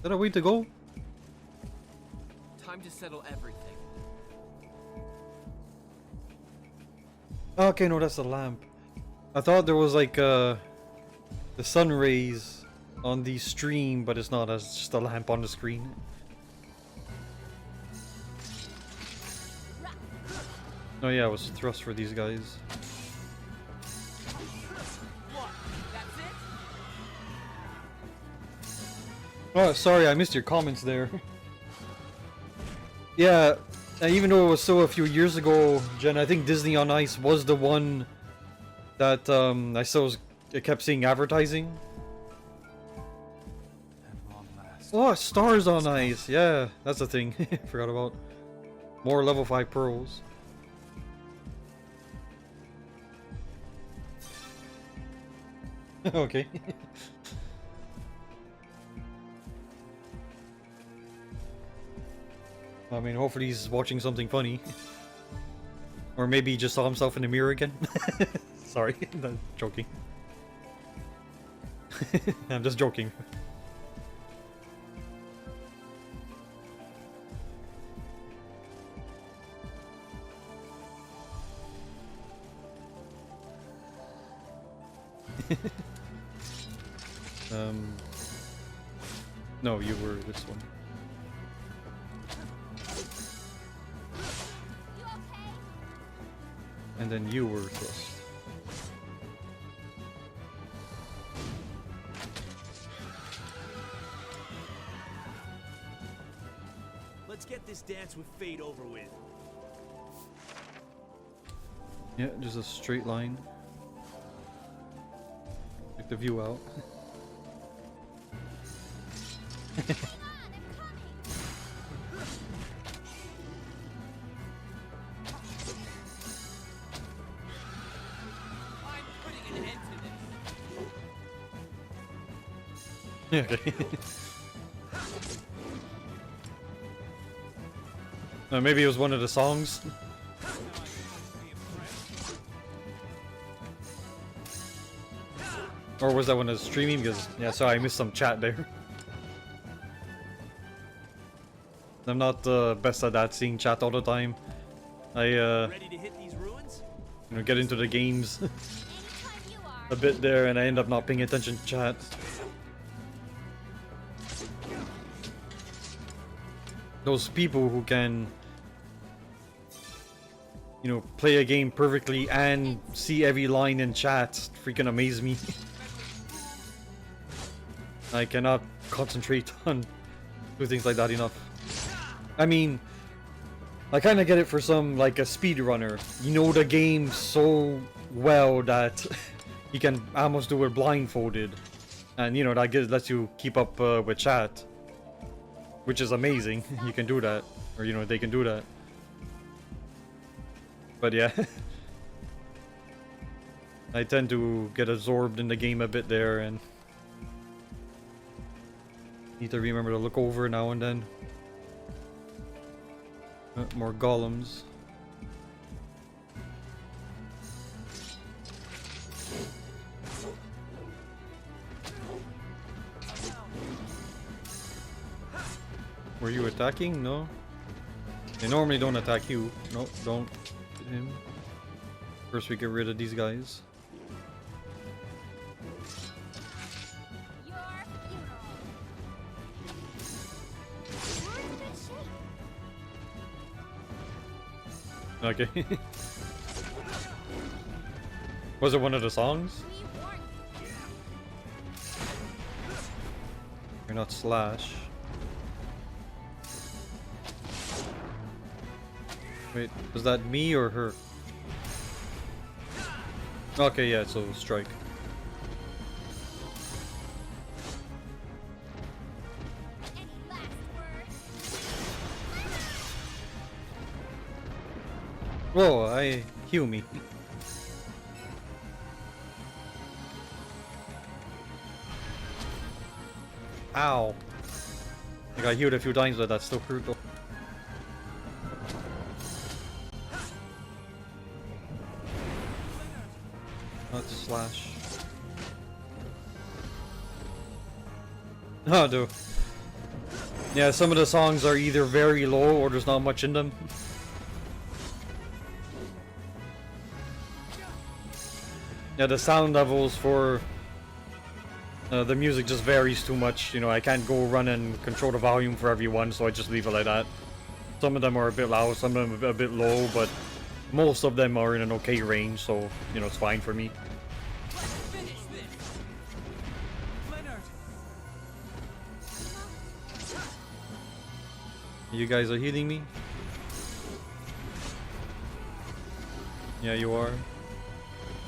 that a way to go? Time to settle everything. Okay, no, that's the lamp. I thought there was like the sun rays on the stream, but it's not. It's just a lamp on the screen. Oh yeah, it was thrust for these guys. What? That's it? Oh, sorry, I missed your comments there. Yeah, even though it was still a few years ago, Jen, I think Disney on Ice was the one that I still kept seeing advertising. At long last. Oh, Stars on Ice. Yeah, that's the thing. Forgot about. More level 5 pearls. Okay. I mean, hopefully he's watching something funny. Or maybe he just saw himself in the mirror again. Sorry, I'm joking. I'm just joking. No, you were this one. You okay? And then you were thrust. Let's get this dance with fate over with. Yeah, just a straight line. Check the view out. Hang on, I'm coming. I'm putting an end to this. Yeah, okay. Maybe it was one of the songs. Or was that one of the streaming? Because, yeah, sorry, I missed some chat there. I'm not the best at that, seeing chat all the time. I, Ready to hit these ruins? you know, get into the games Anytime you are. a bit there, and I end up not paying attention to chat. Those people who can, you know, play a game perfectly and see every line in chat freaking amaze me. I cannot concentrate on do things like that enough. I mean, I kind of get it for some, like a speedrunner. You know the game so well that you can almost do it blindfolded. And, you know, that lets you keep up with chat. Which is amazing. You can do that. Or, you know, they can do that. But yeah. I tend to get absorbed in the game a bit there and need to remember to look over now and then. More golems. Were you attacking? No. They normally don't attack you. No, don't hit him. First we get rid of these guys. Your funeral. We're in good shape. Okay. Was it one of the songs? We warned you. You're not Slash. Wait, was that me or her? Okay, yeah, so strike. Any last words? Whoa, heal me. Ow. I got healed a few times, but that's still crucial. Let's slash. Oh, dude. Yeah, some of the songs are either very low or there's not much in them. Yeah, the sound levels for the music just varies too much. You know, I can't go run and control the volume for everyone, so I just leave it like that. Some of them are a bit loud, some of them a bit low, but most of them are in an okay range, so, you know, it's fine for me. You guys are healing me? Yeah, you are.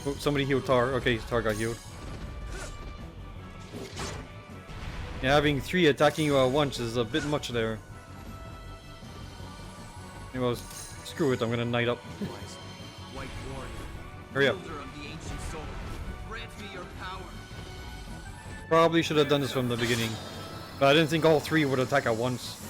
Oh, somebody healed Tar. Okay, Tar got healed. Yeah, having 3 attacking you at once is a bit much there. Well, screw it, I'm gonna knight up. White warrior, Hurry up. wielder of the ancient soul, grant me your power. Probably should have done this from the beginning. But I didn't think all 3 would attack at once.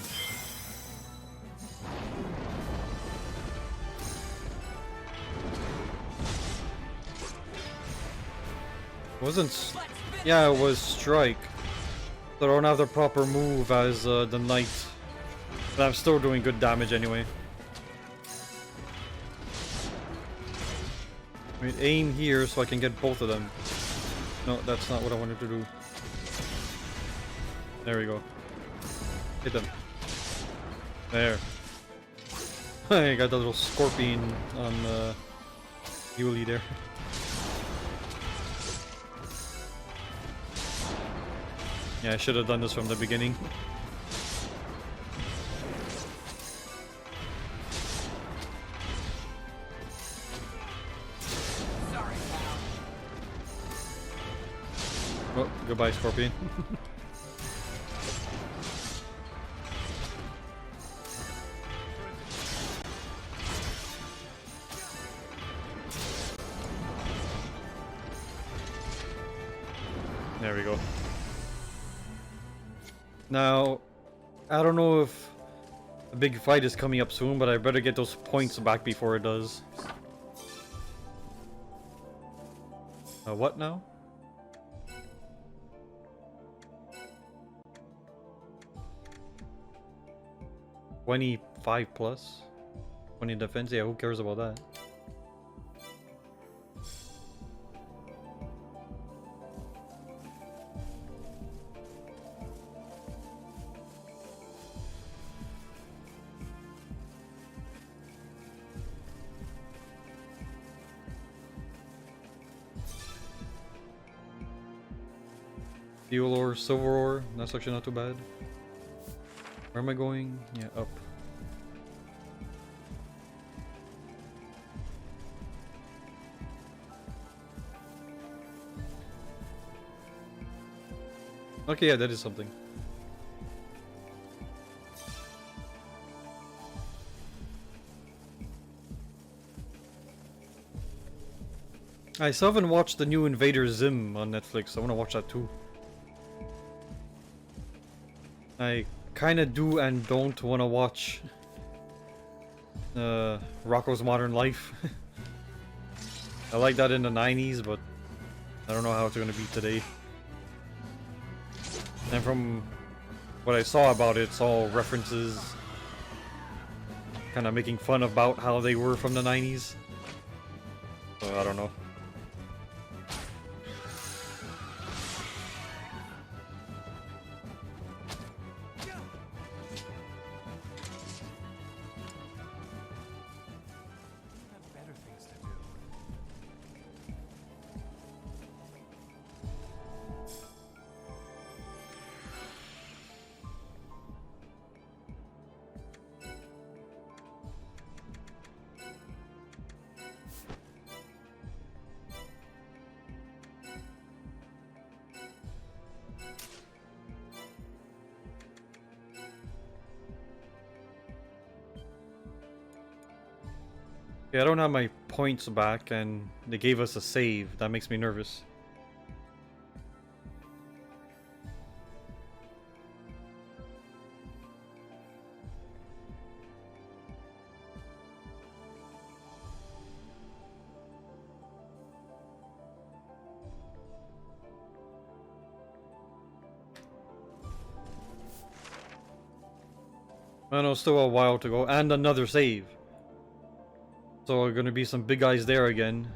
Wasn't... Yeah, it was strike. So I don't have the proper move as the knight. But I'm still doing good damage anyway. I mean, aim here so I can get both of them. No, that's not what I wanted to do. There we go. Hit them. There. I got the little scorpion on Yuli there. Yeah, I should have done this from the beginning. Oh, goodbye, Scorpion. There we go. Now, I don't know if a big fight is coming up soon, but I better get those points back before it does. What now? $25 plus? 20 defense? Yeah, who cares about that? Fuel ore, silver ore, that's actually not too bad. Where am I going? Yeah, up. Okay, yeah, that is something. I still haven't watched the new Invader Zim on Netflix. I want to watch that too. I kind of do and don't want to watch Rocco's Modern Life. I like that in the 90s, but I don't know how it's going to be today. And from what I saw about it, it's all references, kind of making fun about how they were from the 90s. So I don't know. Yeah, I don't have my points back, and they gave us a save. That makes me nervous. I know, still a while to go, and another save. So gonna be some big guys there again.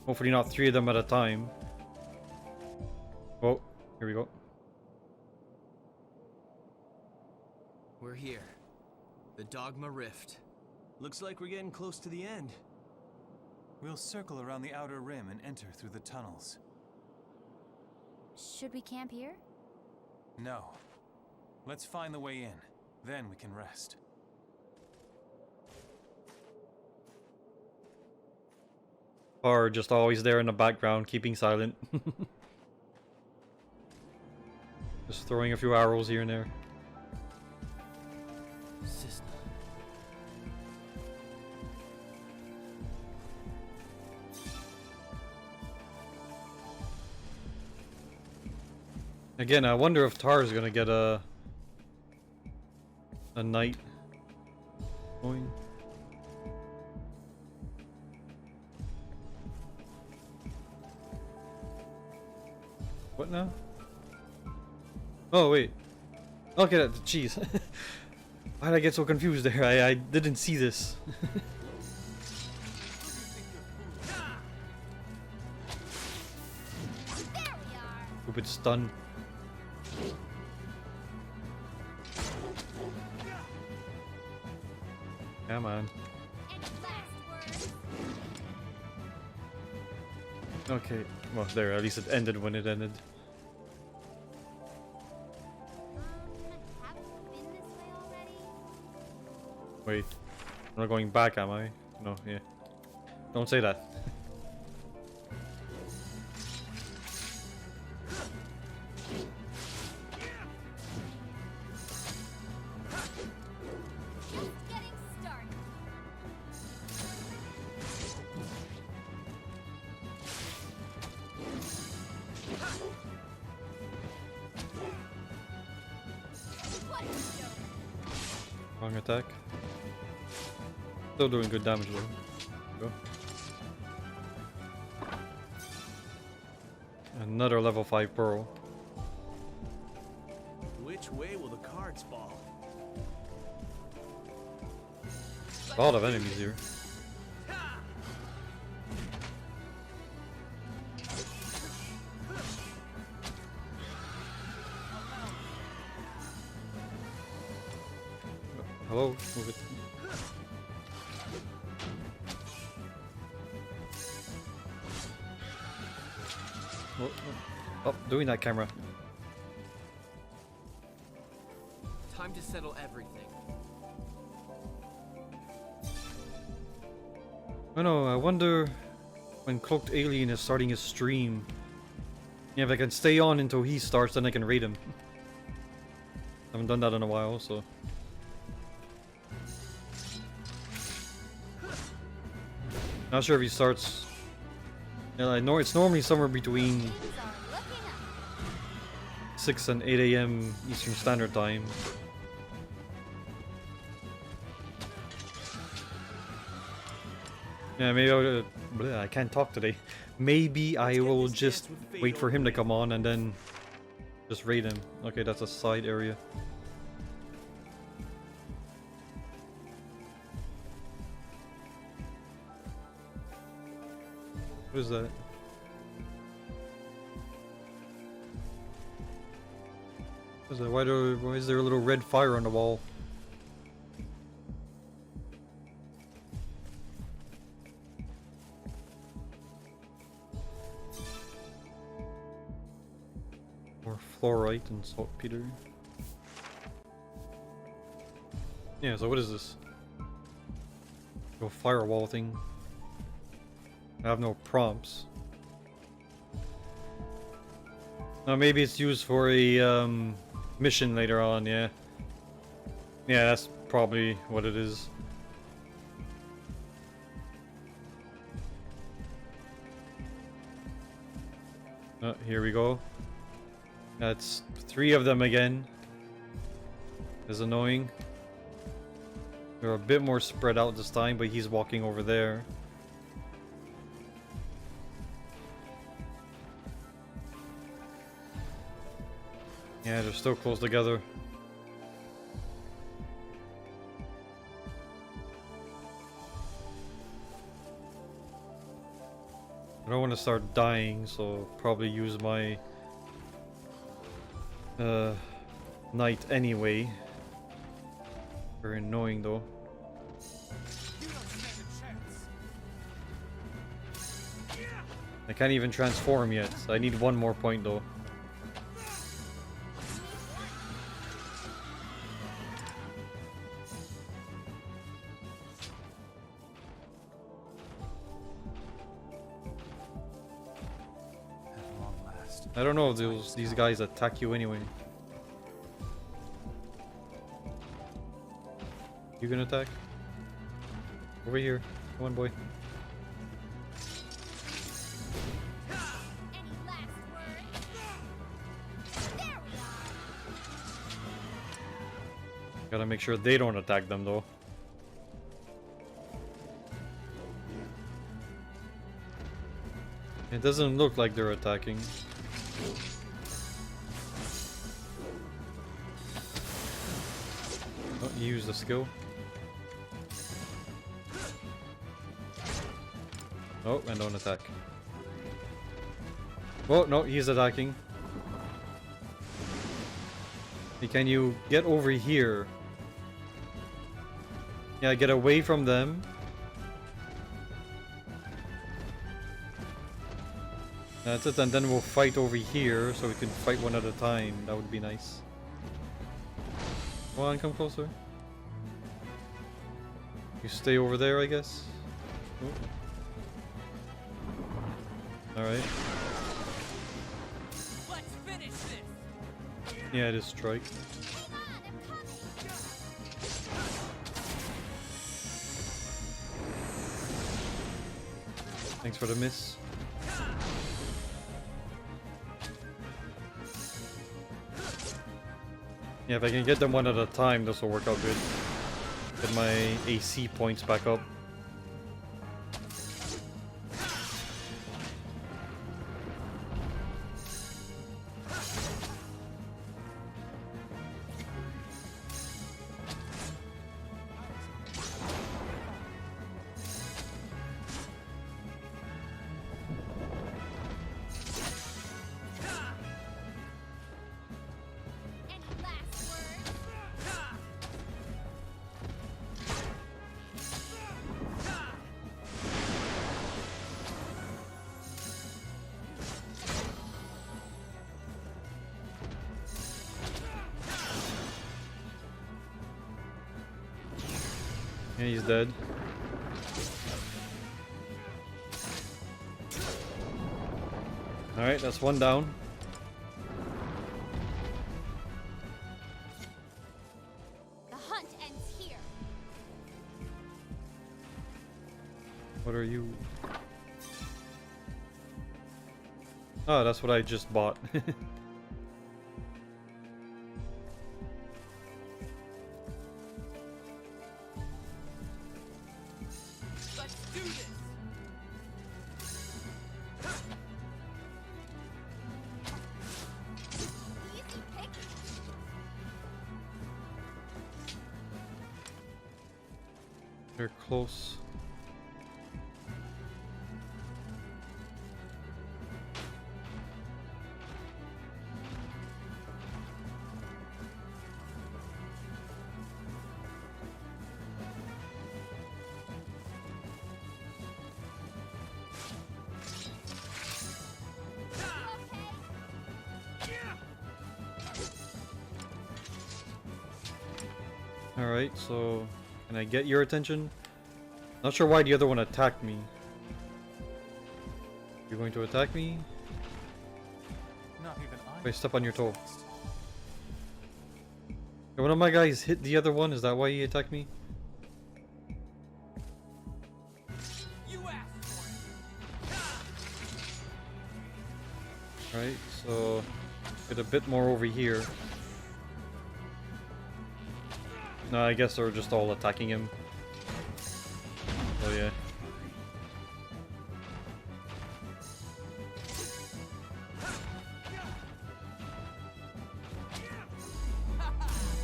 Hopefully not 3 of them at a time. Oh, here we go. We're here. The Dogma Rift. Looks like we're getting close to the end. We'll circle around the outer rim and enter through the tunnels. Should we camp here? No. Let's find the way in. Then we can rest. Or just always there in the background, keeping silent. Just throwing a few arrows here and there. Cisna. Again, I wonder if Tar's gonna get a knight going. What now? Oh wait. Okay, jeez. Why did I get so confused there? I didn't see this. There we are. Stupid stun. Come on. Any last words? Okay. Well, there. At least it ended when it ended. Haven't we been this way already? Wait. I'm not going back, am I? No, yeah. Don't say that. Just getting started. What a joke. Wrong attack. Still doing good damage though. Go. Another level 5 pearl. Which way will the cards fall? A lot of enemies here. Hello, move it. Oh, doing that camera. Time to settle everything. I know, I wonder when Cloaked Alien is starting his stream. Yeah, if I can stay on until he starts, then I can raid him. Haven't done that in a while, so. Not sure if he starts. Yeah, I know it's normally somewhere between Things are looking up. 6 and 8 a.m. Eastern Standard Time. Yeah, maybe I can't talk today. Maybe I will just wait for him to come on and then just raid him. Okay, that's a side area. What is that? What is that? Why is there a little red fire on the wall? More fluorite and saltpeter. Yeah, so what is this? Go firewall thing. I have no prompts. Maybe it's used for a mission later on, yeah. Yeah, that's probably what it is. Here we go. That's 3 of them again. Is annoying. They're a bit more spread out this time, but he's walking over there. Yeah, they're still close together. gonna start dying, so probably use my knight anyway. Very annoying though. I can't even transform yet. I need one more point though. At long last. I don't know if these guys attack you anyway. You gonna attack? Over here. Come on, boy. Any last words? There we are. Gotta make sure they don't attack them though. It doesn't look like they're attacking. Oh, you use the skill. Oh, and don't attack. Oh, no, he's attacking. Hey, can you get over here? Yeah, get away from them. That's it, and then we'll fight over here so we can fight one at a time. That would be nice. Come on, come closer. You stay over there, I guess. Oh. Alright. Let's finish this. Yeah, it is strike. Hang on, I'm coming. Thanks for the miss. Yeah, if I can get them one at a time, this will work out good. Get my AC points back up. Any last words? Yeah, he's dead. Alright, that's one down. The hunt ends here. What are you? Oh, that's what I just bought. Let's do this. Easy pickings. They're close. Alright, so can I get your attention? Not sure why the other one attacked me. You're going to attack me? Not even If I step on your toe. Yeah, one of my guys hit the other one, is that why he attacked me? You asked for it. Right, so get a bit more over here. No, I guess they're just all attacking him. Oh yeah.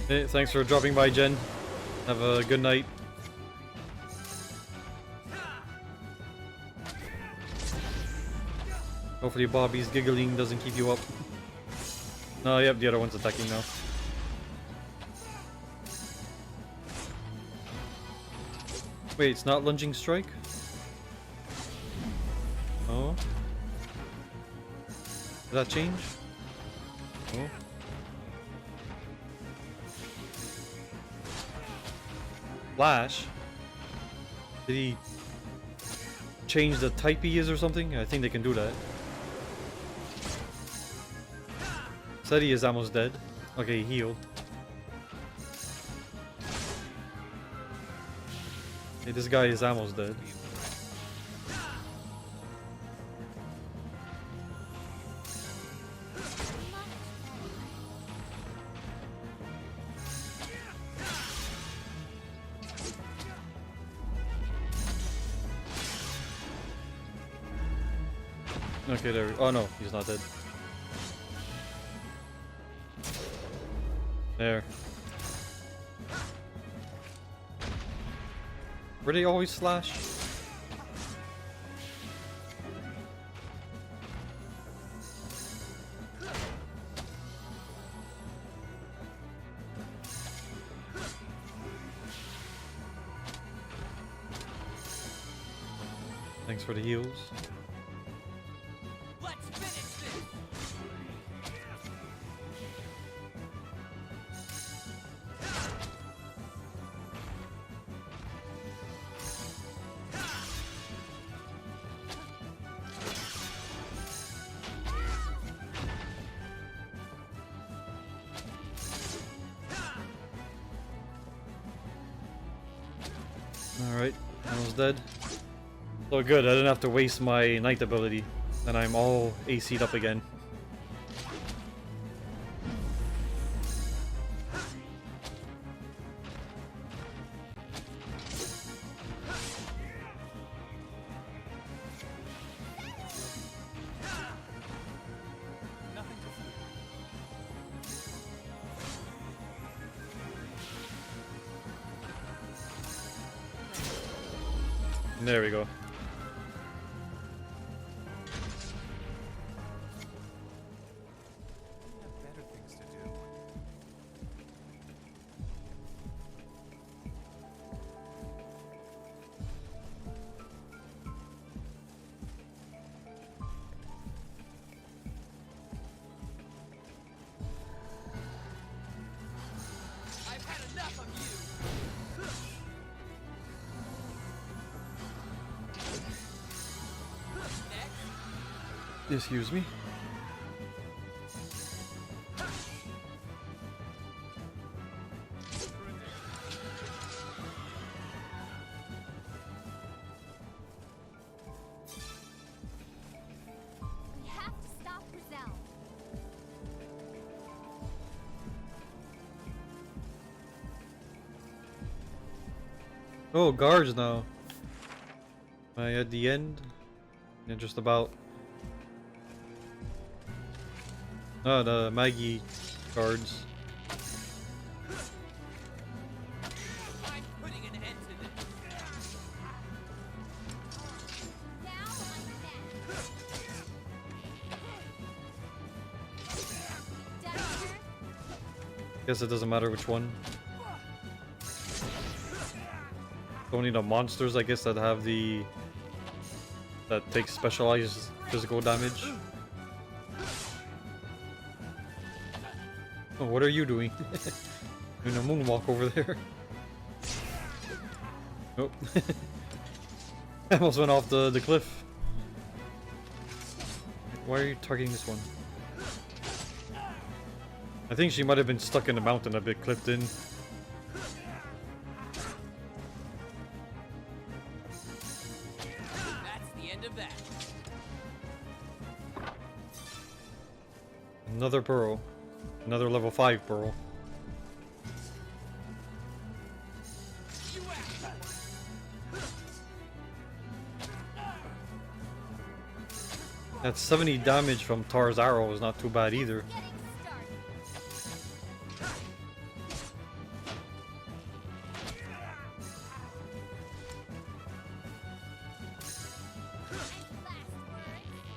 Hey, thanks for dropping by, Jen. Have a good night. Hopefully Bobby's giggling doesn't keep you up. No, yep, the other one's attacking now. Wait, it's not lunging strike? Oh. Did that change? Oh. Flash? Did he change the type he is or something? I think they can do that. Said he is almost dead. Okay, he healed. Hey, this guy is almost dead. Okay, there. Oh no, he's not dead. There. Were they always slash? Thanks for the heals. Let's finish this. Alright, almost dead. So good, I didn't have to waste my knight ability. And I'm all AC'd up again. There we go. Better things to do. I've had enough of you. Excuse me. We have to stop Grizel. Oh, guards now. Am I at the end? Yeah, just about. Oh, the Maggie guards. I'm putting an end to this. Down on that. Dexter, Guess it doesn't matter which one. Only the monsters, I guess, that have the... that take specialized physical damage. Oh, what are you doing? Doing a moonwalk over there. Nope. I almost went off the cliff. Why are you targeting this one? I think she might have been stuck in the mountain a bit clipped in. That's the end of that. Another pearl. Another level 5 pearl. That 70 damage from Tar's arrow is not too bad either. getting started.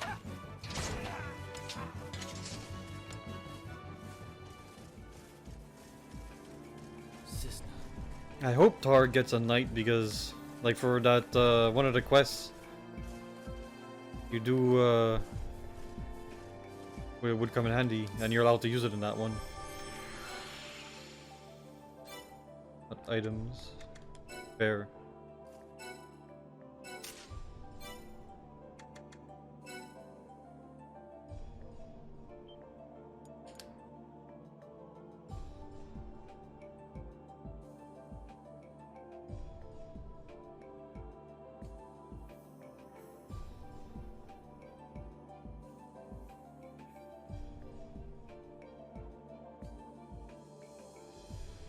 Last words. I hope Tar gets a knight because, like, for that one of the quests, you do it would come in handy, and you're allowed to use it in that one. What items? Fair.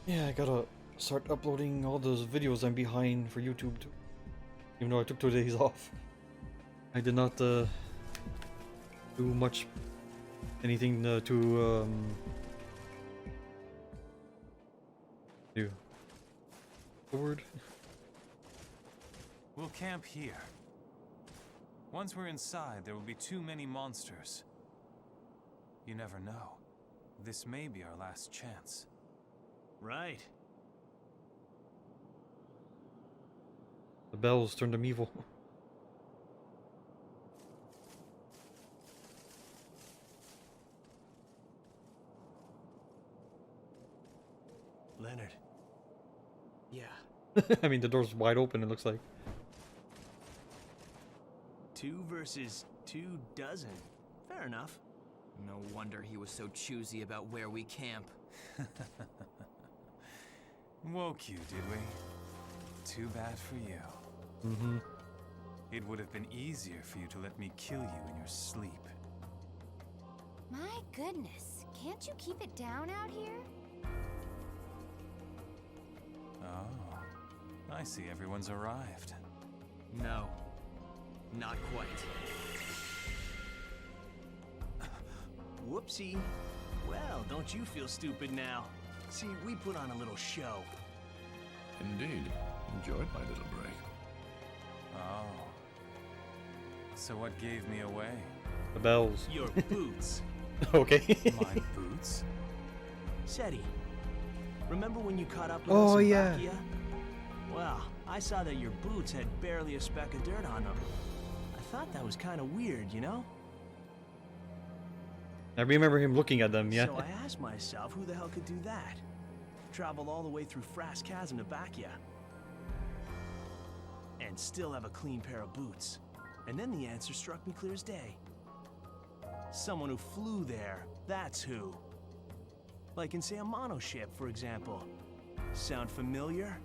Yeah, I gotta start uploading all those videos I'm behind for YouTube too. Even though I took 2 days off. I did not do much anything to do. The word? We'll camp here. Once we're inside, there will be too many monsters. You never know. This may be our last chance. Right. The bells turned them evil. Leonard. Yeah. I mean, the door's wide open, it looks like. 2 versus 2 dozen. Fair enough. No wonder he was so choosy about where we camp. Woke you, did we? Too bad for you. Mm-hmm. It would have been easier for you to let me kill you in your sleep. My goodness, can't you keep it down out here? Oh, I see everyone's arrived. No. Not quite. Whoopsie. Well, don't you feel stupid now? See, we put on a little show. Indeed. Enjoyed my little break. Oh. So what gave me away? The bells. Your boots. Okay. My boots? Seti, remember when you caught up with Oh, us in yeah. Bakia? Well, I saw that your boots had barely a speck of dirt on them. I thought that was kind of weird, you know? I remember him looking at them, yeah. So I asked myself, who the hell could do that? Travel all the way through Frass Chasm to Bakia. And still have a clean pair of boots. And then the answer struck me clear as day. Someone who flew there, that's who. Like in, say, a monoship, for example. Sound familiar?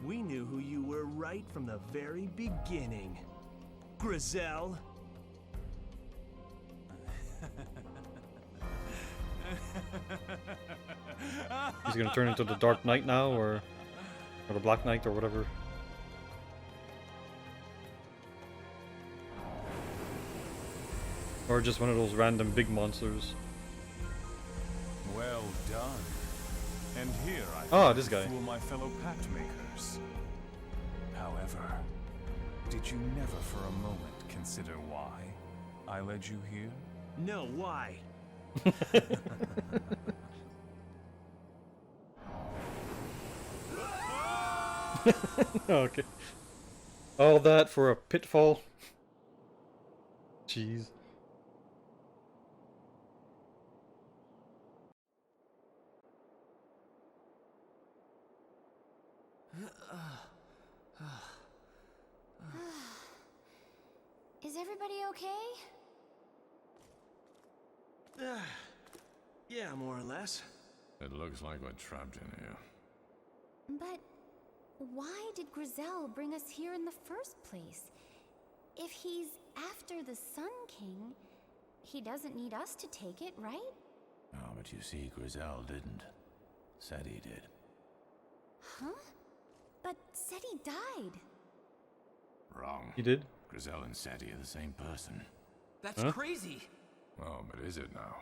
We knew who you were right from the very beginning. Grizel. He's gonna turn into the Dark Knight now, or the Black Knight, or whatever. Or just one of those random big monsters. Well done. And here I This guy. fool my fellow pact makers. However, did you never for a moment consider why I led you here? No, why? Okay. All that for a pitfall? Jeez. Is everybody okay? Yeah, more or less. It looks like we're trapped in here. But why did Grizel bring us here in the first place? If he's after the Sun King, he doesn't need us to take it, right? Oh, but you see, Grizel didn't. Seti did. Huh? But Seti died. Wrong. He did? Grizel and Seti are the same person. That's Huh? crazy. Oh, but is it now?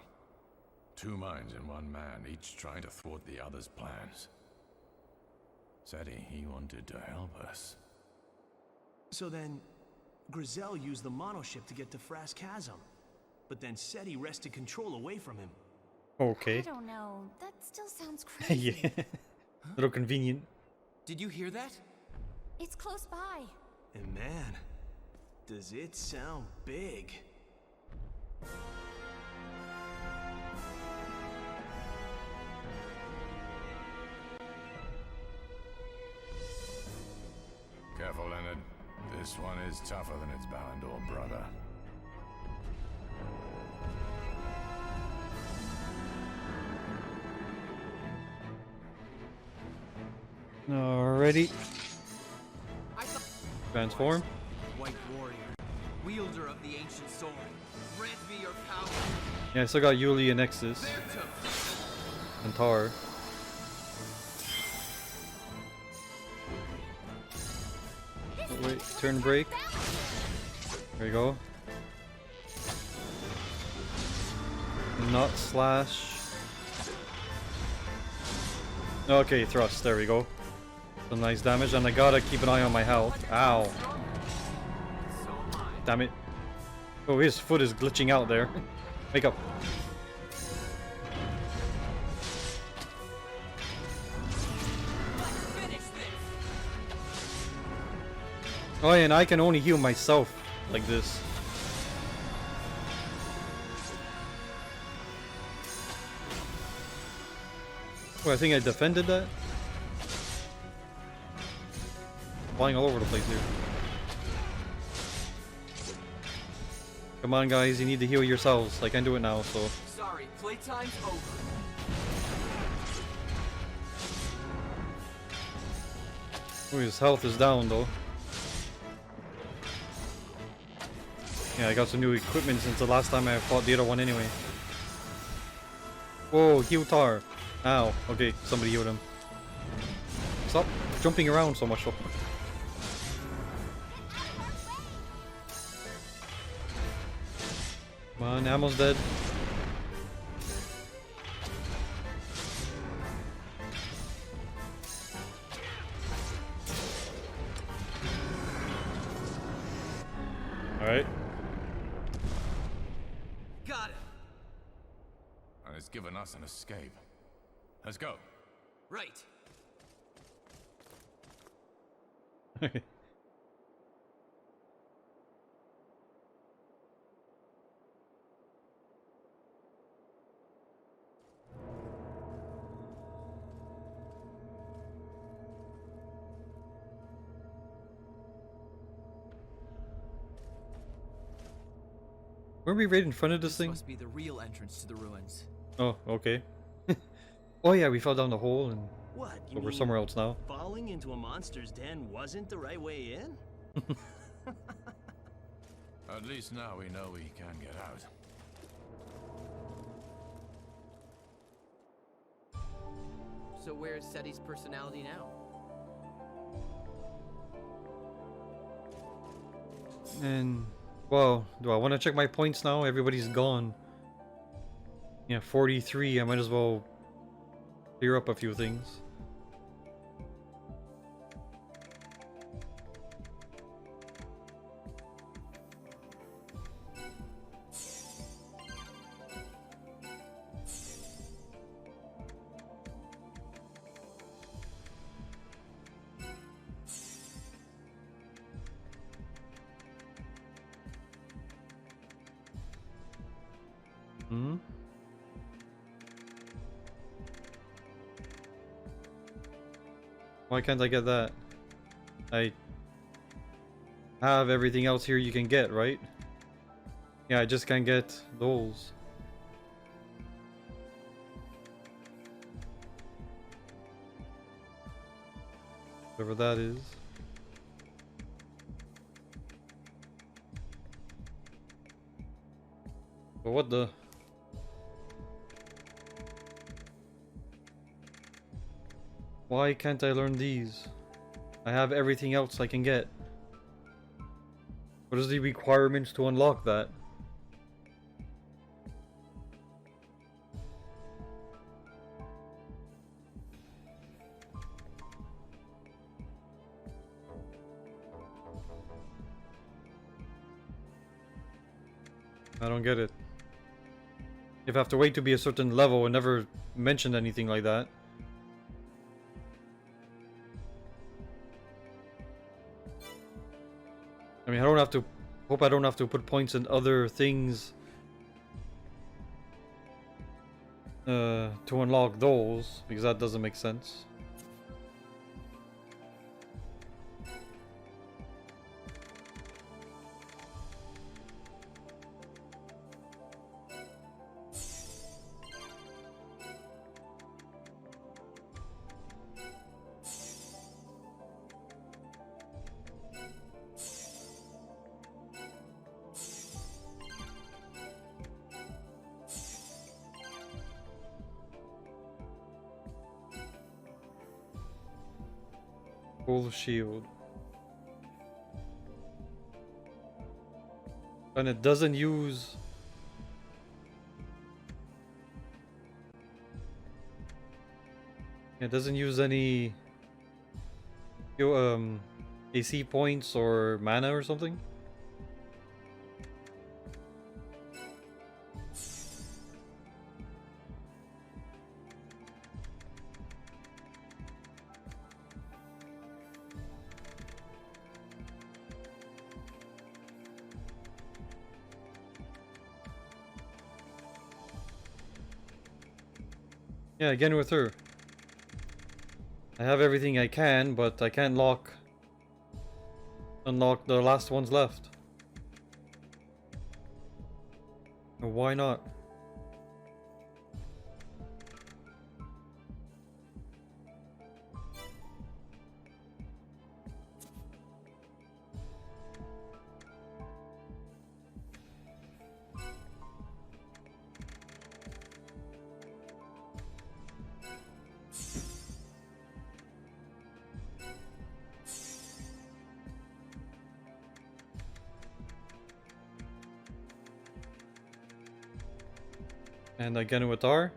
2 minds in one man, each trying to thwart the other's plans. Seti, he wanted to help us. So then, Grizel used the monoship to get to Frass Chasm. But then Seti wrested control away from him. I Okay. don't know. That still sounds crazy. Yeah. Little convenient. Did you hear that? It's close by. And man, does it sound big. Careful, Leonard. This one is tougher than its Ballandor brother. Alrighty. Transform. White warrior, wielder of the ancient sword, grant me your power. Yeah, I still got Yuli and Nexus. And Tar. Oh, wait, turn break. There you go. Not slash. Okay, thrust. There we go. Some nice damage, and I gotta keep an eye on my health. Ow. Damn it. Oh, his foot is glitching out there. Wake up. Oh, yeah, and I can only heal myself like this. Oh, I think I defended that. Flying all over the place here. Come on, guys, you need to heal yourselves. I can do it now, so. Sorry, playtime's over. Oh, his health is down though. Yeah, I got some new equipment since the last time I fought the other one anyway. Whoa, heal Tar. Ow. Okay, somebody healed him. Stop jumping around so much though. Come on, ammo's dead. Alright. Got it. And it's given us an escape. Let's go. Right. Were we right in front of this thing? Must be the real entrance to the ruins. Oh, okay. Oh yeah, we fell down the hole and What? You we're mean somewhere else now. falling into a monster's den wasn't the right way in? At least now we know we can get out. So where's Seti's personality now? And, well, do I want to check my points now? Everybody's gone. Yeah, 43. I might as well clear up a few things. Hmm? Why can't I get that? I have everything else here you can get, right? Yeah, I just can't get those. Whatever that is. But what the? Why can't I learn these? I have everything else I can get. What is the requirements to unlock that? I don't get it. If I have to wait to be a certain level and never mentioned anything like that. I mean, I don't have to... Hope I don't have to put points in other things to unlock those, because that doesn't make sense. Full shield. And it doesn't use... It doesn't use any AC points or mana or something? Yeah, again with her. I have everything I can, but I can't unlock the last ones left. Why not? And again with R?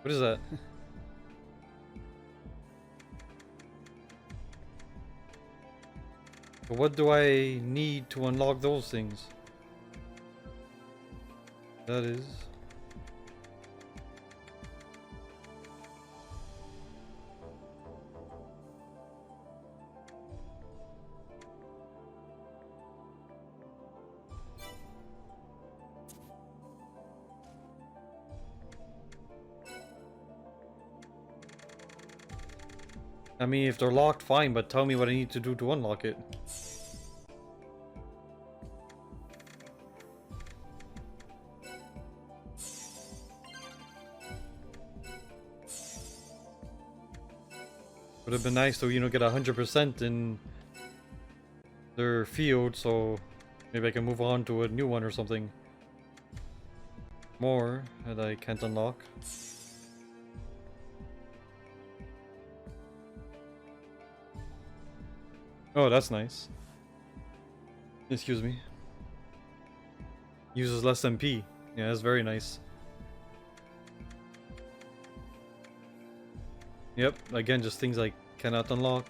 What is that? What do I need to unlock those things? That is... I mean, if they're locked, fine, but tell me what I need to do to unlock it. Would have been nice to, you know, get 100% in their field, so maybe I can move on to a new one or something more that I can't unlock. Oh, that's nice. Excuse me. Uses less MP. Yeah, that's very nice. Yep, again, just things I cannot unlock.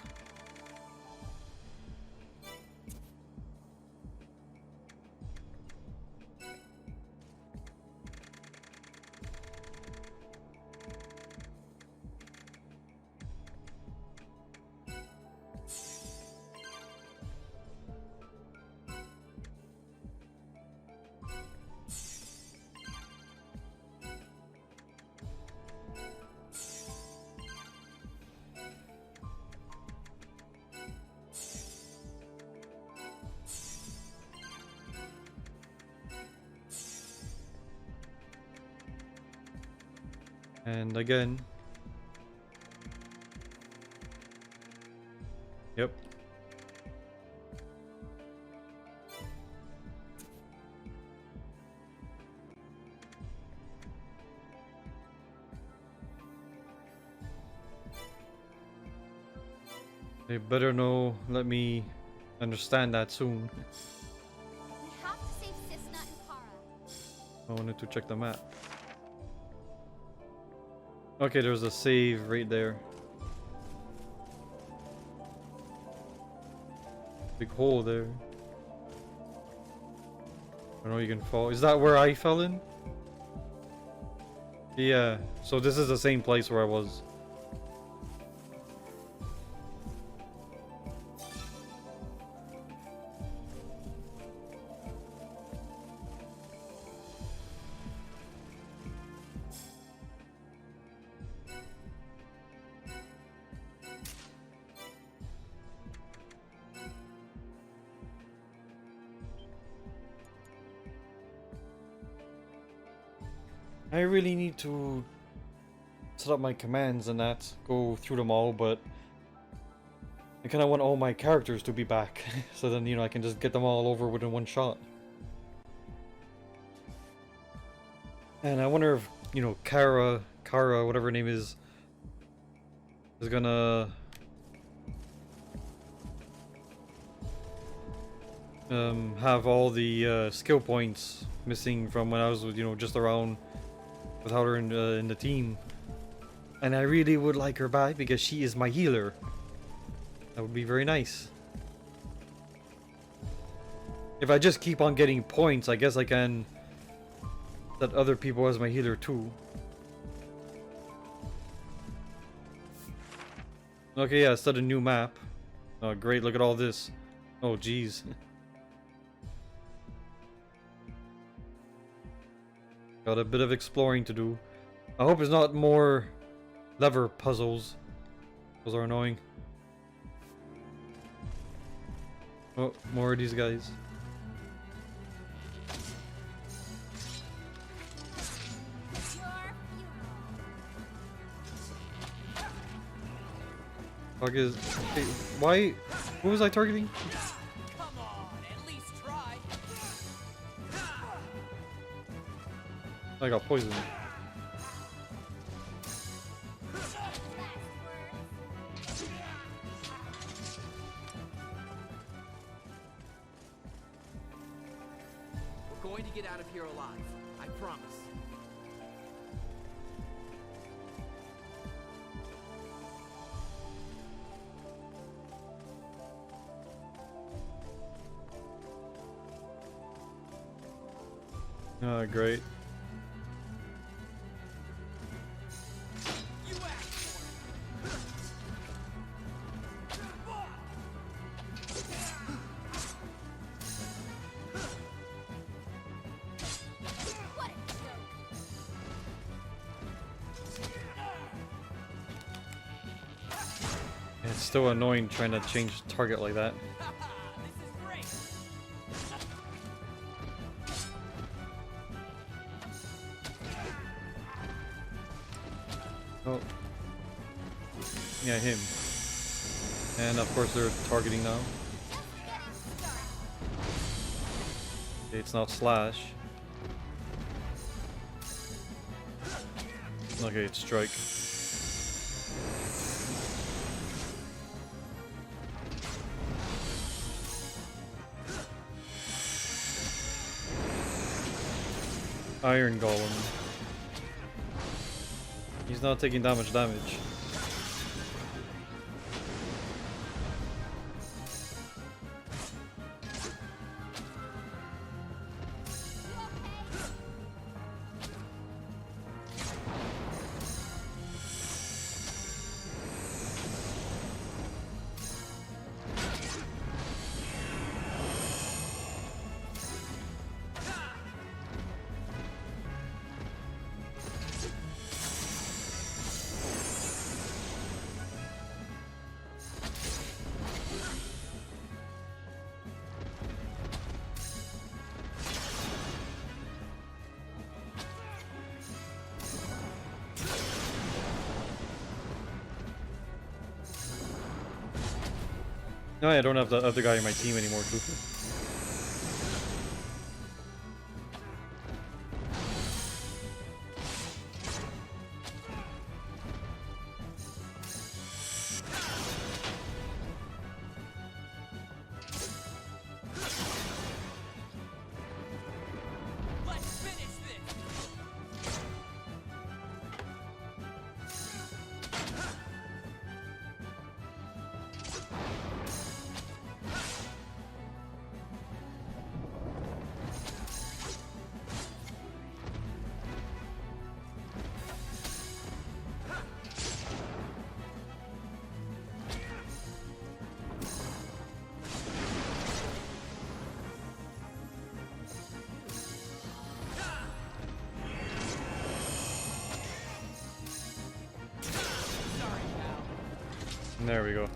And again. Yep. They better know, let me understand that soon. We have to save Cisna and Kara. I wanted to check the map. Okay, there's a save right there. Big hole there. I know you can fall. Is that where I fell in? Yeah, so this is the same place where I was. I really need to set up my commands and that, go through them all, but I kind of want all my characters to be back, so then, you know, I can just get them all over within one shot. And I wonder if, you know, Kara, whatever her name is gonna have all the skill points missing from when I was, you know, just around without her in the team. And I really would like her back because she is my healer. That would be very nice. If I just keep on getting points, I guess I can set other people as my healer too. Okay, yeah, set a new map. Oh, great, look at all this. Oh, jeez. Got a bit of exploring to do. I hope it's not more lever puzzles. Those are annoying. Oh, more of these guys. Fuck is... Hey, why... Who was I targeting? Come on, at least try. I got poisoned. We're going to get out of here alive. I promise. Oh, great. It's still annoying trying to change target like that. Oh. Yeah, him. And of course they're targeting now. Okay, it's not slash. Okay, it's strike. Iron Golem. He's not taking that much damage. No, I don't have the other guy in my team anymore, too. Let's finish this. There we go.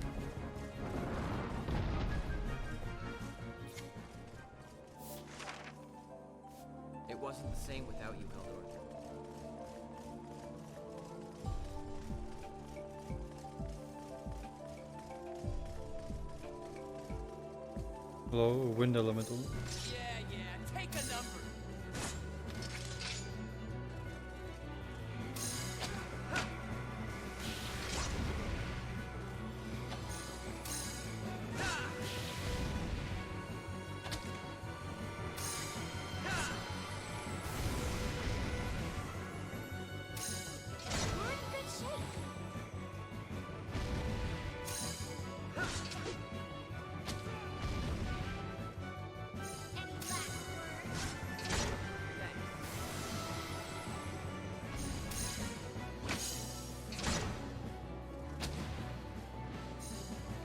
It wasn't the same without you, Eldor. Hello, wind elemental. Yeah, take a number. We're in good shape. Any last words?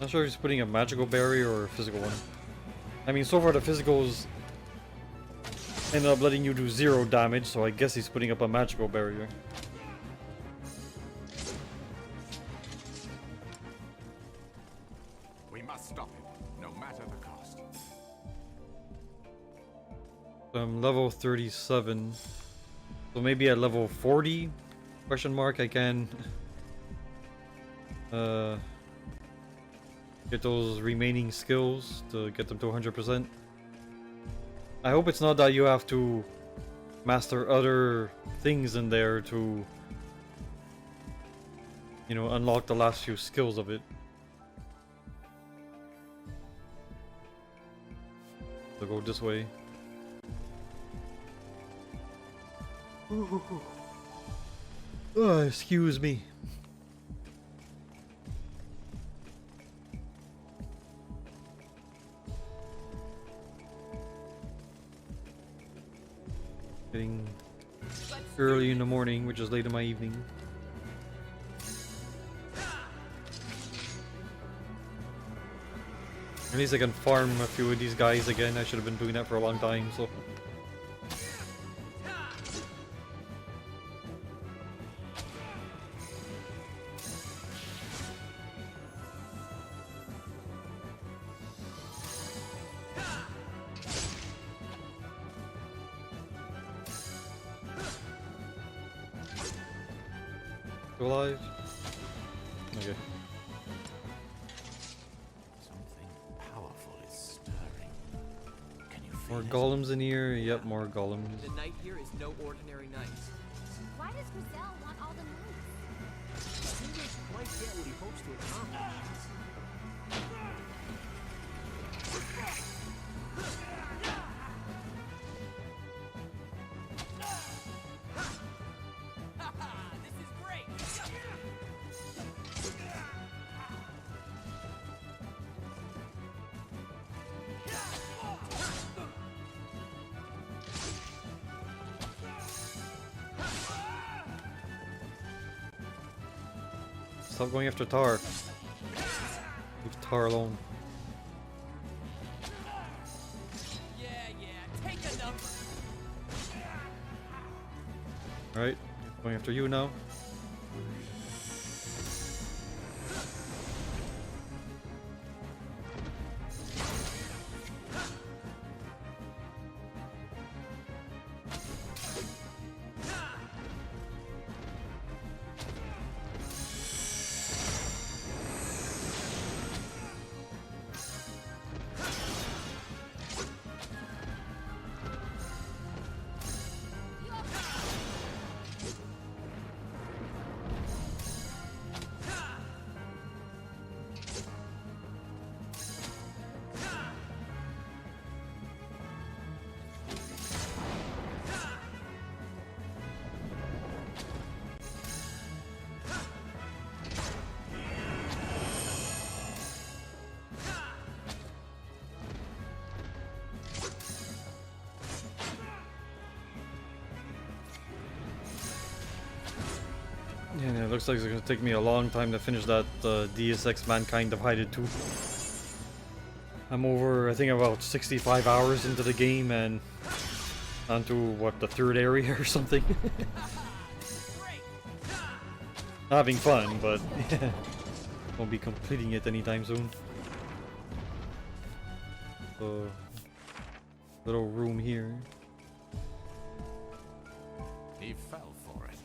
Not sure if he's putting a magical barrier or a physical one. I mean, so far the physicals ended up letting you do 0 damage, so I guess he's putting up a magical barrier. We must stop him, no matter the cost. I'm level 37, so maybe at level 40 question mark I can get those remaining skills to get them to 100%. I hope it's not that you have to master other things in there to, you know, unlock the last few skills of it. So go this way. Oh, excuse me. Getting early in the morning, which is late in my evening. At least I can farm a few of these guys again. I should have been doing that for a long time, so. Still alive? Okay. Something powerful is stirring. Can you feel More it? golems in here? Yep, more golems. The night here is no ordinary night. Why does Grizel want all the lights? He doesn't quite get what he hopes to accomplish. This is great. Stop going after Tar. Leave Tar alone. Yeah, take a number. Alright, going after you now. Yeah, it looks like it's gonna take me a long time to finish that Deus Ex Mankind Divided 2. I'm over, I think, about 65 hours into the game and onto, what, the 3rd area or something? Having fun, but yeah, won't be completing it anytime soon. So, little room here. He fell for it.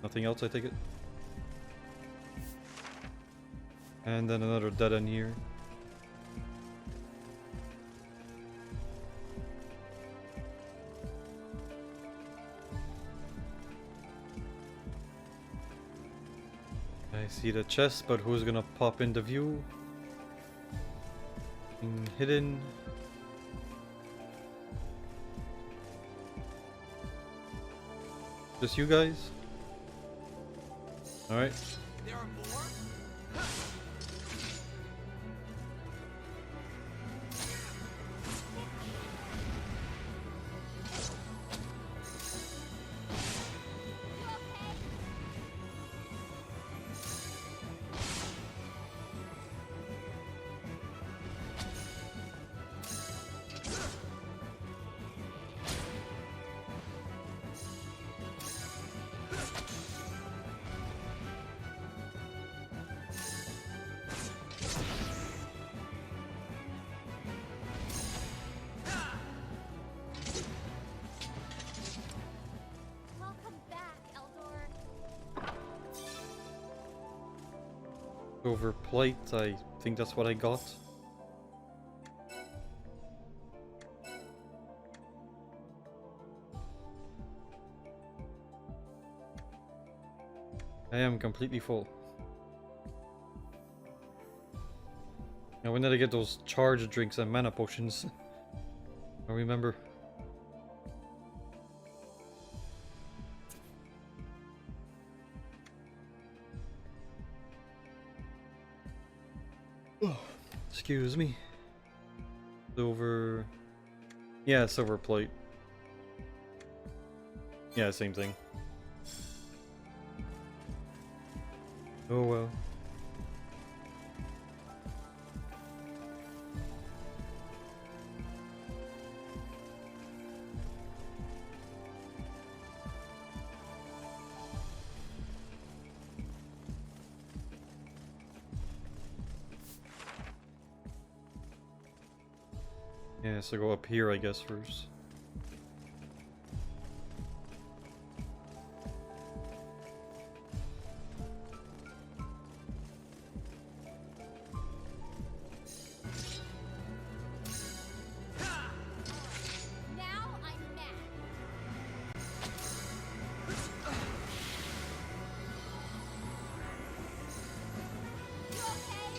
Nothing else, I take it. And then another dead end here. I see the chest, but who's gonna pop into view? Hidden. Just you guys? Alright. There are more? Welcome back, Eldor. Over plate, I think that's what I got. I am completely full. Now when did I get those charge drinks and mana potions? I remember. Oh, excuse me. Silver. Yeah, silver plate. Yeah, same thing. Oh well. Yeah, so go up here, I guess, first. Now I'm mad. You okay?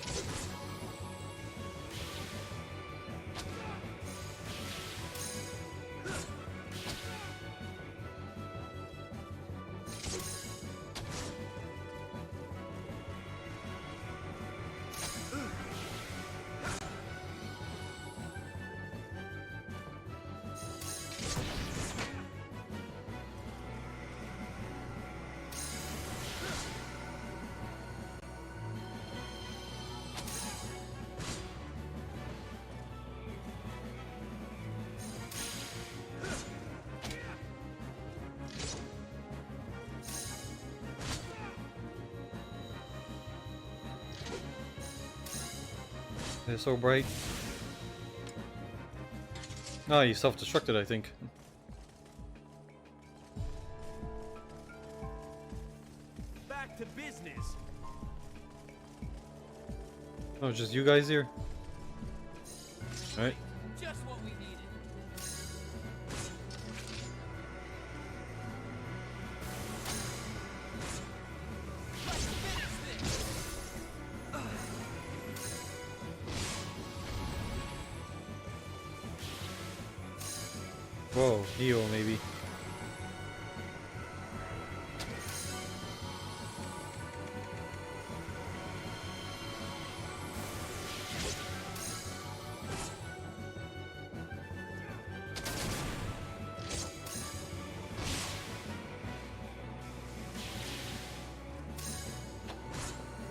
It's so bright. Oh, you self-destructed, I think. Back to business. Oh, just you guys here? Alright. Just what we needed. Let's finish this. Whoa, heal maybe.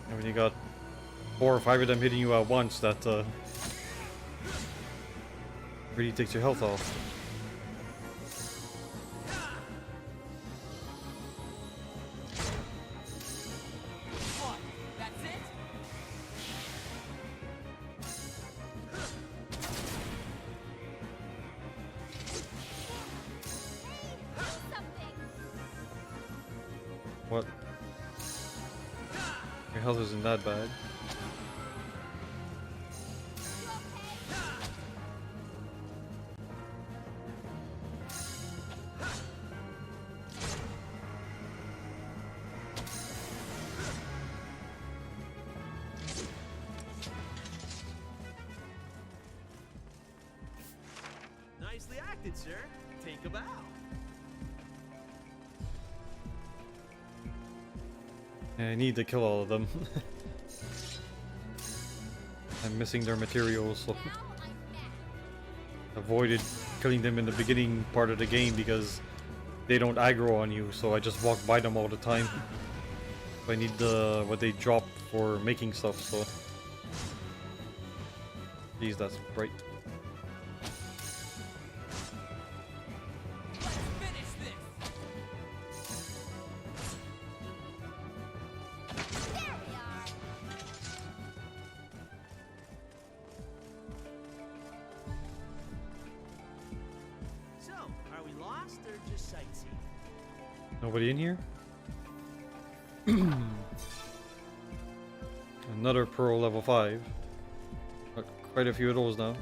And when you got 4 or 5 of them hitting you at once, that really takes your health off. What? That's it? Hey, do something. What? Your health isn't that bad. Nicely acted, sir. Take a bow. I need to kill all of them. I'm missing their materials, so avoided killing them in the beginning part of the game because they don't aggro on you, so I just walk by them all the time. I need the what they drop for making stuff, so. Jeez, that's bright. So, are we lost or just sightseeing? Nobody in here? Another pearl level 5. Got quite a few of those now.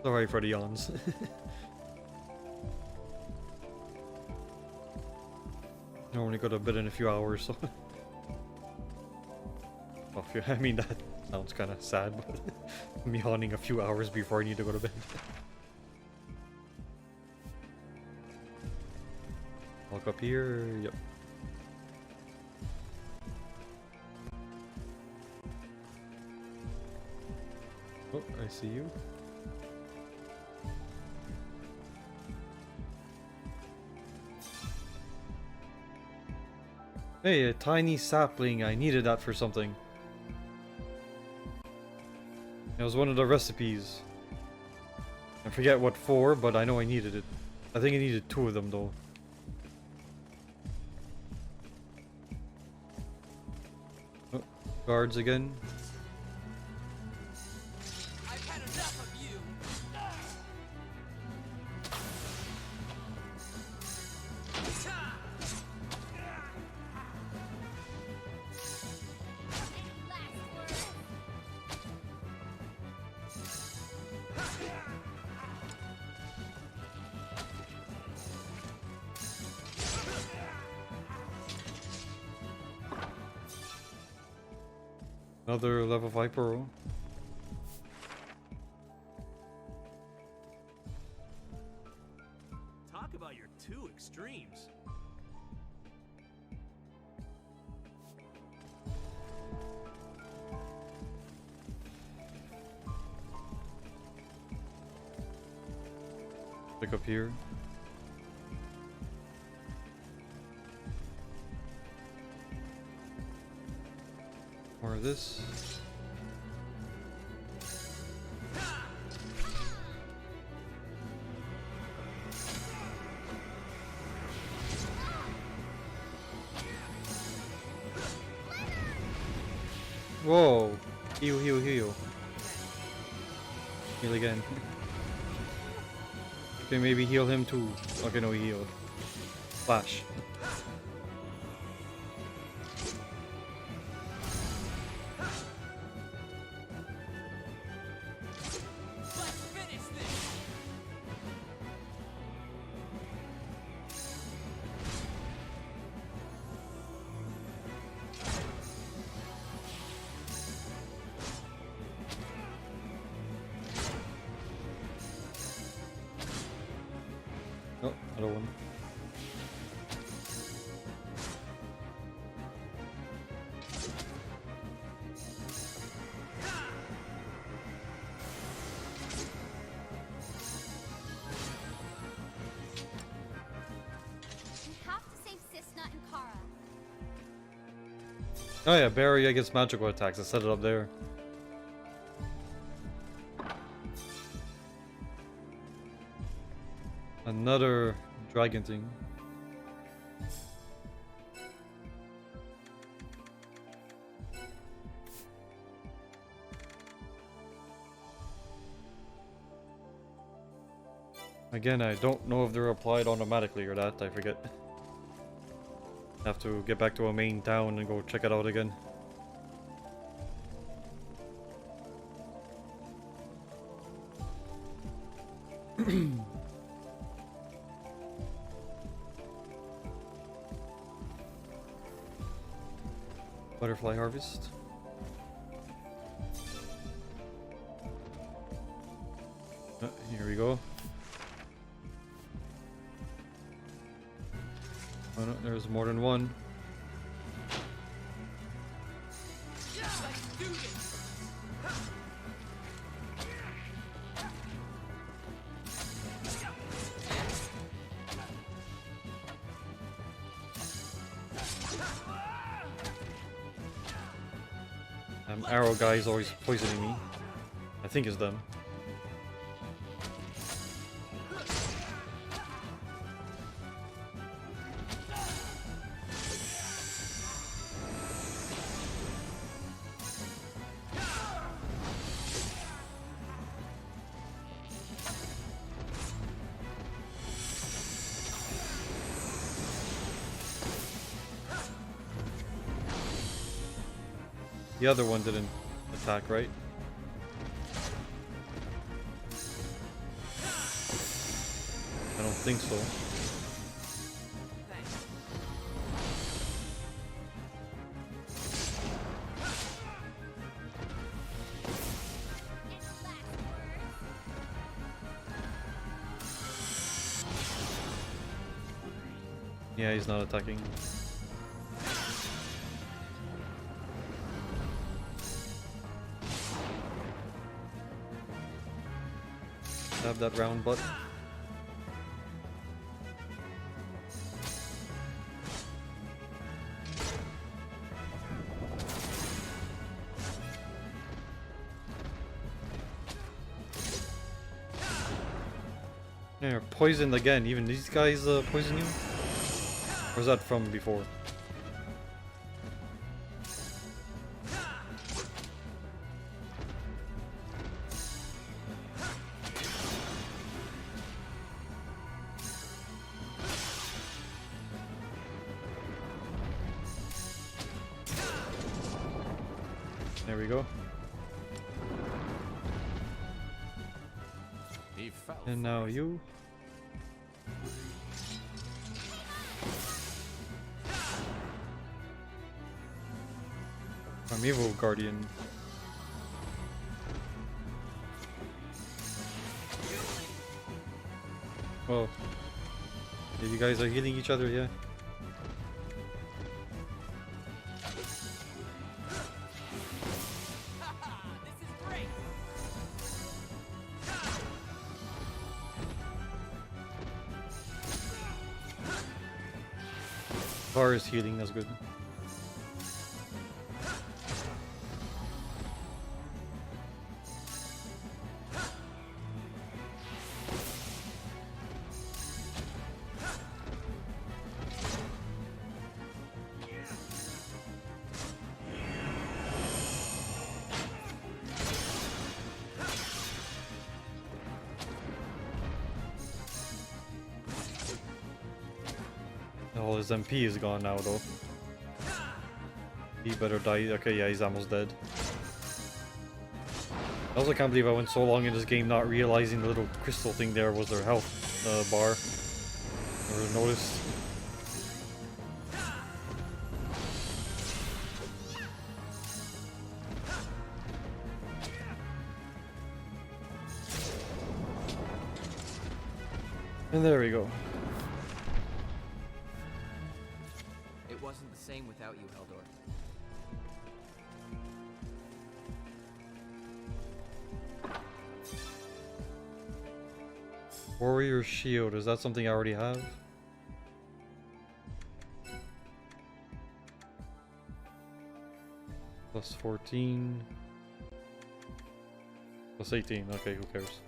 Sorry for the yawns. Normally go to bed in a few hours, so. Well, I mean, that sounds kind of sad, but I'm yawning a few hours before I need to go to bed. Walk up here, yep. Oh, I see you. Hey, a tiny sapling. I needed that for something. It was one of the recipes. I forget what for, but I know I needed it. I think I needed 2 of them though. Oh, guards again. I've had enough of you. Another level 5 pearl. Talk about your 2 extremes. Pick up here. More of this. Whoa! Heal, heal, heal. Heal again. Okay, maybe heal him too. Okay, no, he healed. Flash. Oh, another one. We have to save Cisna and Kara. Oh yeah, barrier against magical attacks. I set it up there. Another dragon thing. Again, I don't know if they're applied automatically or that, I forget. Have to get back to a main town and go check it out again. Butterfly harvest. Here we go. Oh no, there's more than one. Arrow guy is always poisoning me. I think it's them. The other one didn't attack, right? I don't think so. Yeah, he's not attacking. Have that round button. They're poisoned again. Even these guys poison you? Or is that from before? There we go. And now you. Primeval Guardian. Oh. Yeah, you guys are healing each other, yeah? Var is healing, that's good. All his MP is gone now though. He better die. Okay, yeah, he's almost dead. I also can't believe I went so long in this game not realizing the little crystal thing there was their health bar. Never noticed. And there we go. It wasn't the same without you, Heldor. Warrior Shield, is that something I already have? Plus 14. Plus 18, okay, who cares?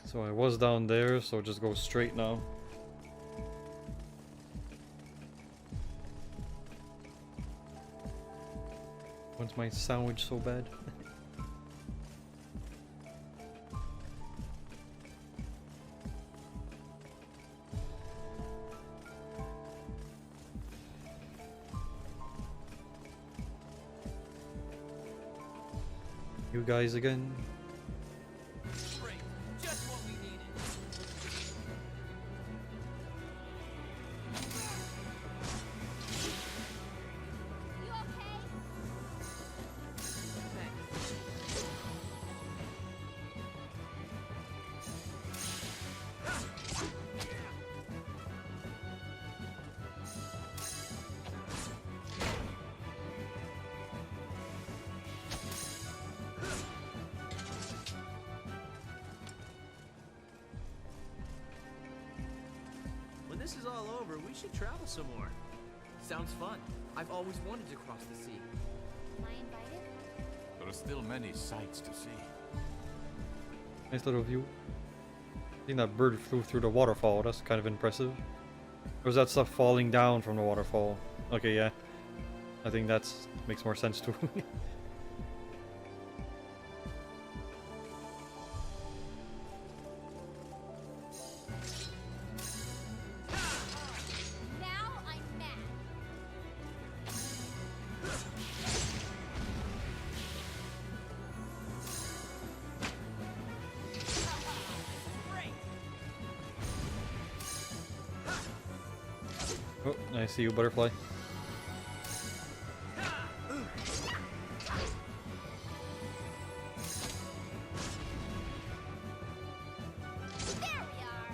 So I was down there, so just go straight now. my sandwich so bad. You guys again? Just what we needed. You okay? Thanks. When this is all over, we should travel some more. Sounds fun. I've always wanted to cross the sea. Am I invited? There are still many sights to see. Nice little view. I think that bird flew through the waterfall. That's kind of impressive. Or was that stuff falling down from the waterfall? Okay, yeah. I think that makes more sense too. Now I'm mad. Oh, I see you, butterfly. There we are.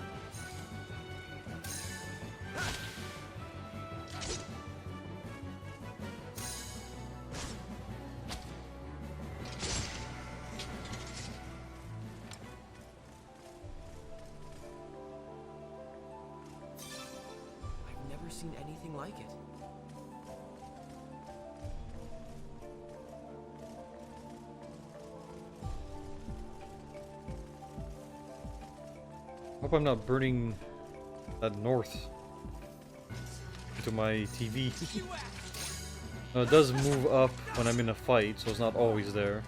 I've never seen anything like it. Hope I'm not burning that north into my TV. No, it does move up when I'm in a fight, so it's not always there.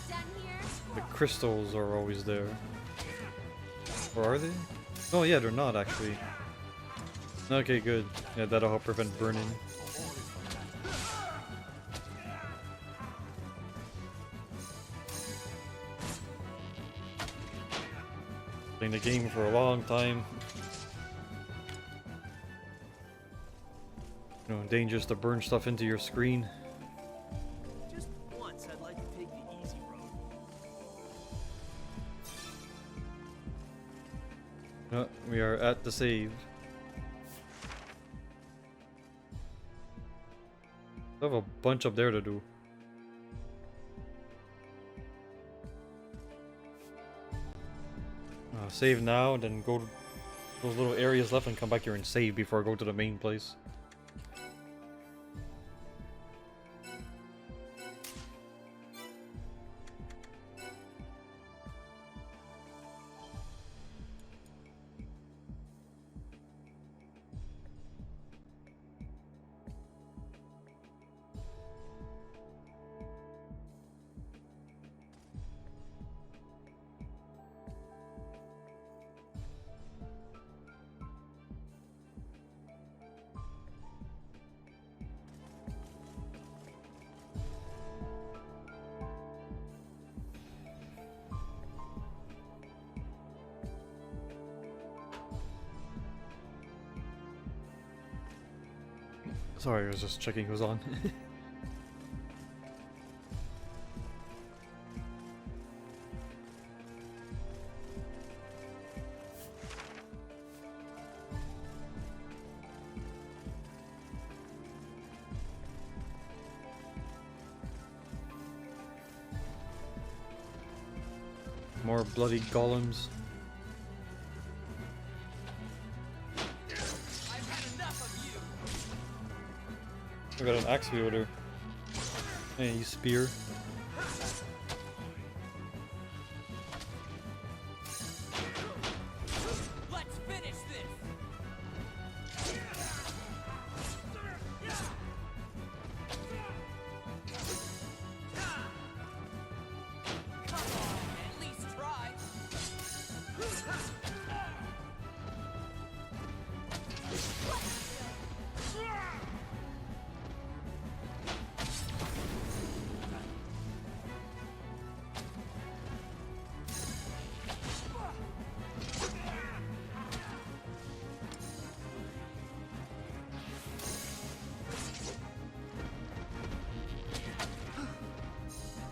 Done here? The crystals are always there. Or are they? Oh yeah, they're not actually. Okay, good. Yeah, that'll help prevent burning. Playing the game for a long time. You know, dangerous to burn stuff into your screen. Just once, I'd like to take the easy road. No, we are at the save. I have a bunch up there to do. Save now, and then go to those little areas left and come back here and save before I go to the main place. Sorry, I was just checking who's on. More bloody golems. I've had enough of you. I got an axe wielder. Hey, you spear. Let's finish this.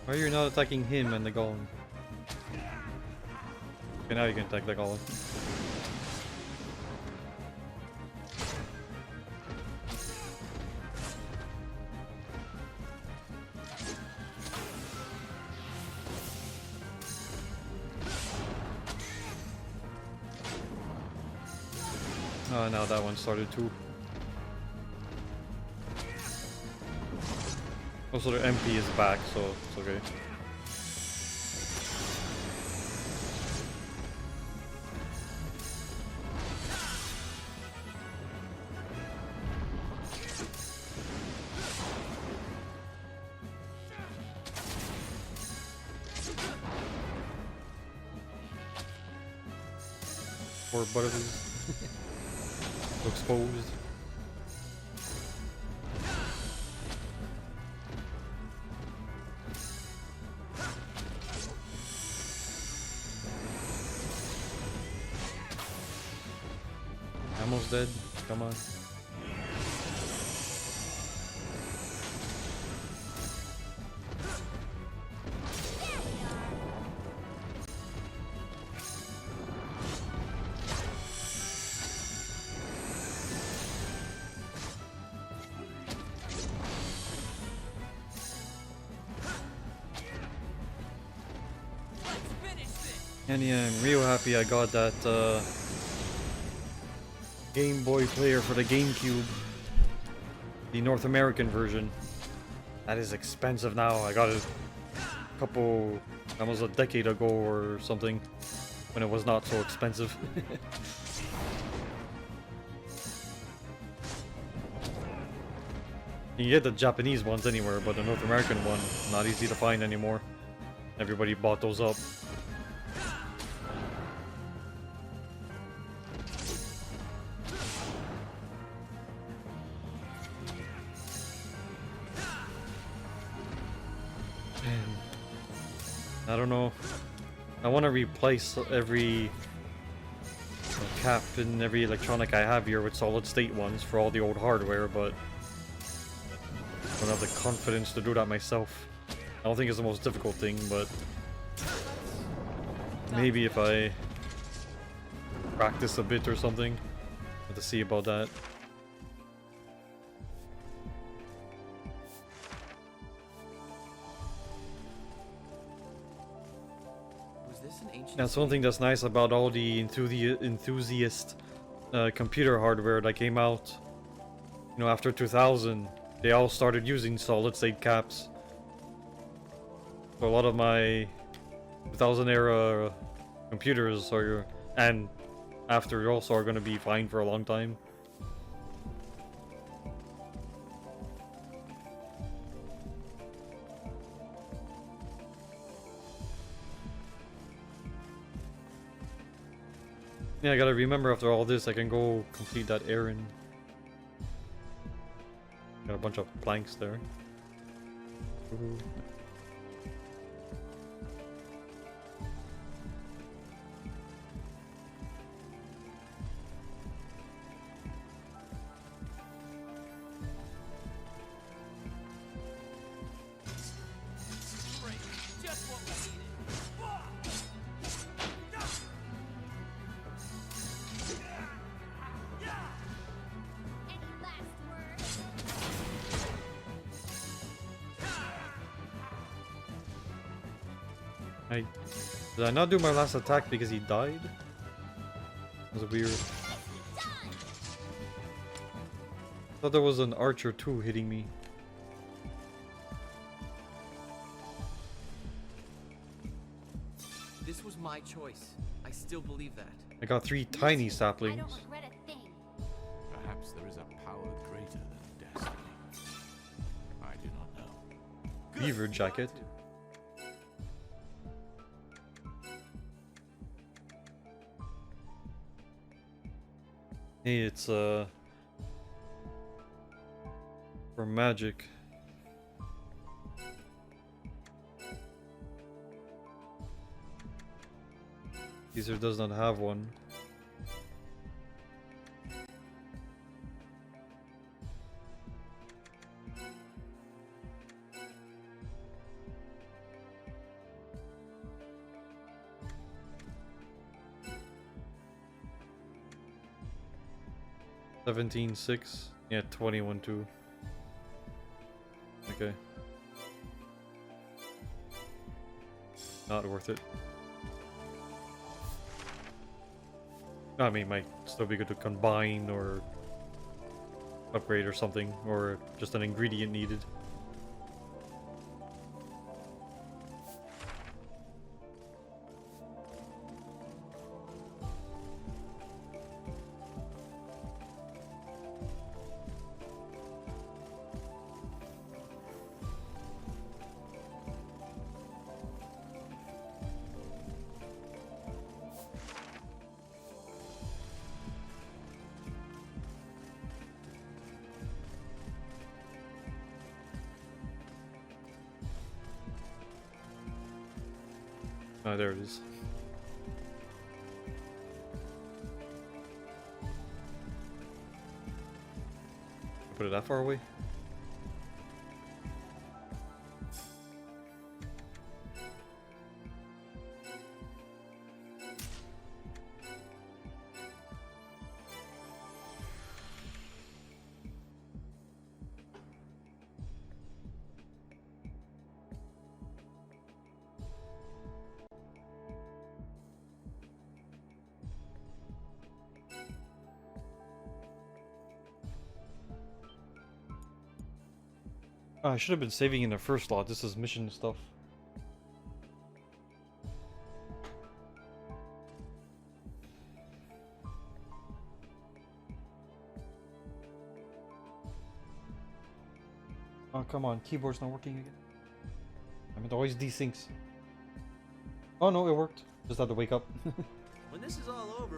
Why are you not attacking him and the golem? Okay, now you can attack the golem. Oh, now that one started too. Also, their MP is back, so it's okay. Poor Butterbees. Exposed. Almost dead. Come on. And yeah, I'm real happy I got that Game Boy player for the GameCube. The North American version. That is expensive now. I got it a couple, almost a decade ago or something, when it was not so expensive. You can get the Japanese ones anywhere, but the North American one, not easy to find anymore. Everybody bought those up. I don't know. I want to replace every cap and every electronic I have here with solid state ones for all the old hardware, but I don't have the confidence to do that myself. I don't think it's the most difficult thing, but maybe if I practice a bit or something, I have to see about that. That's one thing that's nice about all the enthusiast computer hardware that came out, you know, after 2000. They all started using solid state caps. So a lot of my 2000 era computers are, and after also, are going to be fine for a long time. Yeah, I gotta remember after all this I can go complete that errand. Got a bunch of planks there. Woohoo. Did I not do my last attack because he died? That was weird. I thought there was an archer too hitting me. This was my choice. I still believe that. I got 3 tiny saplings. Perhaps there is a power greater than destiny. I do not know. Beaver jacket. Hey, it's for magic. Caesar does not have one. $17,600. Yeah, 21,200. Okay. Not worth it. I mean, might still be good to combine or upgrade or something, or just an ingredient needed. Ah, there it is. Put it that far away? Oh, I should have been saving in the first lot. This is mission stuff. Oh, come on. Keyboard's not working again. I mean, always these things. Oh, no, it worked. Just had to wake up. When this is all over,